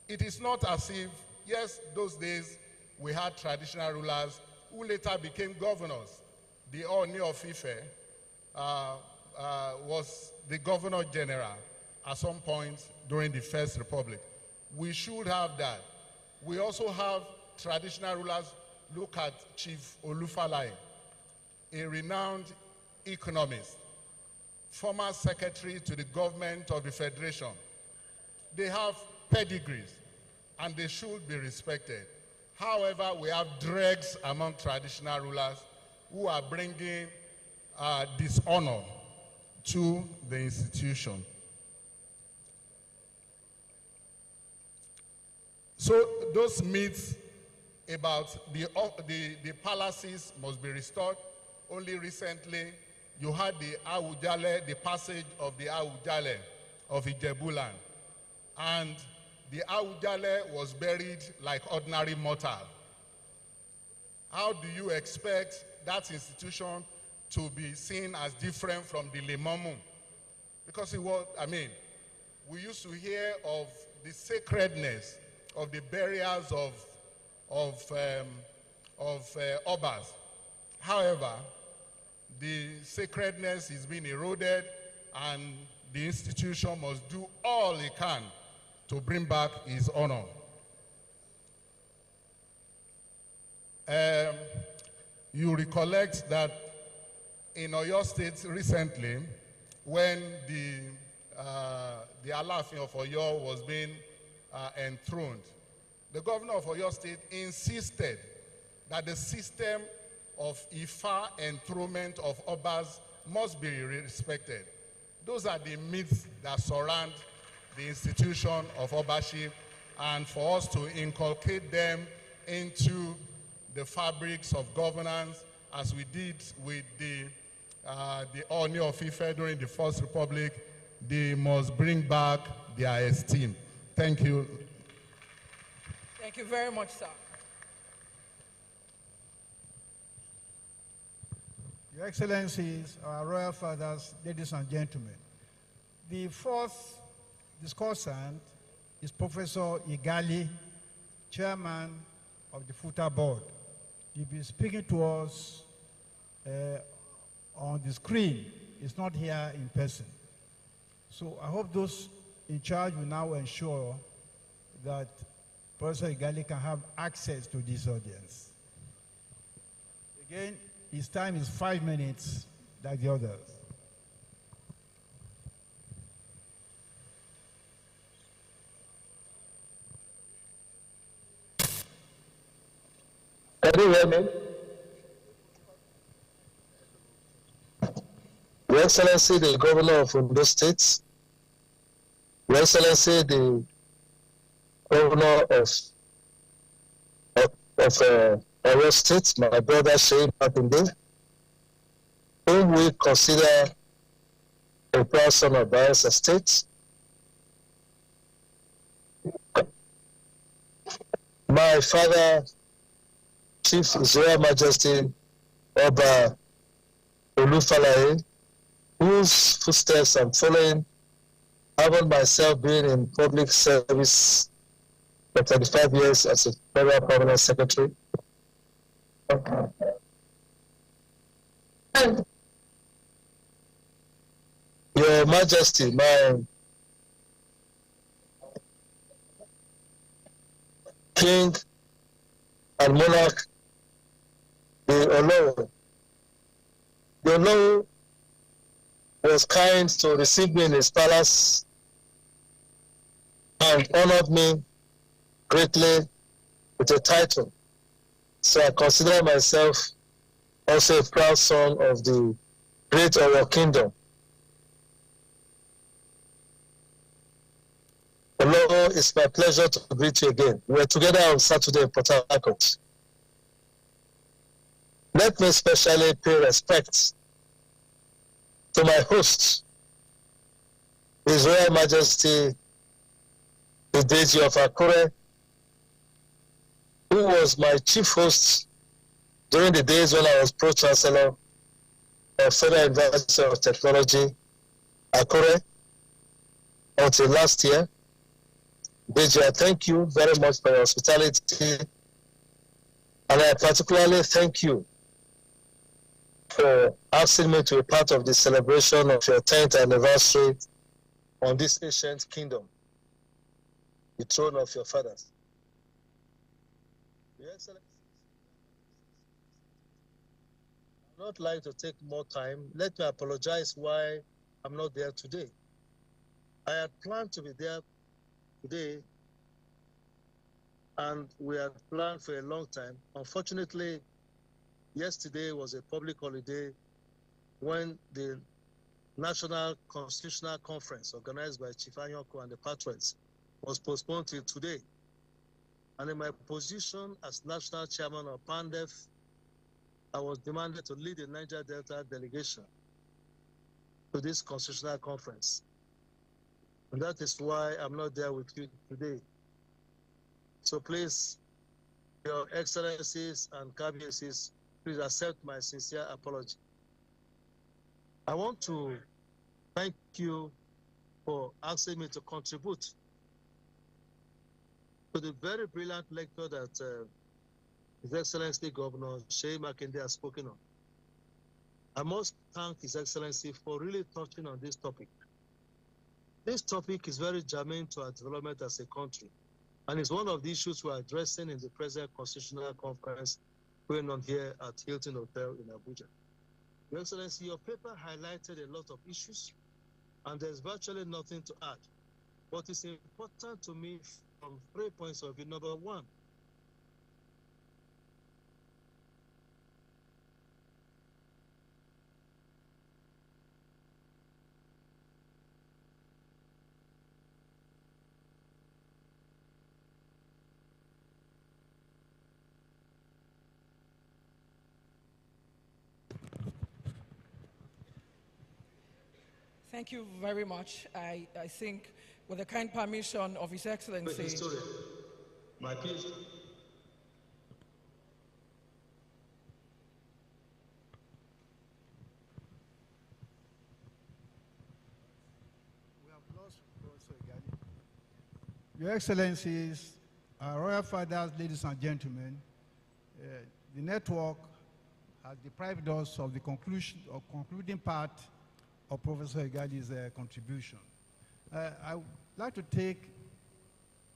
It is not as if, yes, those days we had traditional rulers who later became governors. The Ooni of Ife was the Governor General at some point during the First Republic. We should have that. We also have traditional rulers. Look at Chief Olufalaye, a renowned economist, former secretary to the government of the Federation. They have pedigrees, and they should be respected. However, we have dregs among traditional rulers who are bringing dishonor to the institution. So those myths about the palaces must be restored. Only recently, you had the Awujale, the passage of the Awujale of Ijebuland. And the Awujale was buried like ordinary mortal. How do you expect that institution to be seen as different from the Lemomu? Because it was, we used to hear of the sacredness of the burials of Obas. However, the sacredness is being eroded, and the institution must do all it can to bring back his honor. You recollect that in Oyo State recently, when the Alaafin of Oyo was being enthroned, the governor of Oyo State insisted that the system of Ifa enthronement of Obas must be respected. Those are the myths that surround the institution of Obaship, and for us to inculcate them into the fabrics of governance, as we did with the Ooni of Ife during the First Republic, they must bring back their esteem. Thank you. Thank you very much, sir. Your Excellencies, our royal fathers, ladies and gentlemen, the fourth discussant is Professor Igali, Chairman of the FUTA Board. He'll be speaking to us on the screen. He's not here in person. So I hope those in charge will now ensure that Professor Igali can have access to this audience. Again, his time is 5 minutes like the others. Can you hear me? Your Excellency, the Governor of Ondo State, Your Excellency, the Governor of Oyo State, my brother Seyi Makinde, whom we consider a proud son of Bayelsa State. My father, Chief His Royal Majesty Oba Olufalaye, whose footsteps I'm following, having myself been in public service for 35 years as a Federal Permanent Secretary. Your Majesty, my King and Monarch, the Olowo. The Olowo was kind to receive me in his palace and honored me greatly with a title. So I consider myself also a proud son of the great Owo Kingdom. Hello, it's my pleasure to greet you again. We were together on Saturday in Port Harcourt. Let me especially pay respect to my host, His Royal Majesty, the Deji of Akure, who was my chief host during the days when I was Pro-Chancellor of Federal University of Technology, Akure, until last year. Deji, I thank you very much for your hospitality, and I particularly thank you for asking me to be part of the celebration of your 10th anniversary on this ancient kingdom, the throne of your fathers. Your Excellency, I would not like to take more time. Let me apologize why I'm not there today. I had planned to be there today, and we had planned for a long time. Unfortunately, yesterday was a public holiday when the National Constitutional Conference organized by Chief Anyoko and the patrons was postponed till today. And in my position as National Chairman of PANDEF, I was demanded to lead the Niger Delta delegation to this Constitutional Conference. And that is why I'm not there with you today. So please, Your Excellencies and Cabinets, please accept my sincere apology. I want to thank you for asking me to contribute to the very brilliant lecture that His Excellency Governor Seyi Makinde has spoken on. I must thank His Excellency for really touching on this topic. This topic is very germane to our development as a country, and it's one of the issues we're addressing in the present Constitutional Conference going on here at Hilton Hotel in Abuja. Your Excellency, your paper highlighted a lot of issues, and there's virtually nothing to add. What is important to me from 3 points of view: number one, Thank you very much. I think, with the kind permission of His Excellency. My PhD. We have lost Professor Igali. Your Excellencies, our Royal Fathers, ladies and gentlemen, the network has deprived us of the concluding part of Professor Igali's contribution. I would like to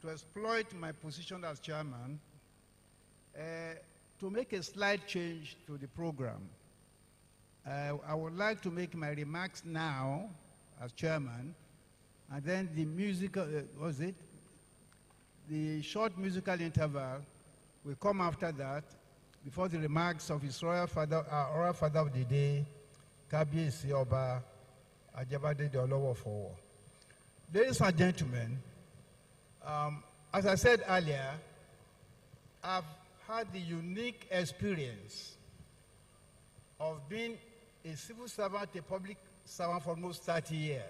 exploit my position as chairman to make a slight change to the program. I would like to make my remarks now as chairman, and then the musical, the short musical interval will come after that, before the remarks of His Royal Father, our Royal Father of the Day, Kabiyesi Oba Ajabade the Olowo Fowo. Ladies and gentlemen, as I said earlier, I've had the unique experience of being a civil servant, a public servant for almost 30 years.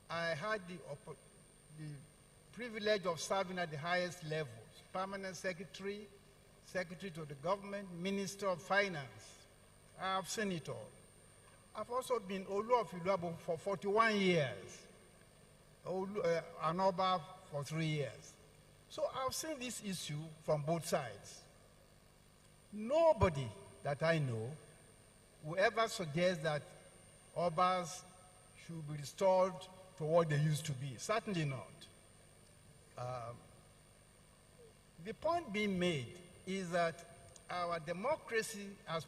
I had the privilege of serving at the highest levels, permanent secretary, secretary to the government, minister of finance. I have seen it all. I've also been Olu of Iluabo for 41 years, and Oba for 3 years. So I've seen this issue from both sides. Nobody that I know will ever suggest that Obas should be restored to what they used to be. Certainly not. The point being made is that our democracy as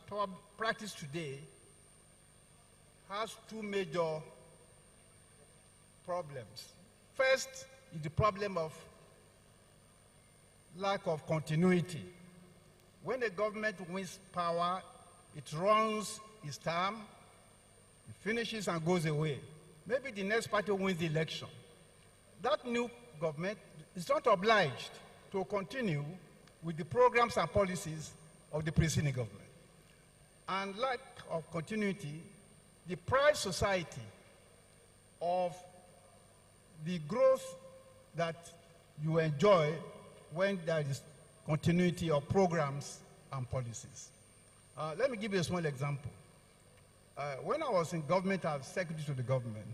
practiced today has two major problems. First is the problem of lack of continuity. When the government wins power, it runs its term, it finishes and goes away. Maybe the next party wins the election. That new government is not obliged to continue with the programs and policies of the preceding government. And lack of continuity deprives society of the growth that you enjoy when there is continuity of programs and policies. Let me give you a small example. When I was in government as secretary to the government,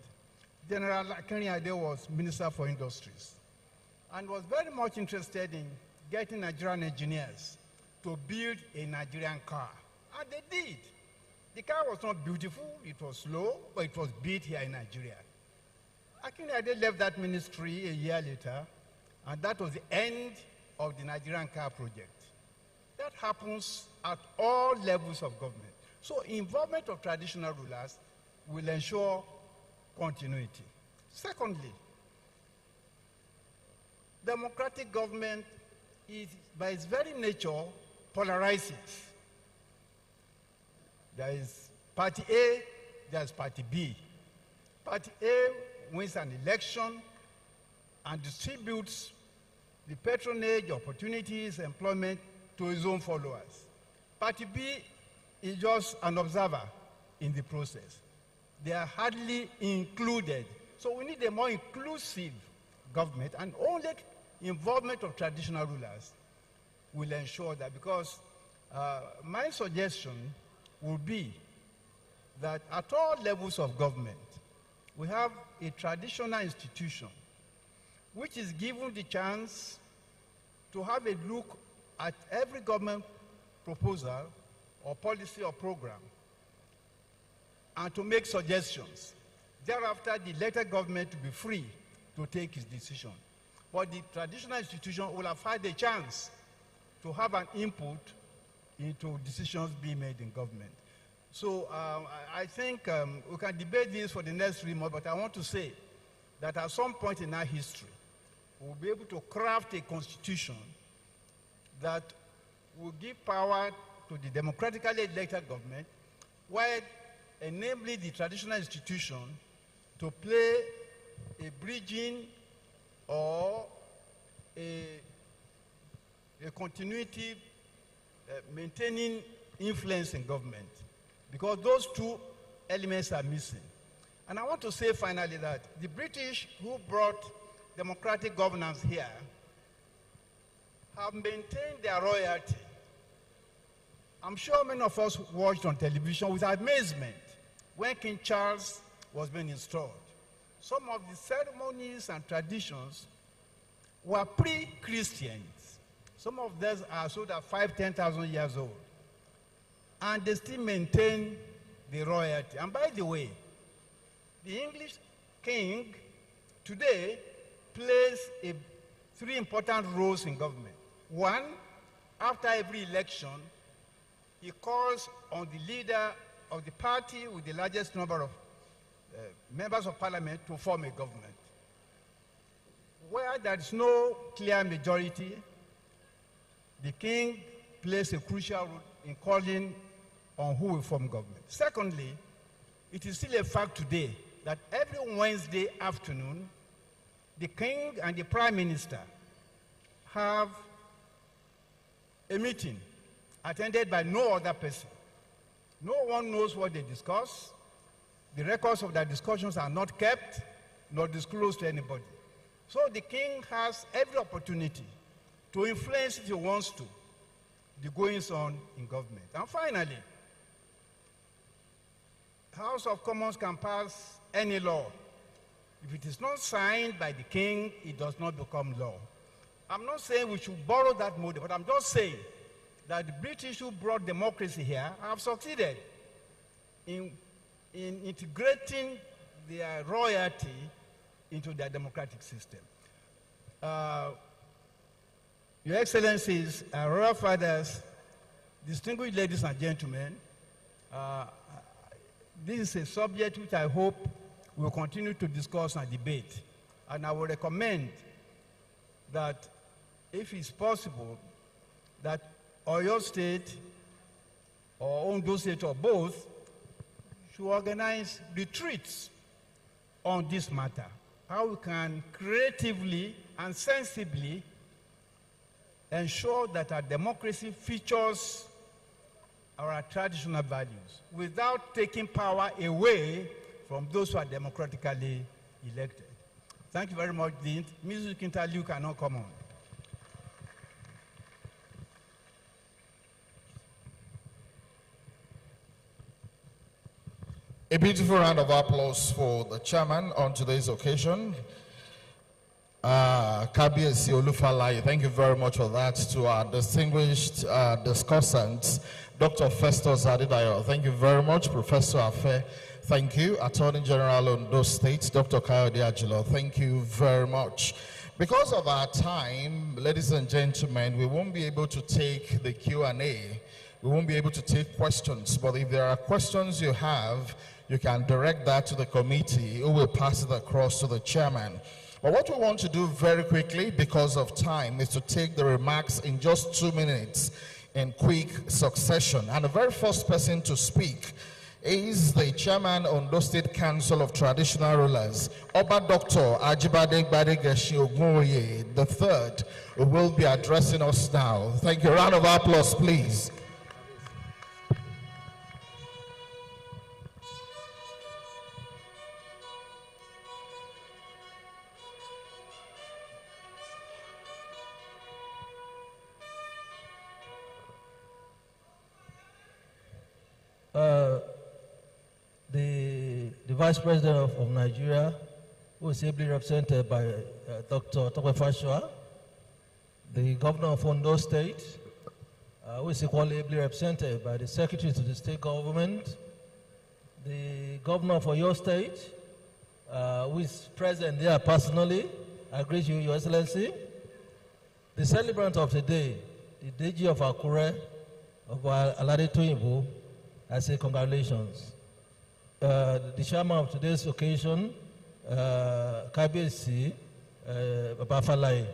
General Akure was Minister for Industries and was very much interested in getting Nigerian engineers to build a Nigerian car. And they did. The car was not beautiful, it was slow, but it was built here in Nigeria. Akure left that ministry a year later, and that was the end of the Nigerian car project. That happens at all levels of government. So involvement of traditional rulers will ensure continuity. Secondly, democratic government is, by its very nature, polarizes. There is party A, there is party B. Party A wins an election and distributes the patronage, opportunities, employment to his own followers. Party B is just an observer in the process. They are hardly included. So we need a more inclusive government, and only involvement of traditional rulers will ensure that, because my suggestion would be that at all levels of government, we have a traditional institution which is given the chance to have a look at every government proposal or policy or program and to make suggestions. Thereafter, the elected government will be free to take its decision. But the traditional institution will have had a chance to have an input into decisions being made in government. So I think we can debate this for the next 3 months, but I want to say that at some point in our history, we'll be able to craft a constitution that will give power to the democratically elected government, while enabling the traditional institution to play a bridging or a continuity maintaining influence in government, because those two elements are missing. And I want to say finally that the British who brought democratic governance here have maintained their royalty. I'm sure many of us watched on television with amazement when King Charles was being installed. Some of the ceremonies and traditions were pre-Christians. Some of them are so that 5,000 to 10,000 years old. And they still maintain the royalty. And by the way, the English king today plays 3 important roles in government. One, after every election, he calls on the leader of the party with the largest number of members of parliament to form a government. Where there is no clear majority, the king plays a crucial role in calling on who will form government. Secondly, it is still a fact today that every Wednesday afternoon, the king and the prime minister have a meeting attended by no other person. No one knows what they discuss. The records of their discussions are not kept nor disclosed to anybody. So the king has every opportunity to influence, if he wants to, the goings on in government. And finally, House of Commons can pass any law. If it is not signed by the king, it does not become law. I'm not saying we should borrow that model, but I'm just saying that the British who brought democracy here have succeeded in integrating their royalty into their democratic system. Your Excellencies, Royal Fathers, distinguished ladies and gentlemen, this is a subject which I hope we'll continue to discuss and debate. And I would recommend that, if it's possible, that Oyo State or Ondo State or both should organize retreats on this matter. How we can creatively and sensibly ensure that our democracy features our traditional values without taking power away from those who are democratically elected. Thank you very much. The music interlude cannot come on. A beautiful round of applause for the chairman on today's occasion. Kabiyesi Olufalaye, thank you very much for that. To our distinguished discussants, Dr. Festus Adedayo, thank you very much. Professor Afe, thank you. Attorney General Ondo State, Dr. Kayode Ajilo, thank you very much. Because of our time, ladies and gentlemen, we won't be able to take the Q&A. We won't be able to take questions, but if there are questions you have, you can direct that to the committee who will pass it across to the chairman. But what we want to do very quickly, because of time, is to take the remarks in just 2 minutes in quick succession. And the very first person to speak is the chairman of Ondo State Council of Traditional Rulers, Oba Dr. Ajibade Gbadegeshi Ogunwoye III, who will be addressing us now. Thank you. A round of applause, please. The Vice President of Nigeria, who is ably represented by Dr. Tope Fashoa, the Governor of Ondo State, who is equally ably represented by the Secretary to the State Government, the Governor of Oyo State, who is present there personally. I greet you, Your Excellency. The celebrant of the day, the Deji of Akure, of Aladetoyinbo, I say congratulations. The chairman of today's occasion, Kabiyesi Babafalaye,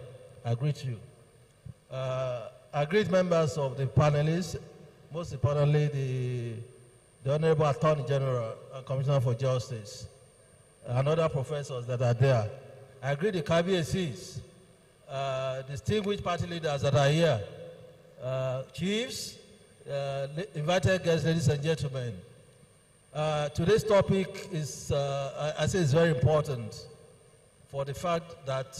I greet you. I greet members of the panelists, most importantly the Honorable Attorney General and Commissioner for Justice, and other professors that are there. I greet the Kabiyesis, distinguished party leaders that are here, chiefs, invited guests, ladies and gentlemen. Today's topic is, I say, it's very important for the fact that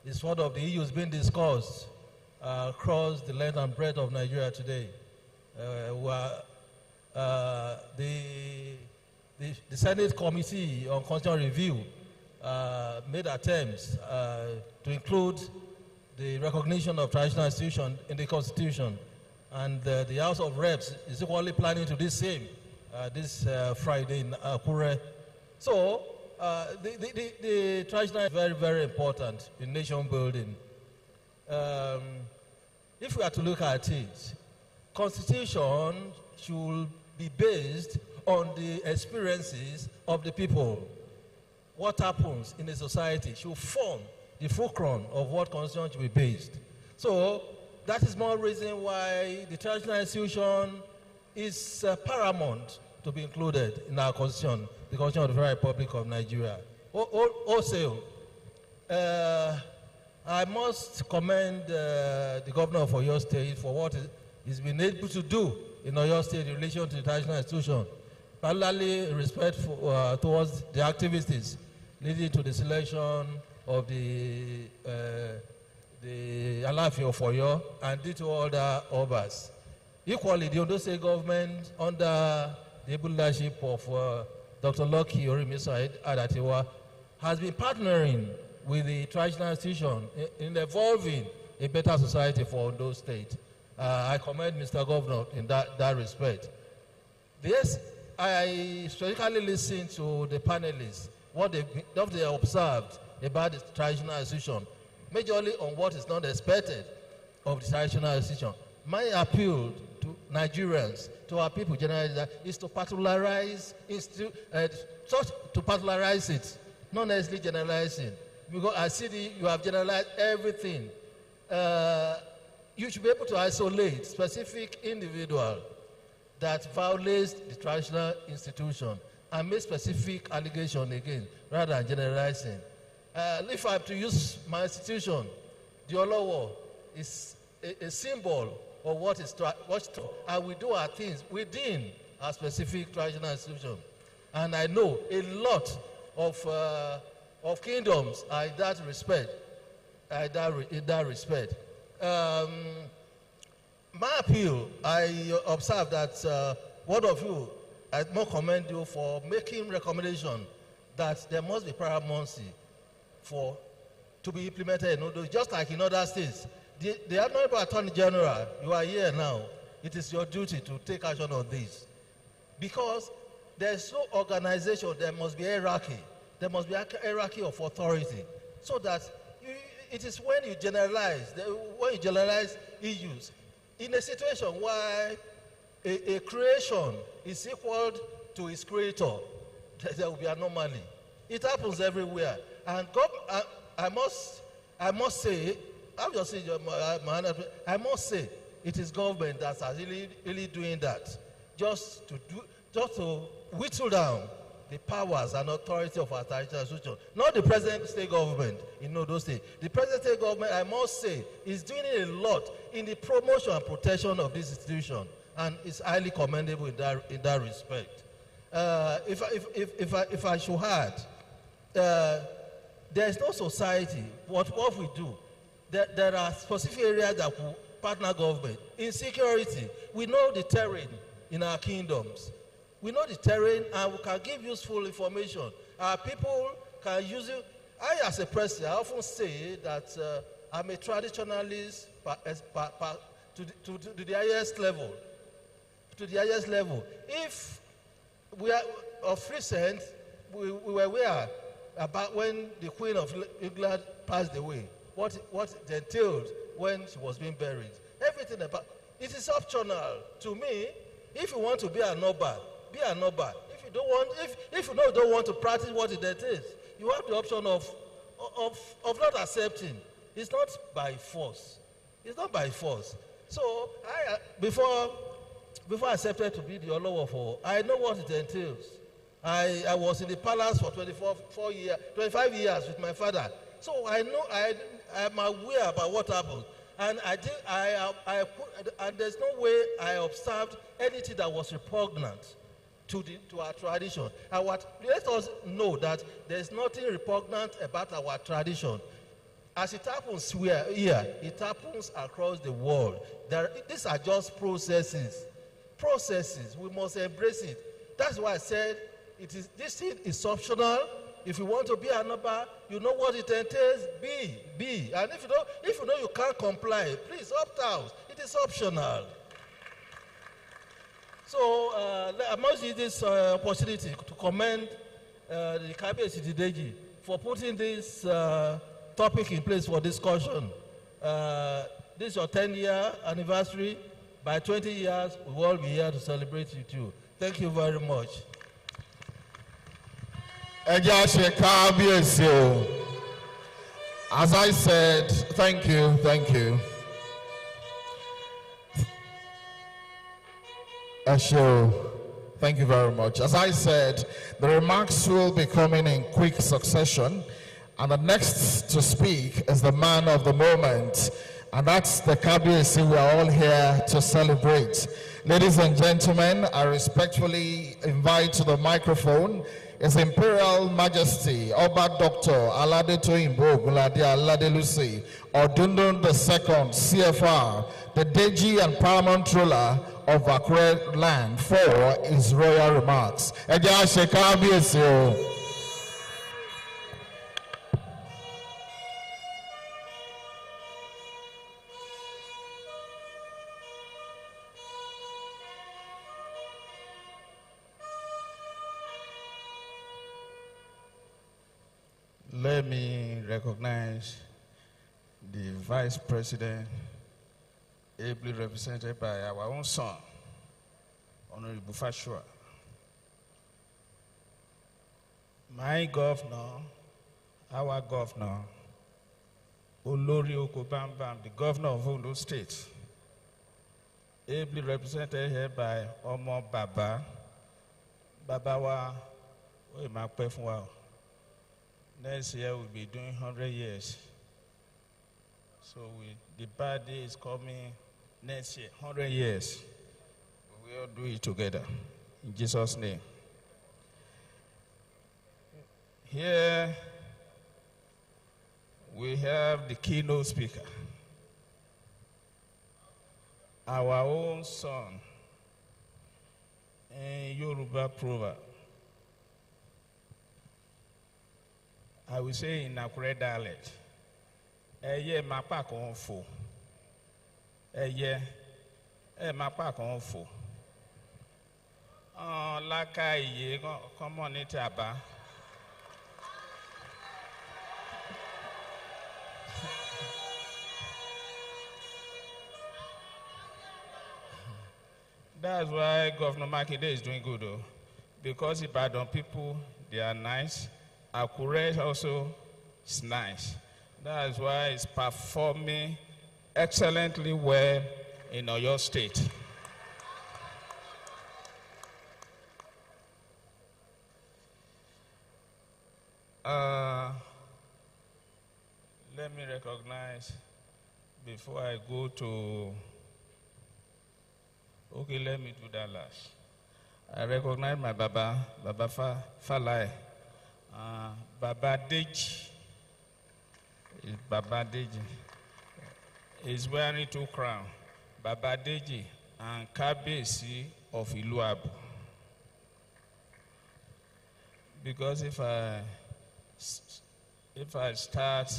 it's one of the issues being discussed across the length and breadth of Nigeria today. The Senate Committee on Constitutional Review made attempts to include the recognition of traditional institutions in the Constitution, and the House of Reps is equally planning to do the same this Friday in Akure. So the traditional is very, very important in nation building. If we are to look at it, Constitution should be based on the experiences of the people. What happens in a society should form the fulcrum of what Constitution should be based. So that is more reason why the traditional institution is paramount to be included in our Constitution, the Constitution of the Federal Republic of Nigeria. Also, I must commend the Governor of Oyo State for what he's been able to do in Oyo State in relation to the traditional institution. parallelly respect for, towards the activities leading to the selection of the Alaafin of Oyo and the two other Obas. Equally, the Ondo State government, under the able leadership of Dr. Lucky Orimiso Adatiwa, has been partnering with the traditional institution in evolving a better society for Ondo State. I commend Mr. Governor in that respect. Yes, I strategically listened to the panelists, what they observed about the traditional institution, majorly on what is not expected of the traditional institution. My appeal to Nigerians, to our people generally, is to particularize it, not necessarily generalizing. Because I see you have generalized everything. You should be able to isolate specific individual that violates the traditional institution and make specific allegation again, rather than generalizing. If I have to use my institution, the Olowo is a symbol of what is and we do our things within our specific traditional institution. And I know a lot of kingdoms are in that respect. My appeal, I observe that one of you, I more commend you for making recommendation that there must be paramountcy to be implemented in Ondo, just like in other states. The Honorable Attorney General, you are here now. It is your duty to take action on this. Because there is no organization, there must be hierarchy. There must be a hierarchy of authority. So that it is when you generalize issues, in a situation where a creation is equal to its creator, there will be anomaly. It happens everywhere. And God, I must say, I must say, it is government that are really doing that, just to whittle down the powers and authority of our traditional institution. Not the present state government in Ondo State. The present state government, I must say, is doing a lot in the promotion and protection of this institution, and it's highly commendable in that respect. If I should add, there is no society. What we do, there are specific areas that we partner government. In security, we know the terrain in our kingdoms. We know the terrain and we can give useful information. Our people can use it. I, as a president, I often say that I'm a traditionalist to the highest level. To the highest level. If we are of recent, we were aware about when the Queen of England passed away, what it entailed when she was being buried. Everything about it is optional to me. If you want to be an Oba, be an Oba. If you don't want to practice what it is, you have the option of not accepting. It's not by force. It's not by force. So before I accepted to be the Olowo, I know what it entails. I was in the palace for 25 years with my father. So I know I'm aware about what happened. And and there's no way I observed anything that was repugnant to our tradition. Let us know that there's nothing repugnant about our tradition. As it happens here, it happens across the world. These are just processes. Processes. We must embrace it. That's why I said this thing is optional. If you want to be an Oba, you know what it entails. Be. And if you know you can't comply, please opt out. It is optional. So I must use this opportunity to commend the Cabinet Deji for putting this topic in place for discussion. This is your 10-year anniversary. By 20 years, we will all be here to celebrate with you. Thank you very much. As I said, thank you. Thank you very much. As I said, the remarks will be coming in quick succession, and the next to speak is the man of the moment, And that's the Kabiyesi we are all here to celebrate. Ladies and gentlemen, I respectfully invite to the microphone His Imperial Majesty, Oba Dr. Aladetoyinbo Ogunlade Aladelusi, Odundun II, CFR, the Deji and Paramount ruler of Akure land for his royal remarks. Ẹ jẹ́ a ṣe Kábíyèsí o. Let me recognize the Vice President, ably represented by our own son, Honorable Fashua. My governor, our governor, Olori Okobambam, the governor of Ondo State, ably represented here by Omo Baba. Babawa, next year we'll be doing 100 years. So the birthday is coming next year, 100 years. We all do it together, in Jesus' name. Here we have the keynote speaker, our own son, in Yoruba proverb. I will say in Akure dialect, Eye mapa kon fo. Eye mapa kon fo. Laka iye come on it aba. That's why Governor Makinde is doing good, though, because Ibadan people, they are nice. Akure also is nice. That's why it's performing excellently well in Oyo State. Let me recognize, before I go to, okay, let me do that last. I recognize my Baba Falai. Baba Deji is Baba Deji. He's wearing two crowns, Baba Deji and Kabiyesi of Iluabu. Because if I start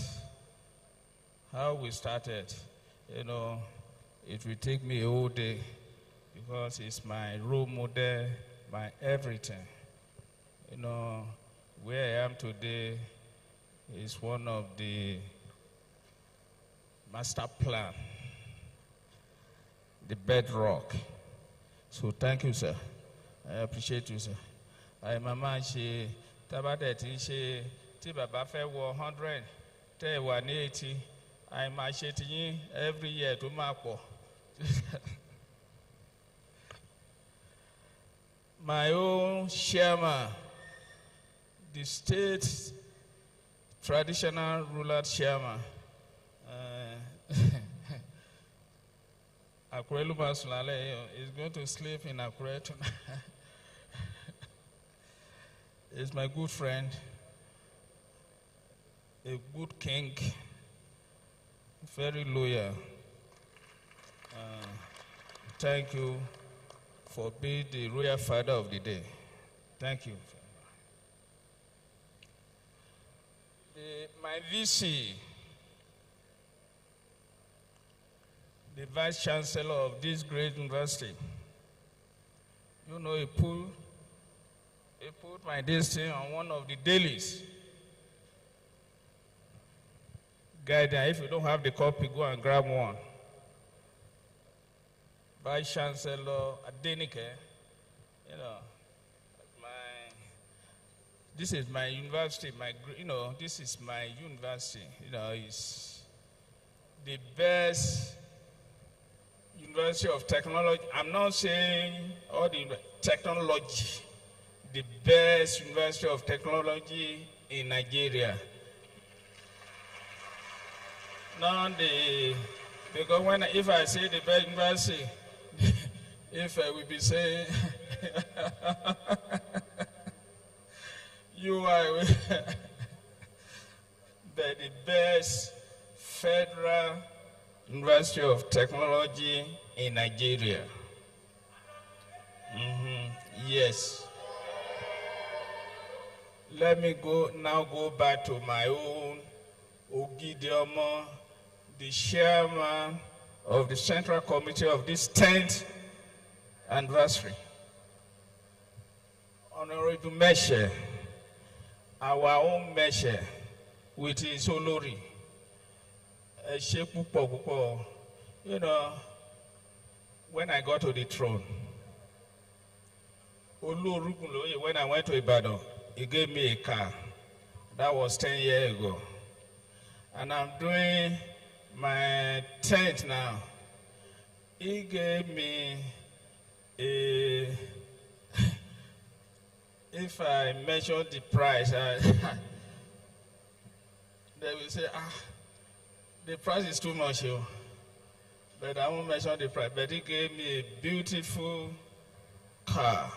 how we started, it will take me a whole day, because it's my role model, my everything. Where I am today is one of the master plan, the bedrock. So thank you, sir. I appreciate you, sir. I mama she tabate she ti baba fe 100 te 180. I ma she ti every year to ma po. My own chairman, the state traditional ruler chairman, Akure Lumasulale is going to sleep in Akure tonight. He's my good friend, a good king, very loyal. Thank you for being the royal father of the day. Thank you. My VC, the Vice Chancellor of this great university, he put my destiny on one of the dailies. Guide, if you don't have the copy, go and grab one. Vice Chancellor Adenike, this is my university, this is my university, it's the best university of technology. I'm not saying all the technology, the best university of technology in Nigeria. Now Because if I say the best university, if I will be saying, you are the best federal university of technology in Nigeria. Yes. Let me go back to my own Ogidiomo, the chairman of the Central Committee of this 10th anniversary. Honorable Meshe, our own Meshe, with his Olori, you know, when I got to the throne, when I went to Ibadan, he gave me a car. That was 10 years ago. And I'm doing my 10th now. He gave me a, if I mention the price, they will say, the price is too much here. But I won't mention the price. But he gave me a beautiful car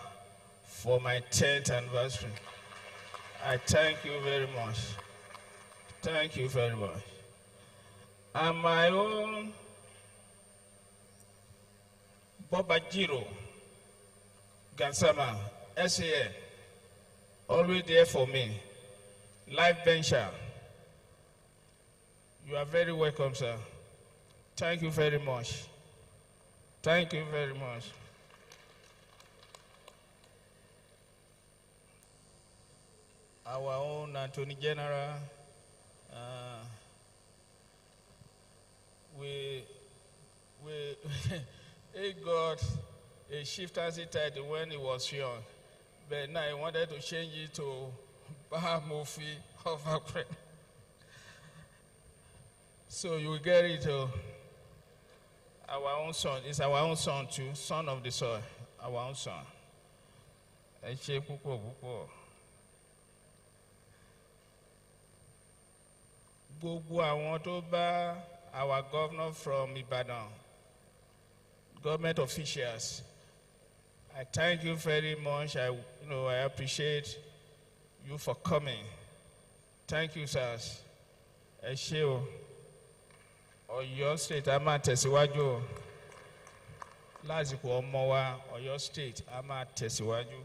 for my 10th anniversary. I thank you very much. Thank you very much. And my own Bobajiro Gansama, SAN, always there for me. Life bencher. You are very welcome, sir. Thank you very much. Thank you very much. Our own Attorney General, he got a chieftaincy title when he was young, but now he wanted to change it to Bahamufi of Akure. So you will get it to our own son. It's our own son too, son of the soil, our own son. Gbogbo àwọn tó bá our governor from Ibadan, government officials, I thank you very much. I appreciate you for coming. Thank you, sirs. Ẹ ṣé o. Ọ̀yọ́ State a máa tẹ̀síwájú o. Lásìkò ọmọ wa, Ọ̀yọ́ State a máa tẹ̀síwájú.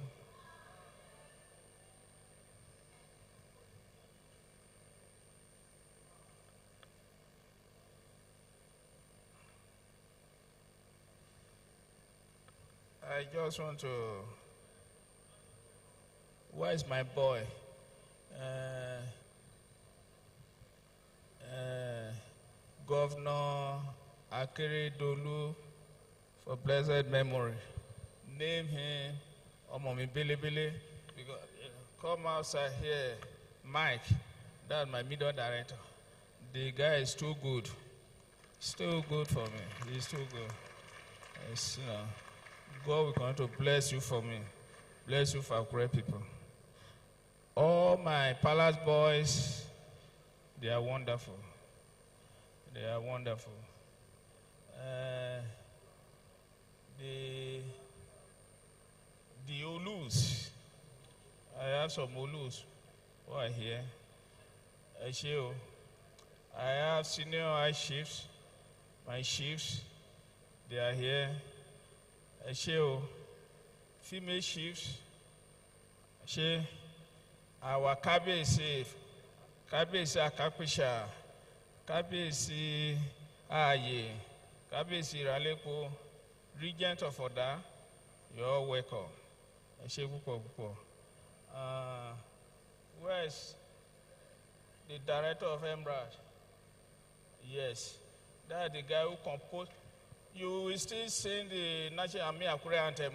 I just want to. Where is my boy? Governor Akure Dolu, for blessed memory. Name him Omomi Bilibili. Because come outside here, Mike. That's my middle director. The guy is too good. Still good for me. He's too good. It's, God will continue to bless you for me. Bless you for great people. All my palace boys, they are wonderful. They are wonderful. The Olus, I have some Olus who are here. I have senior high chiefs, my chiefs, they are here. Female chiefs, our Kabesi Akapisha, Kabesi Aye, Kabesi Ralepo, Regent of Oda, you're welcome. Where's the director of Engr? Yes, that's the guy who composed. You will still sing the National Army Akure anthem.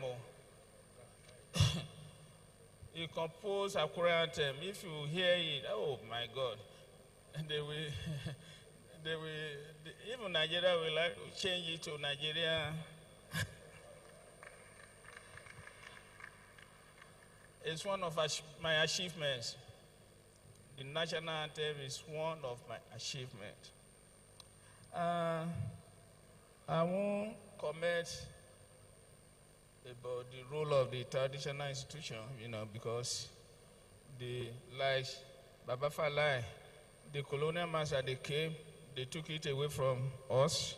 He composed Akure anthem. If you hear it, oh my God, even Nigeria will like to change it to Nigeria. It's one of my achievements. The national anthem is one of my achievements. I won't comment about the role of the traditional institution, because like Baba Falai, the colonial master, they came, they took it away from us.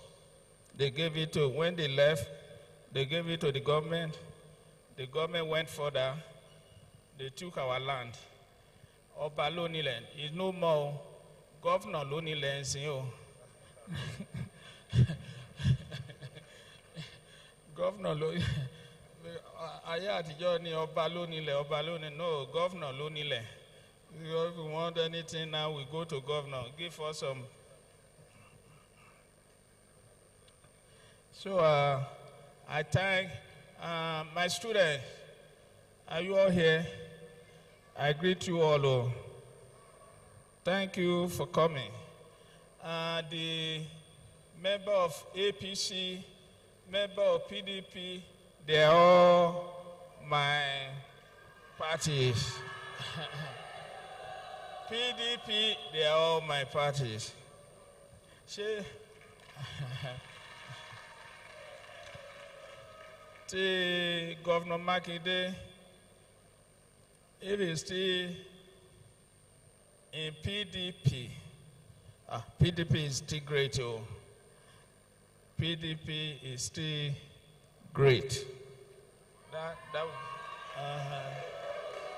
They gave it to, when they left, they gave it to the government. The government went further. They took our land. Oba Loni land is no more. Governor Loni land, Governor Loni. Oba Loni, no, Governor Loni land. If we want anything now, we go to governor. Give us some. So I thank my students. Are you all here? I greet you all. Oh. Thank you for coming. The member of APC, member of PDP, they are all my parties. PDP, they are all my parties. The Governor Makinde, if he's still in PDP, PDP is still great. Oh. PDP is still great.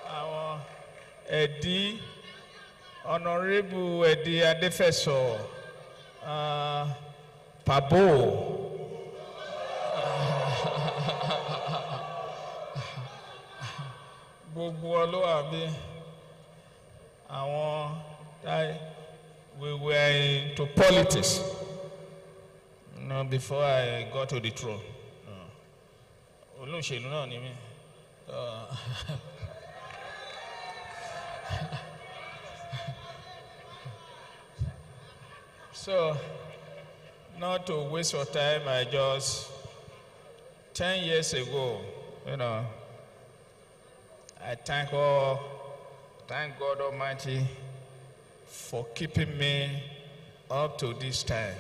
Our Eddie, Honorable Eddie Adefeso, Pabo. We were into politics, before I got to the throne. So, not to waste your time, I just 10 years ago, I thank God Almighty for keeping me up to this time.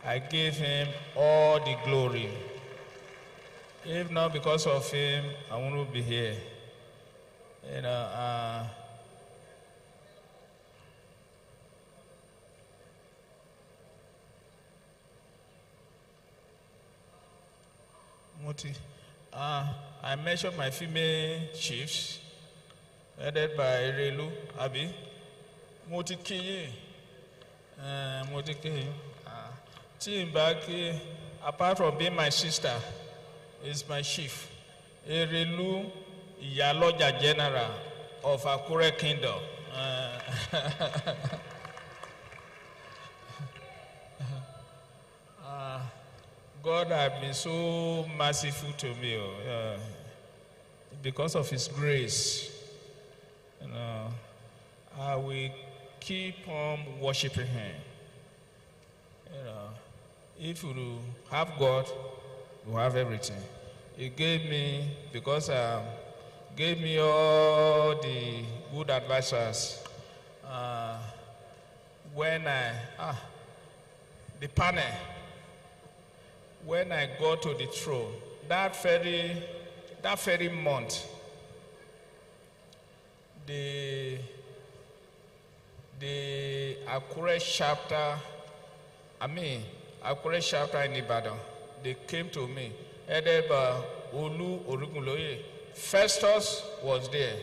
I give him all the glory. If not because of him, I wouldn't be here. I mentioned my female chiefs, headed by Relu Abi. Motiki, Timbaki, apart from being my sister, is my chief. Relu Yaloja General of Akure Kingdom. God has been so merciful to me because of His grace. I will keep on worshiping Him. If you have God, you have everything. He gave me, because gave me all the good advisors. When the panel. When I got to the throne, that very month, the Akure chapter in Ibadan, they came to me, headed by Ogunlade. Festus was there.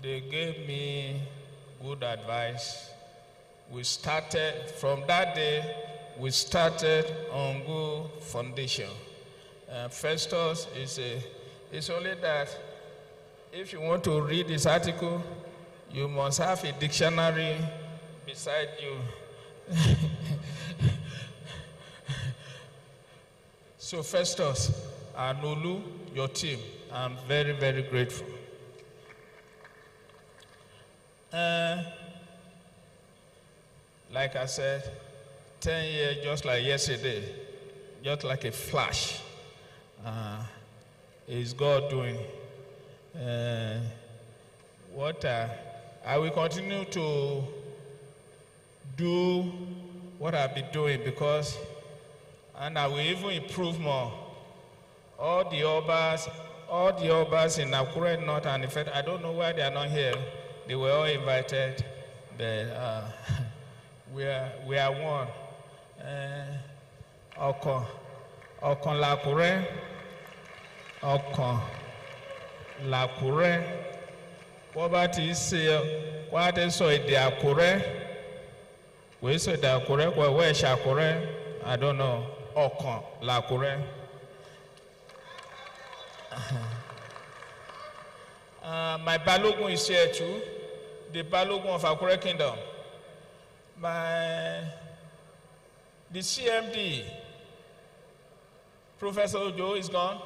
They gave me good advice. We started, from that day, we started on good foundation. Festus it's only that if you want to read this article, you must have a dictionary beside you. So Festus and Olu, your team, I'm very, very grateful. Like I said, 10 years, just like yesterday, just like a flash, is God doing. What I will continue to do what I've been doing, because and I will even improve more. All the Obas in Akure North and Ifed, I don't know why they are not here. They were all invited, but we are one. Okon Lakure, Okon Lakure. What is what is so the Akure? We say the Akure, where is Akure? I don't know. Okon Lakure. My Balogun is here too. The Balogun of Akure Kingdom. The CMD, Professor Ojo, is gone.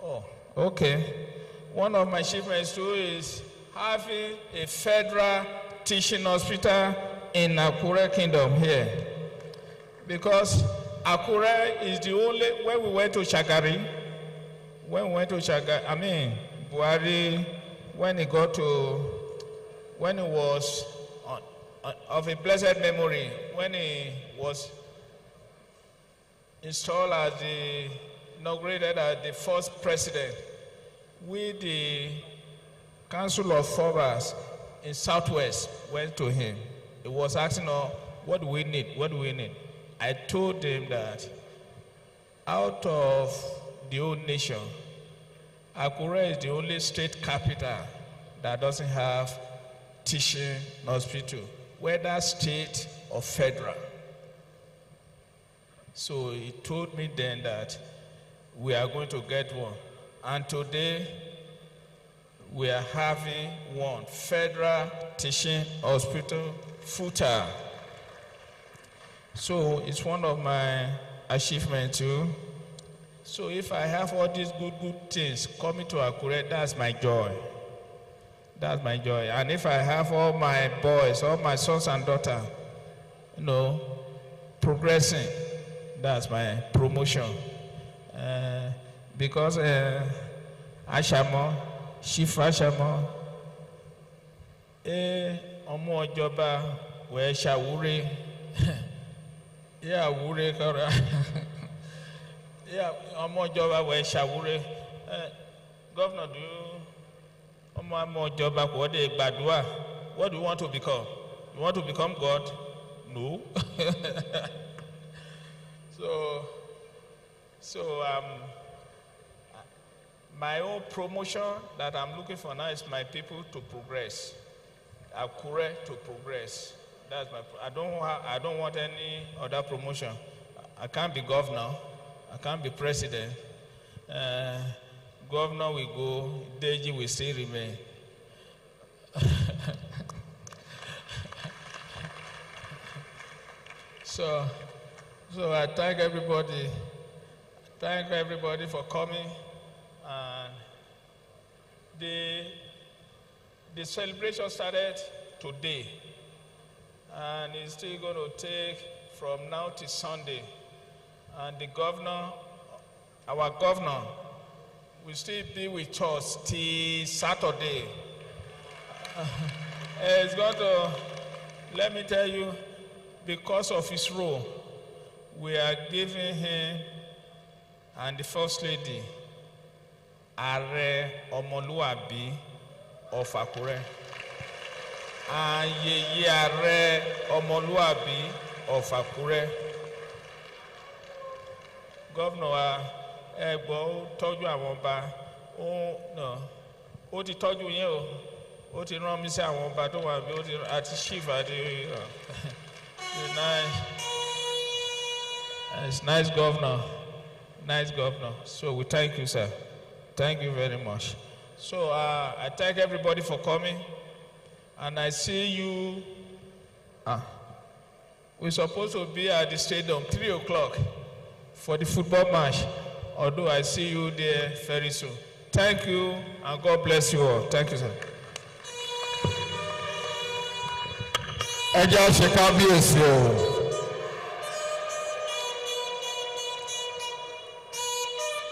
Oh, okay. One of my achievements too is having a federal teaching hospital in Akure Kingdom here. Because Akure is the only, when we went to Shagari, Buhari, when he was of a blessed memory, when he was installed as inaugurated as the first president, we, the Council of Forbes in Southwest, went to him. He was asking us, what do we need? What do we need? I told him that out of the whole nation, Akure is the only state capital that doesn't have teaching hospital, whether state or federal. So he told me then that we are going to get one. And today, we are having one federal teaching hospital, FUTA. So it's one of my achievements too. So if I have all these good things coming to Akure, that's my joy. That's my joy. And if I have all my boys, all my sons and daughters, progressing, that's my promotion. Because Ashamo, Shifa Ashamo, Omo Ojoba, where Shawuri, yeah, Wuri Kora, yeah, Omo Ojoba, where Shawuri, Governor, do you, Omo Ojoba, what do you want to become? You want to become God? No. So my own promotion that I'm looking for now is my people to progress, Akure to progress. That's my. I don't want any other promotion. I can't be governor. I can't be president. Governor will go. Deji will still remain. So I thank everybody. Thank everybody for coming. And the celebration started today, and it's still going to take from now to Sunday. And the governor, our governor, will still be with us till Saturday. It's going to, let me tell you, because of his role, we are giving him and the First Lady Are Omoluabi of Akure. And Yeye Are Omoluabi of Akure. Governor Egbo tọ́jú àwọn ọba ó ti tọ́jú yín o ó ti rán mi sí àwọn ọba tó wà bí ó ti àti chief àti it's nice governor. Nice governor. So we thank you, sir. Thank you very much. So I thank everybody for coming. And I see you. We're supposed to be at the stadium 3 o'clock for the football match. Although I see you there very soon. Thank you, and God bless you all. Thank you, sir.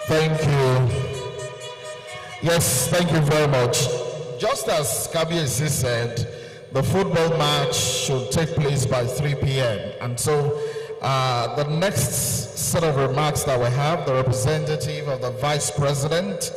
Thank you. Yes, thank you very much. Just as Kabiesi said, the football match should take place by 3 p.m. And so The next set of remarks that we have, the representative of the Vice President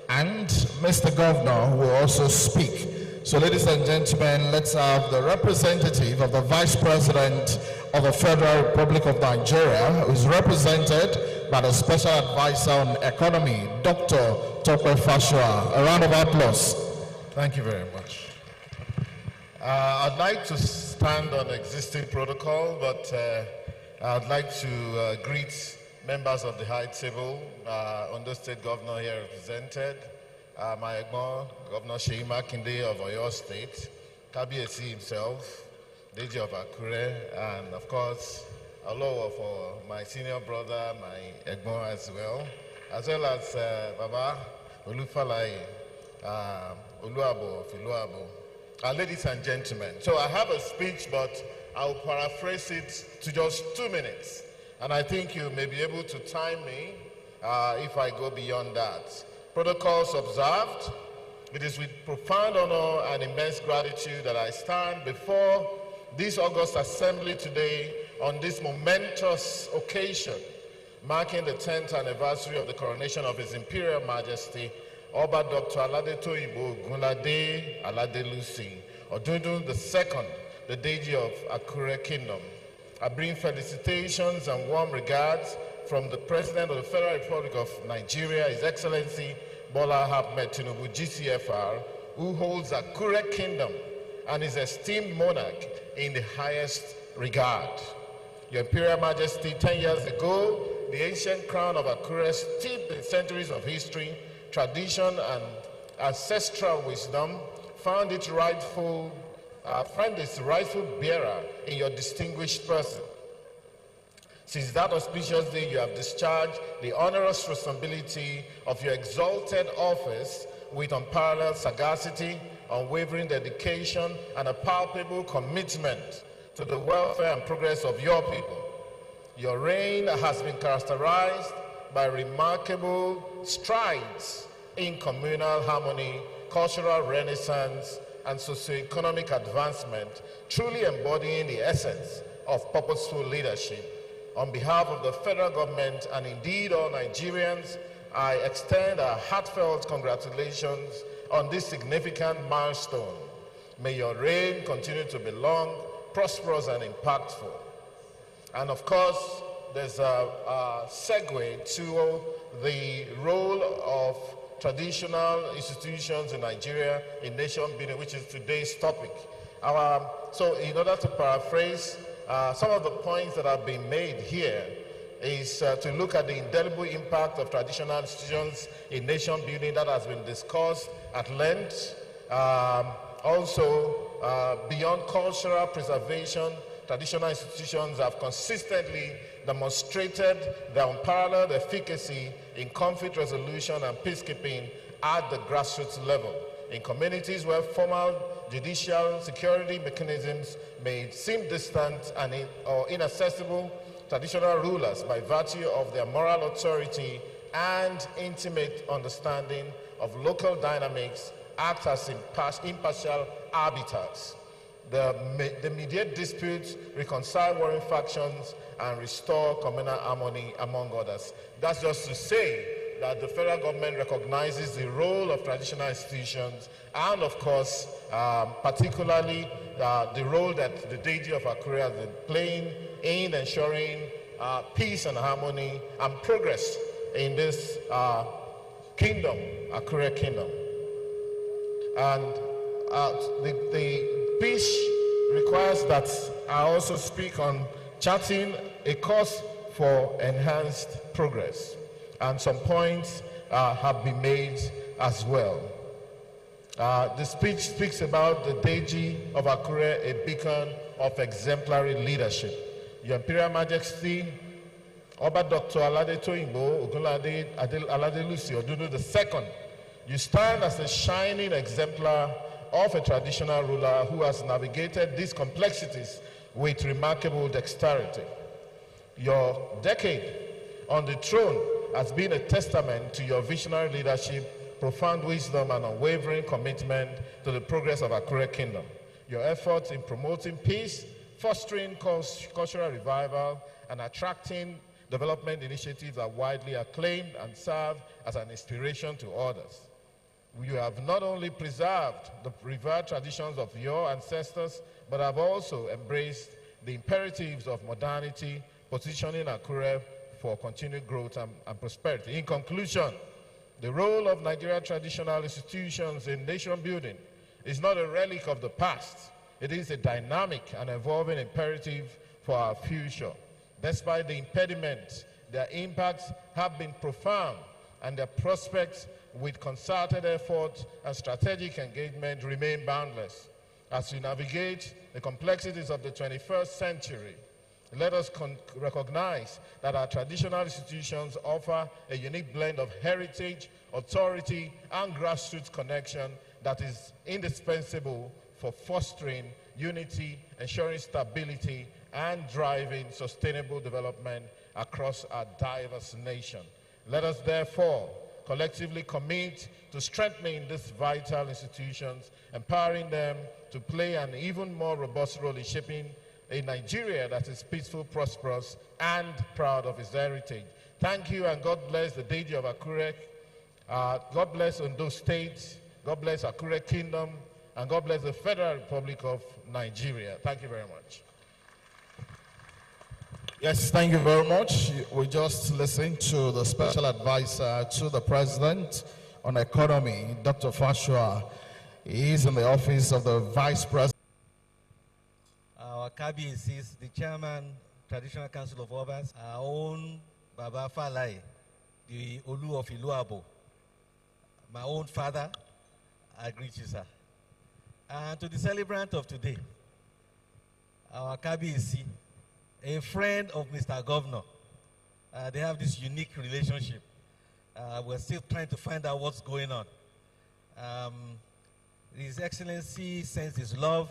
and Mr. Governor will also speak. So ladies and gentlemen, let's have the representative of the Vice President of the Federal Republic of Nigeria, who is represented by the Special Advisor on Economy, Dr. Tope Fashua. A round of applause. Thank you very much. I'd like to stand on existing protocol, but I'd like to greet members of the high table, Ondo State Governor here represented, my Governor Seyi Makinde of Oyo State, Kabiyesi himself, Deji of Akure, and of course, hello for my senior brother, my Egbon as well as Baba Olufalaye, Oluabo of Iluabo. Ladies and gentlemen, so I have a speech, but I'll paraphrase it to just 2 minutes. And I think you may be able to time me if I go beyond that. Protocols observed. It is with profound honor and immense gratitude that I stand before this august assembly today on this momentous occasion, marking the 10th anniversary of the coronation of His Imperial Majesty, Oba Dr. Aladetoyinbo, Ogunlade, Aladelusi, Odundun II, the Deji of Akure Kingdom. I bring felicitations and warm regards from the President of the Federal Republic of Nigeria, His Excellency Bola Ahmed Tinubu, GCFR, who holds Akure Kingdom and is esteemed monarch in the highest regard. Your Imperial Majesty, 10 years ago, the ancient crown of Akure, steeped in centuries of history, tradition, and ancestral wisdom, found its rightful bearer in your distinguished person. Since that auspicious day, you have discharged the onerous responsibility of your exalted office with unparalleled sagacity, unwavering dedication, and a palpable commitment to the welfare and progress of your people. Your reign has been characterized by remarkable strides in communal harmony, cultural renaissance, and socio-economic advancement, truly embodying the essence of purposeful leadership. On behalf of the federal government and indeed all Nigerians, I extend our heartfelt congratulations on this significant milestone. May your reign continue to be long, prosperous, and impactful. And of course, there's a segue to the role of traditional institutions in Nigeria in nation building, which is today's topic. So in order to paraphrase, some of the points that have been made here is to look at the indelible impact of traditional institutions in nation building that has been discussed at length. Also, beyond cultural preservation, traditional institutions have consistently demonstrated their unparalleled efficacy in conflict resolution and peacekeeping at the grassroots level. In communities where formal judicial security mechanisms may seem distant and or inaccessible, traditional rulers, by virtue of their moral authority and intimate understanding of local dynamics, act as impartial arbiters. They mediate disputes, reconcile warring factions, and restore communal harmony, among others. That's just to say that the federal government recognizes the role of traditional institutions and, of course, particularly the role that the Deji of Akure has been playing in ensuring peace and harmony and progress in this kingdom, Akure Kingdom. And the speech requires that I also speak on charting a course for enhanced progress. And some points have been made as well. The speech speaks about the Deji of Akure, a beacon of exemplary leadership. Your Imperial Majesty, Oba Dr. Aladetoyinbo, Ogunlade, Aladelusi, Odundun II, you stand as a shining exemplar of a traditional ruler who has navigated these complexities with remarkable dexterity. Your decade on the throne has been a testament to your visionary leadership, profound wisdom, and unwavering commitment to the progress of Akure Kingdom. Your efforts in promoting peace, fostering cultural revival, and attracting development initiatives are widely acclaimed and serve as an inspiration to others. You have not only preserved the revered traditions of your ancestors, but have also embraced the imperatives of modernity, positioning Akure for continued growth and prosperity. In conclusion, the role of Nigeria traditional institutions in nation building is not a relic of the past. It is a dynamic and evolving imperative for our future. Despite the impediments, their impacts have been profound, and their prospects with concerted effort and strategic engagement remain boundless. As we navigate the complexities of the 21st century, let us recognize that our traditional institutions offer a unique blend of heritage, authority, and grassroots connection that is indispensable for fostering unity, ensuring stability, and driving sustainable development across our diverse nation. Let us therefore collectively commit to strengthening these vital institutions, empowering them to play an even more robust role in shaping a Nigeria that is peaceful, prosperous, and proud of its heritage. Thank you, and God bless the Deji of Akure. God bless Ondo State. God bless Akure Kingdom. And God bless the Federal Republic of Nigeria. Thank you very much. Yes, thank you very much. We just listened to the special advisor to the President on Economy, Dr. Fashua. He is in the office of the Vice President. Our KBC is the Chairman, Traditional Council of Obas, our own Baba Falai, the Olu of Iluabo, my own father, I greet you, sir. And to the celebrant of today, our KBC, a friend of Mr. Governor. They have this unique relationship. We're still trying to find out what's going on. His Excellency sends his love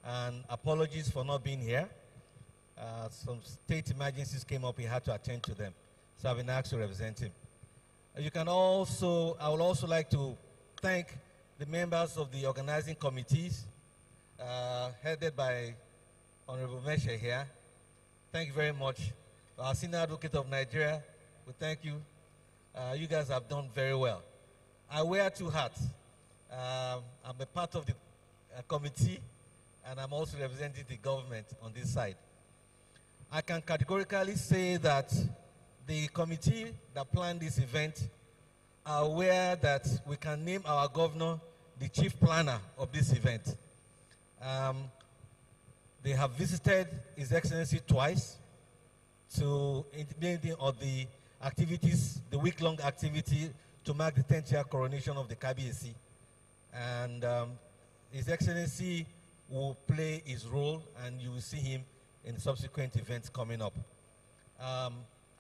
and apologies for not being here. Some state emergencies came up, he had to attend to them. So I've been asked to represent him. You can also, I would also like to thank the members of the organizing committees, headed by Honorable Mesha here. Thank you very much. Our Senior Advocate of Nigeria, we thank you. You guys have done very well. I wear two hats. I'm a part of the committee, and I'm also representing the government on this side. I can categorically say that the committee that planned this event are aware that we can name our governor the chief planner of this event. They have visited His Excellency twice to implement on the activities, the week-long activity to mark the 10th year coronation of the KBAC. And His Excellency will play his role, and you will see him in subsequent events coming up.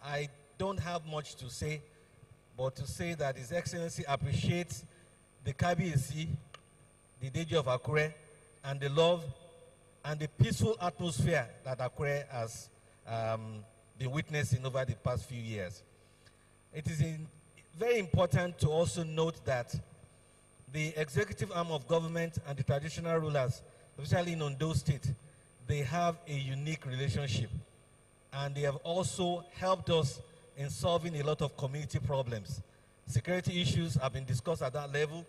I don't have much to say, but to say that His Excellency appreciates the KBAC, the Deji of Akure, and the love and the peaceful atmosphere that Akure has been witnessing over the past few years. It is very important to also note that the executive arm of government and the traditional rulers, especially in Ondo State, they have a unique relationship. And they have also helped us in solving a lot of community problems. Security issues have been discussed at that level,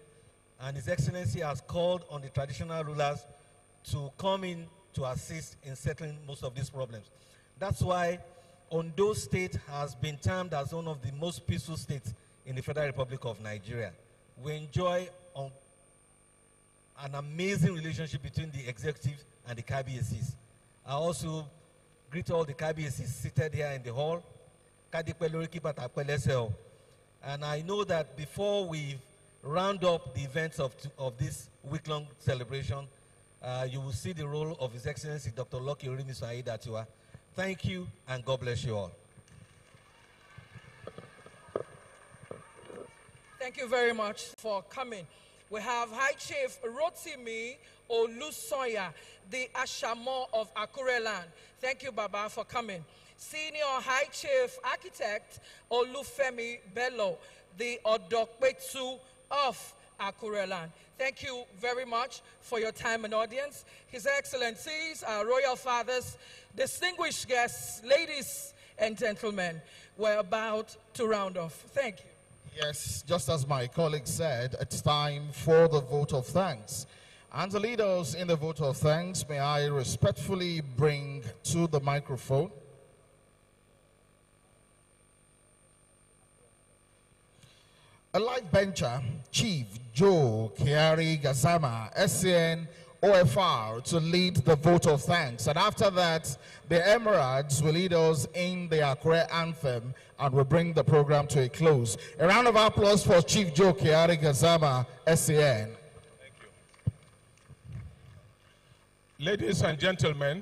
and His Excellency has called on the traditional rulers to come in to assist in settling most of these problems. That's why Ondo State has been termed as one of the most peaceful states in the Federal Republic of Nigeria. We enjoy an amazing relationship between the executive and the KBACs. I also greet all the KBACs seated here in the hall. And I know that before we round up the events of this week-long celebration, you will see the role of His Excellency Dr. Lucky Aladetoyinbo. Thank you, and God bless you all. Thank you very much for coming. We have High Chief Rotimi Olusoya, the Ashamo of Akure land. Thank you, Baba, for coming. Senior High Chief Architect Olufemi Bello, the Odokbetu of Akure land. Thank you very much for your time and audience. His Excellencies, our royal fathers, distinguished guests, ladies and gentlemen, we're about to round off. Thank you. Yes, just as my colleague said, it's time for the vote of thanks. And to lead us in the vote of thanks, may I respectfully bring to the microphone a light bencher, Chief Joe Kiari Gazama, SCN OFR, to lead the vote of thanks. And after that, the Emirats will lead us in the Akure anthem and will bring the program to a close. A round of applause for Chief Joe Kiari Gazama, SCN. Thank you. Ladies and gentlemen,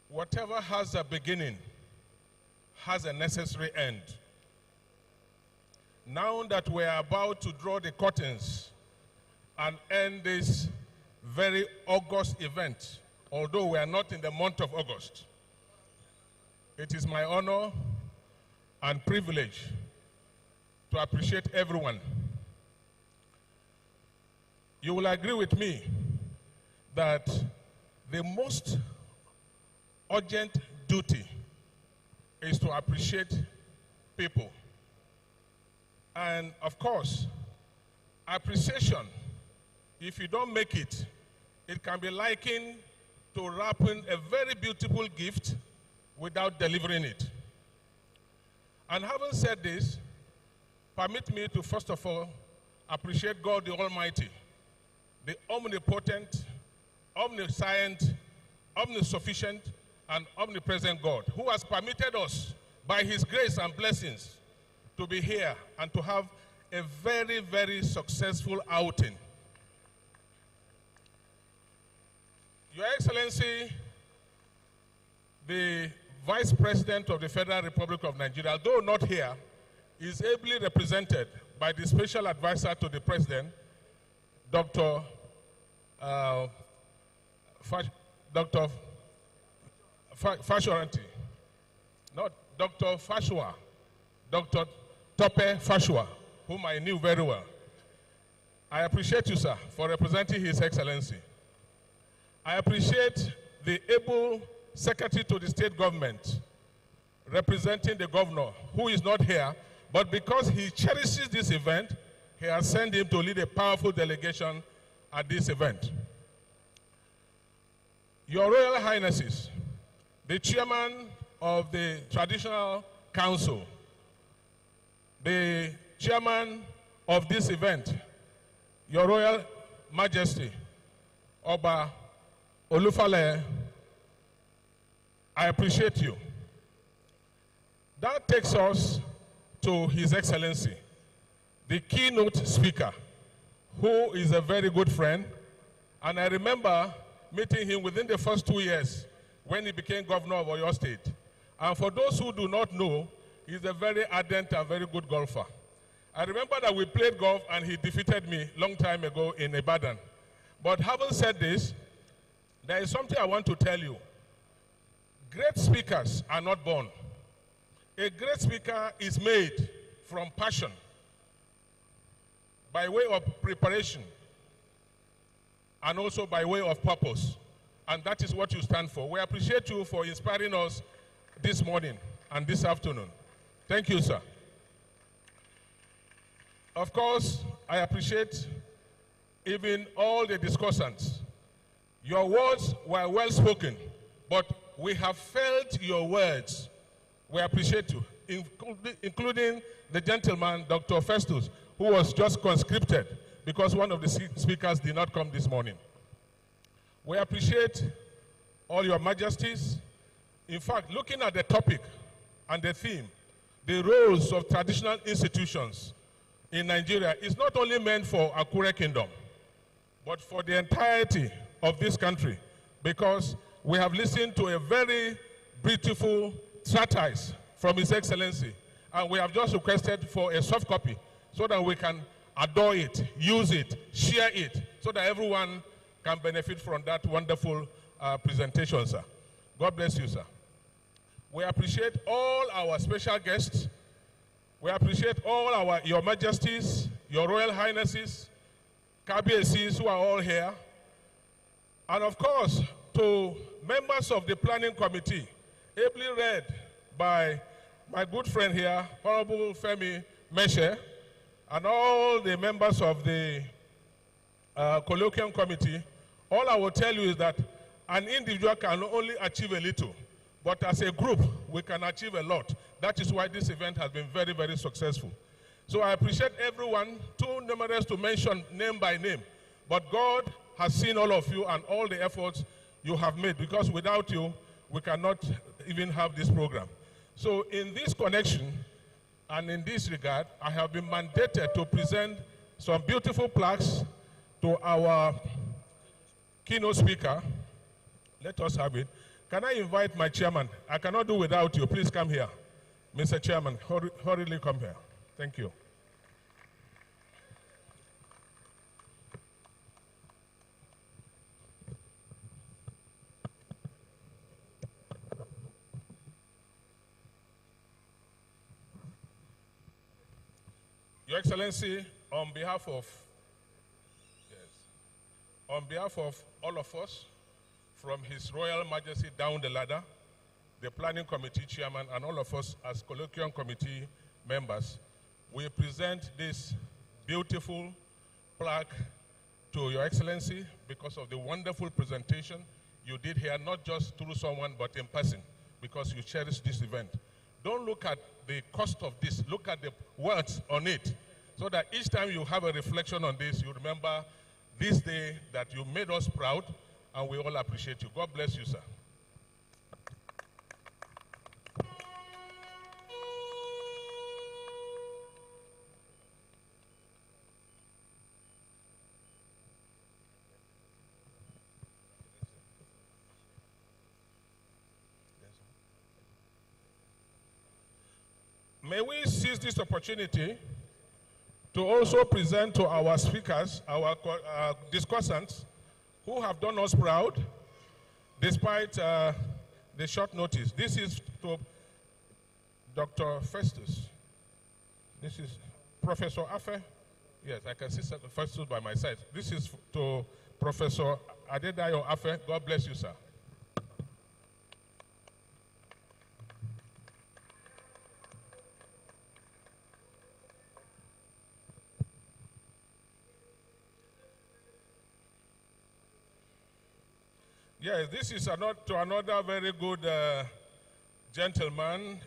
whatever has a beginning has a necessary end. Now that we are about to draw the curtains and end this very August event, although we are not in the month of August, it is my honor and privilege to appreciate everyone. You will agree with me that the most urgent duty is to appreciate people. And of course, appreciation, if you don't make it, it can be likened to wrapping a very beautiful gift without delivering it. And having said this, permit me to first of all appreciate God the Almighty, the omnipotent, omniscient, omnisufficient, and omnipresent God, who has permitted us by his grace and blessings to be here and to have a very, very successful outing. Your Excellency, the Vice President of the Federal Republic of Nigeria, though not here, is ably represented by the Special Advisor to the President, Dr. Fashoranti, not Dr. Fashua, Dr. Tope Fashua, whom I knew very well. I appreciate you, sir, for representing His Excellency. I appreciate the able Secretary to the State Government representing the Governor, who is not here, but because he cherishes this event, he has sent him to lead a powerful delegation at this event. Your Royal Highnesses, the Chairman of the Traditional Council, the Chairman of this event, Your Royal Majesty, Oba Olufale, I appreciate you. That takes us to His Excellency, the keynote speaker, who is a very good friend, and I remember meeting him within the first 2 years when he became governor of Oyo State. And for those who do not know, he's a very ardent and very good golfer. I remember that we played golf and he defeated me a long time ago in Ibadan. But having said this, there is something I want to tell you. Great speakers are not born. A great speaker is made from passion, by way of preparation, and also by way of purpose. And that is what you stand for. We appreciate you for inspiring us this morning and this afternoon. Thank you, sir. Of course, I appreciate even all the discussants. Your words were well spoken, but we have felt your words. We appreciate you, including the gentleman, Dr. Festus, who was just conscripted because one of the speakers did not come this morning. We appreciate all your majesties. In fact, looking at the topic and the theme, the roles of traditional institutions in Nigeria is not only meant for Akure Kingdom, but for the entirety of this country, because we have listened to a very beautiful treatise from His Excellency, and we have just requested for a soft copy so that we can adore it, use it, share it, so that everyone can benefit from that wonderful presentation, sir. God bless you, sir. We appreciate all our special guests. We appreciate all your Majesties, your Royal Highnesses, KBACs who are all here. And of course, to members of the Planning Committee, ably led by my good friend here, Honorable Femi Meshe, and all the members of the Colloquium Committee. All I will tell you is that an individual can only achieve a little, but as a group, we can achieve a lot. That is why this event has been very, very successful. So I appreciate everyone, too numerous to mention name by name, but God has seen all of you and all the efforts you have made, because without you, we cannot even have this program. So in this connection, and in this regard, I have been mandated to present some beautiful plaques to our keynote speaker. Let us have it. Can I invite my chairman? I cannot do without you. Please come here. Mr. Chairman, hurriedly come here. Thank you. Your Excellency, on behalf of all of us, from His Royal Majesty down the ladder, the Planning Committee Chairman, and all of us as Colloquium Committee members, we present this beautiful plaque to Your Excellency because of the wonderful presentation you did here, not just through someone, but in person, because you cherish this event. Don't look at the cost of this, look at the words on it, so that each time you have a reflection on this, you remember this day that you made us proud, and we all appreciate you. God bless you, sir. May we seize this opportunity to also present to our speakers, our discussants, who have done us proud despite the short notice. This is to Dr. Festus. This is Professor Afe. Yes, I can see Festus by my side. This is to Professor Adedayo Afe. God bless you, sir. Yes, this is to another very good gentleman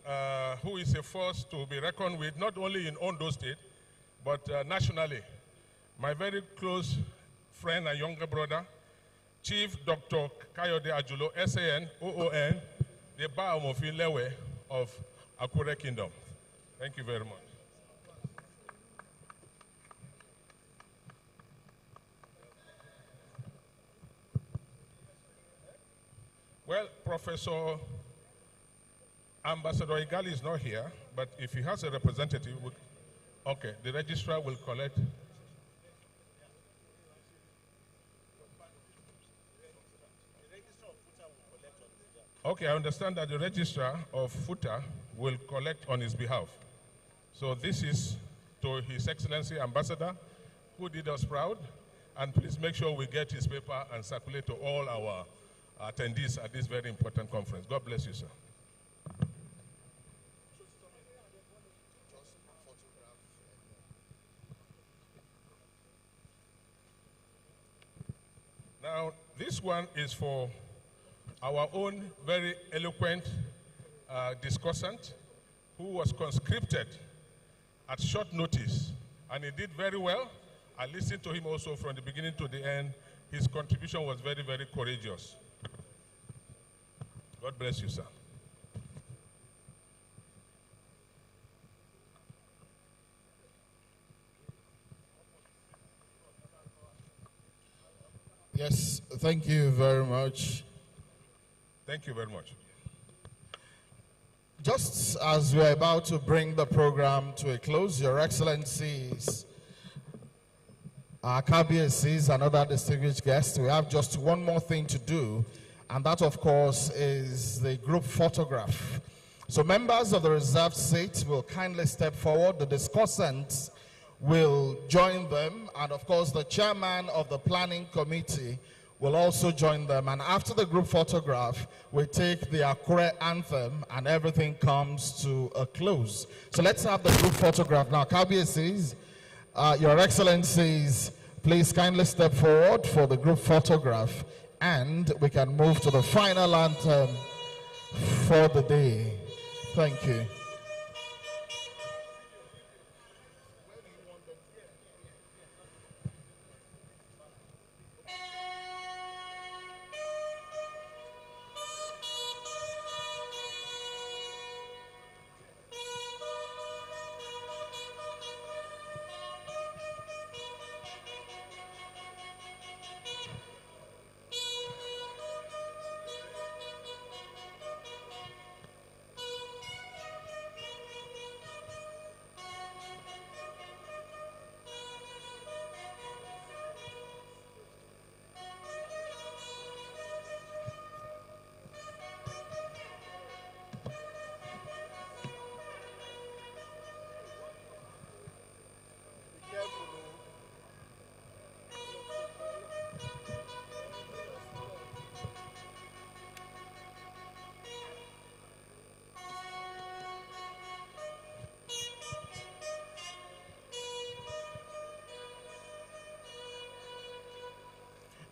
who is a force to be reckoned with, not only in Ondo State, but nationally. My very close friend and younger brother, Chief Dr. Kayode Ajulo, SAN, OON, the Baomofi Lewe of Akure Kingdom. Thank you very much. Well, Professor Ambassador Igali is not here, but if he has a representative, okay, the registrar will collect. Okay, I understand that the registrar of FUTA will collect on his behalf. So this is to His Excellency Ambassador, who did us proud, and please make sure we get his paper and circulate to all our attendees at this very important conference. God bless you, sir. Now, this one is for our own very eloquent discussant who was conscripted at short notice, and he did very well. I listened to him also from the beginning to the end. His contribution was very, very courageous. God bless you, sir. Yes, thank you very much. Thank you very much. Just as we're about to bring the program to a close, Your Excellencies, our KBACs and other distinguished guests, we have just one more thing to do, and that, of course, is the group photograph. So members of the reserved seat will kindly step forward. The discussants will join them, and of course the chairman of the planning committee will also join them. And after the group photograph, we take the Akure anthem and everything comes to a close. So let's have the group photograph now. Kabiyesi, Your Excellencies, please kindly step forward for the group photograph, and we can move to the final anthem for the day. Thank you.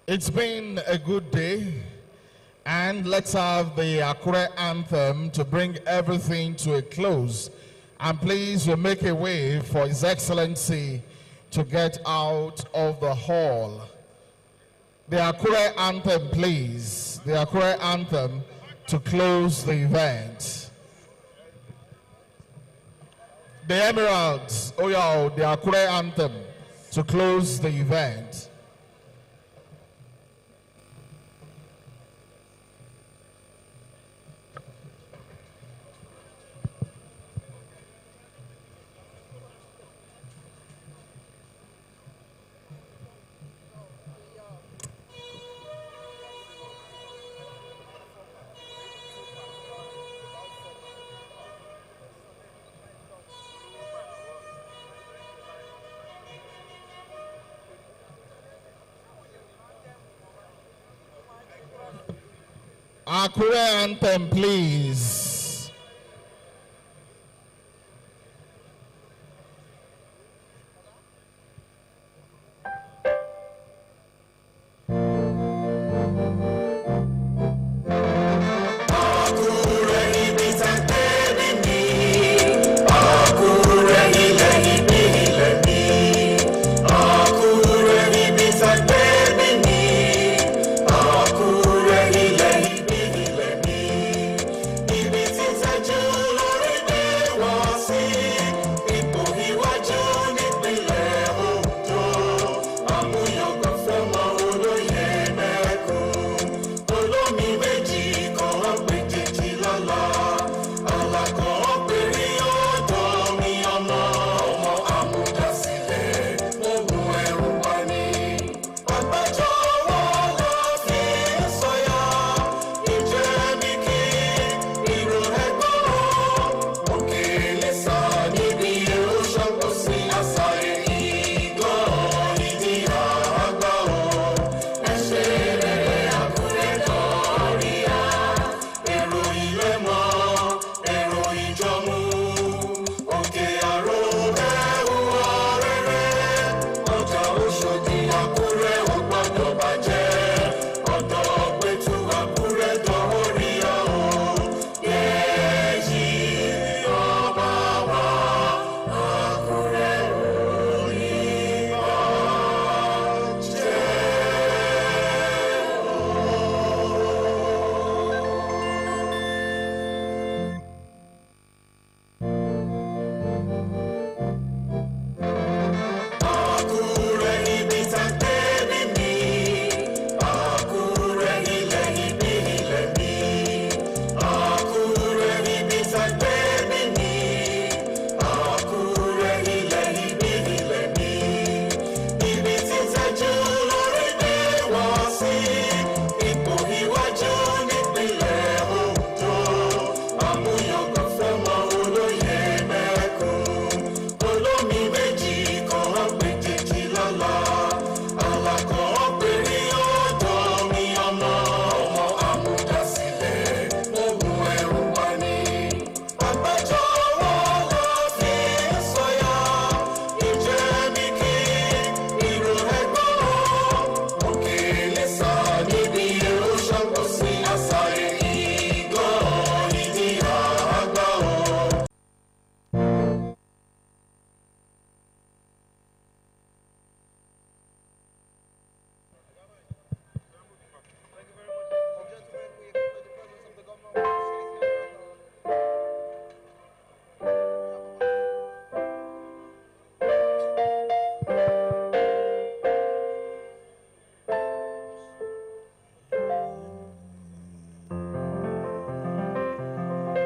It's been a good day, and let's have the Akure anthem to bring everything to a close. And please, we make a way for His Excellency to get out of the hall. The Akure anthem, please. The Akure anthem to close the event. The Emeralds, oh yeah, the Akure anthem to close the event. Akure anthem, please.